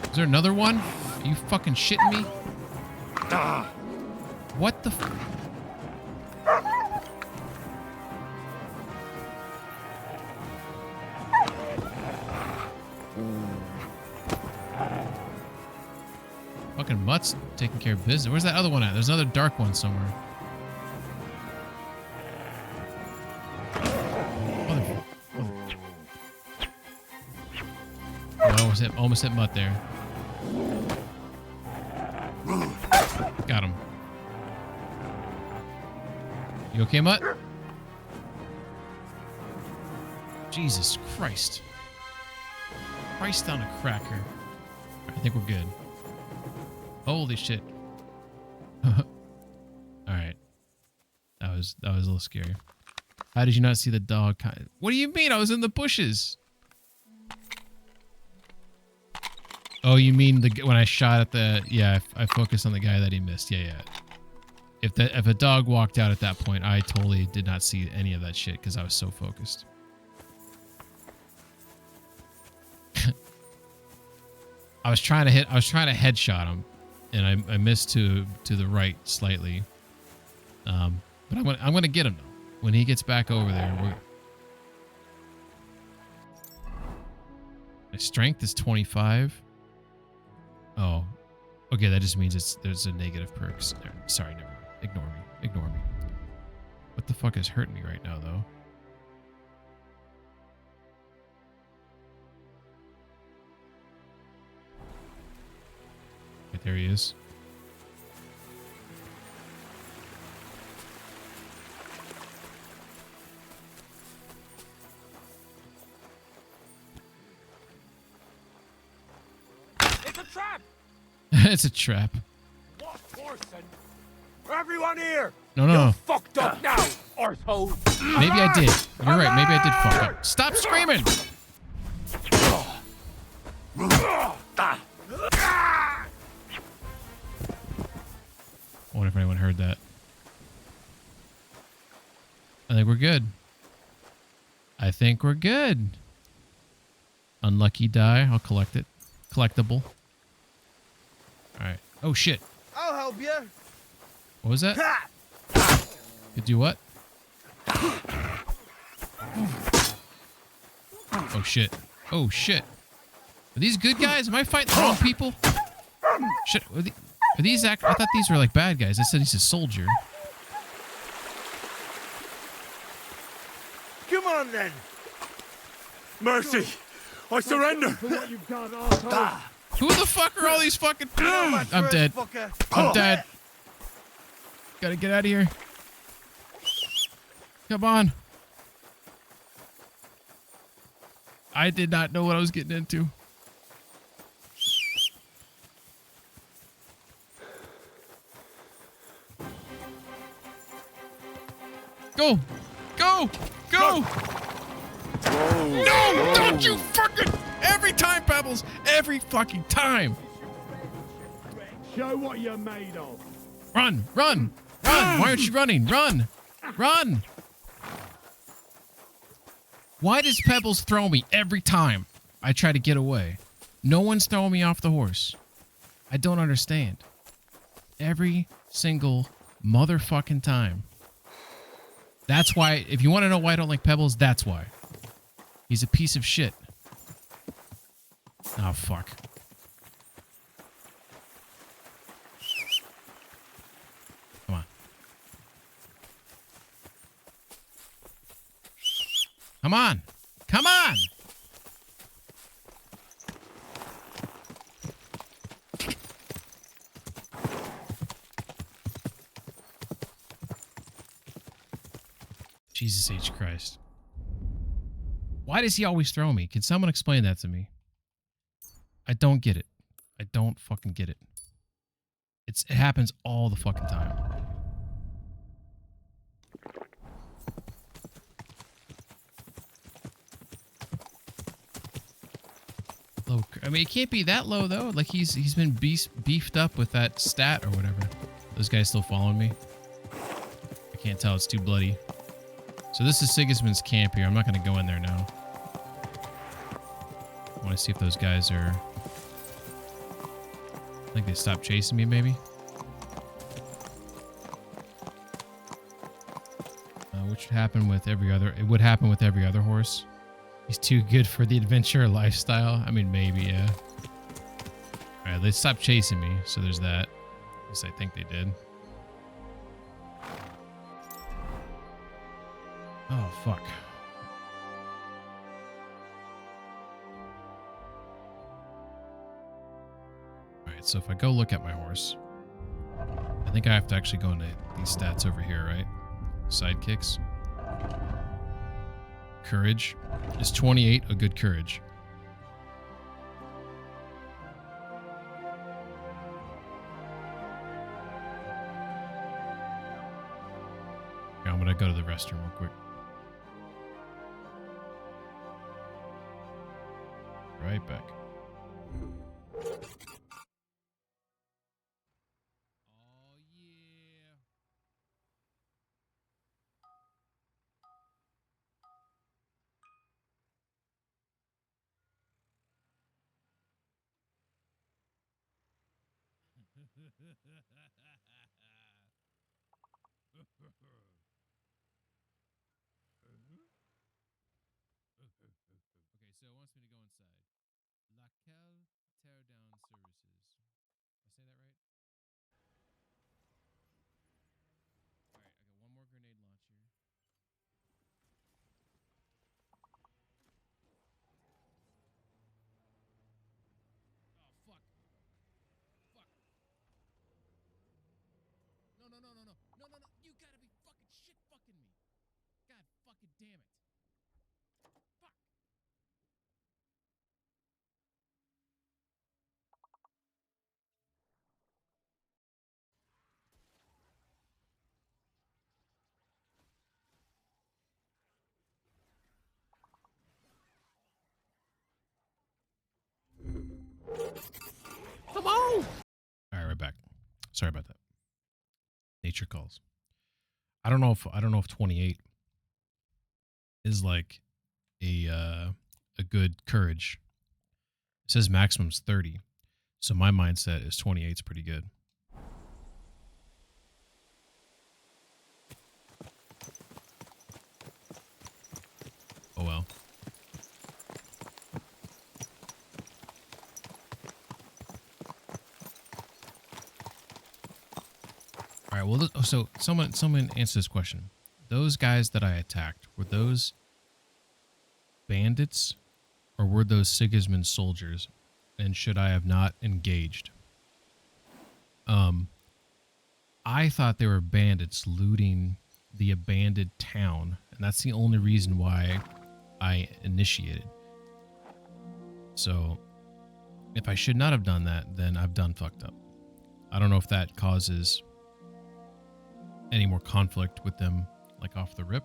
[SPEAKER 1] Is there another one? Are you fucking shitting me? What the f... Fucking Mutt's taking care of business. Where's that other one at? There's another dark one somewhere. Oh, almost hit Mutt there. Got him. You okay, Mutt? Jesus Christ. Christ on a cracker. I think we're good. Holy shit. Alright. That was a little scary. How did you not see the dog? What do you mean? I was in the bushes. Oh, you mean when I shot at the... Yeah, I focused on the guy that he missed. Yeah, yeah. If a dog walked out at that point, I totally did not see any of that shit because I was so focused. I was trying to headshot him, and I missed to the right slightly. But I'm gonna get him though. When he gets back over there, my strength is 25. Oh, okay. That just means there's a negative perks. Sorry, never mind. Ignore me. What the fuck is hurting me right now, though? Right, there he is.
[SPEAKER 6] trap!
[SPEAKER 1] It's a trap.
[SPEAKER 6] What Orson? Everyone here!
[SPEAKER 1] No, no,
[SPEAKER 6] You're
[SPEAKER 1] no.
[SPEAKER 6] fucked up now, arsehole!
[SPEAKER 1] Maybe I did. You're right. Maybe I did fuck up. Stop screaming! I wonder if anyone heard that. I think we're good. I think we're good. Unlucky die. I'll collect it. Collectible. Alright. Oh, shit.
[SPEAKER 17] I'll help you.
[SPEAKER 1] What was that? You do what? Oh, shit. Oh, shit. Are these good guys? Am I fighting the wrong people? Shit. Are these I thought these were like bad guys. I said he's a soldier.
[SPEAKER 17] Come on then.
[SPEAKER 6] Mercy! I surrender!
[SPEAKER 1] Who the fuck are all these fucking... I'm dead. I'm dead. Gotta get out of here. Come on. I did not know what I was getting into. Go! Go! Go! No! Don't you fucking... Every time, Pebbles! Every fucking time!
[SPEAKER 8] Show what you're made of.
[SPEAKER 1] Run! Run! Run! Why aren't you running? Run! Run! Why does Pebbles throw me every time I try to get away? No one's throwing me off the horse. I don't understand. Every single motherfucking time. That's why, if you want to know why I don't like Pebbles, that's why. He's a piece of shit. Oh, fuck. Come on. Come on. Come on! Jesus H. Christ. Why does he always throw me? Can someone explain that to me? I don't get it. I don't fucking get it. It happens all the fucking time. Low. I mean, it can't be that low though. Like he's been beefed up with that stat or whatever. Those guys still following me. I can't tell. It's too bloody. So this is Sigismund's camp here. I'm not going to go in there now. I want to see if those guys are... I think they stopped chasing me, maybe. Which would happen with every other... It would happen with every other horse. He's too good for the adventure lifestyle. I mean, maybe, yeah. Alright, they stopped chasing me, so there's that. At least I think they did. Oh, fuck. Alright, so if I go look at my horse, I think I have to actually go into these stats over here, right? Sidekicks. Courage. Is 28 a good courage? Okay, I'm gonna go to the restroom real quick. Right back. Okay, so it wants me to go inside. Lacal Teardown Services. Did I say that right? Alright, I got one more grenade launcher. Oh, fuck. Fuck. No, no, no, no, no. No, no, no. You gotta be fucking shit fucking me. God fucking damn it. Fuck.
[SPEAKER 2] Come on!
[SPEAKER 1] All right, we're back. Sorry about that. Nature calls. I don't know if 28 is like a good courage. It says maximum's 30. So my mindset is 28 is pretty good. Oh well. All right. Well, so someone answer this question. Those guys that I attacked, were those bandits or were those Sigismund soldiers? And should I have not engaged? I thought they were bandits looting the abandoned town, and that's the only reason why I initiated. So if I should not have done that, then I've done fucked up. I don't know if that causes any more conflict with them, like off the rip,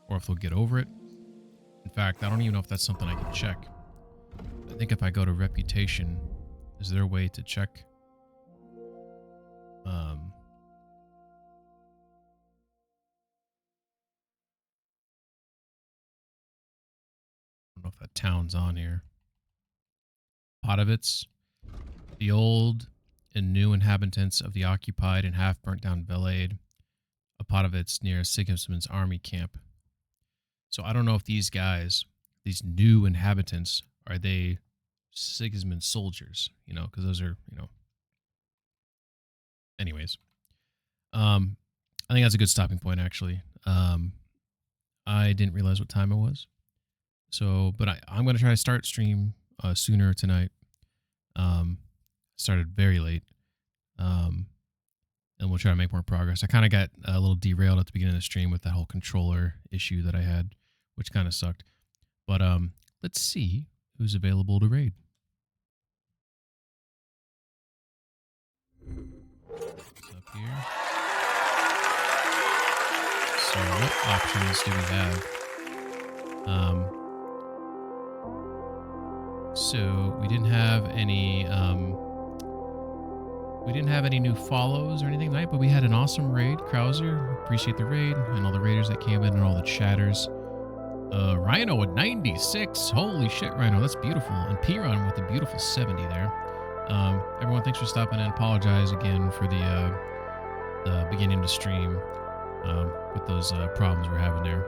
[SPEAKER 1] or if they'll get over it. In fact, I don't even know if that's something I can check. I think if I go to reputation, is there a way to check? I don't know if that town's on here. Potovitz, the old and new inhabitants of the occupied and half burnt down Velade of Potovitz near Sigismund's army camp. So I don't know if these guys, these new inhabitants, are they Sigismund soldiers, you know, because those are, you know. Anyways, I think that's a good stopping point, actually. I didn't realize what time it was. So, but I'm going to try to start stream sooner tonight. Started very late. And we'll try to make more progress. I kind of got a little derailed at the beginning of the stream with that whole controller issue that I had, which kind of sucked. But let's see who's available to raid. Up here. So what options do we have? So we didn't have any new follows or anything tonight, but we had an awesome raid. Krauser, appreciate the raid, and all the raiders that came in and all the chatters. Rhino at 96. Holy shit, Rhino, that's beautiful. And Piron with a beautiful 70 there. Everyone, thanks for stopping in. Apologize again for the beginning of the stream with those problems we're having there.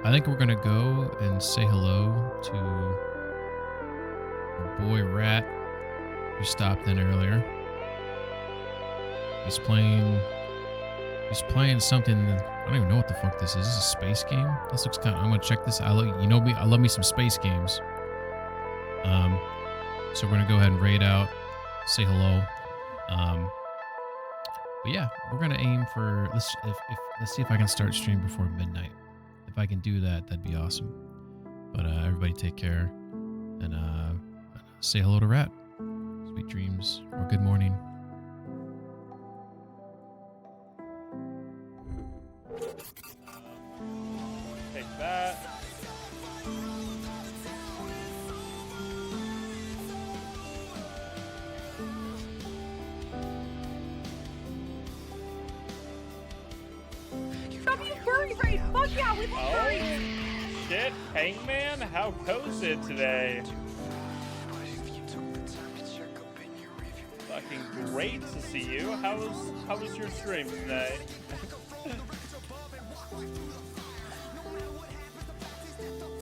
[SPEAKER 1] I think we're gonna go and say hello to our boy Rat, who stopped in earlier. He's playing something. I don't even know what the fuck this is. Is this a space game? This looks kind of. I'm gonna check this. You know me. I love me some space games. So we're gonna go ahead and raid out, say hello. But yeah, we're gonna aim for let's see if I can start stream before midnight. If I can do that, that'd be awesome. But everybody take care and say hello to Rat. Sweet dreams or good morning.
[SPEAKER 5] Take that.
[SPEAKER 18] W furry race! Fuck yeah, we love furries!
[SPEAKER 5] Shit, Hangman, how goes it today? Fucking great to see you. How was your stream today?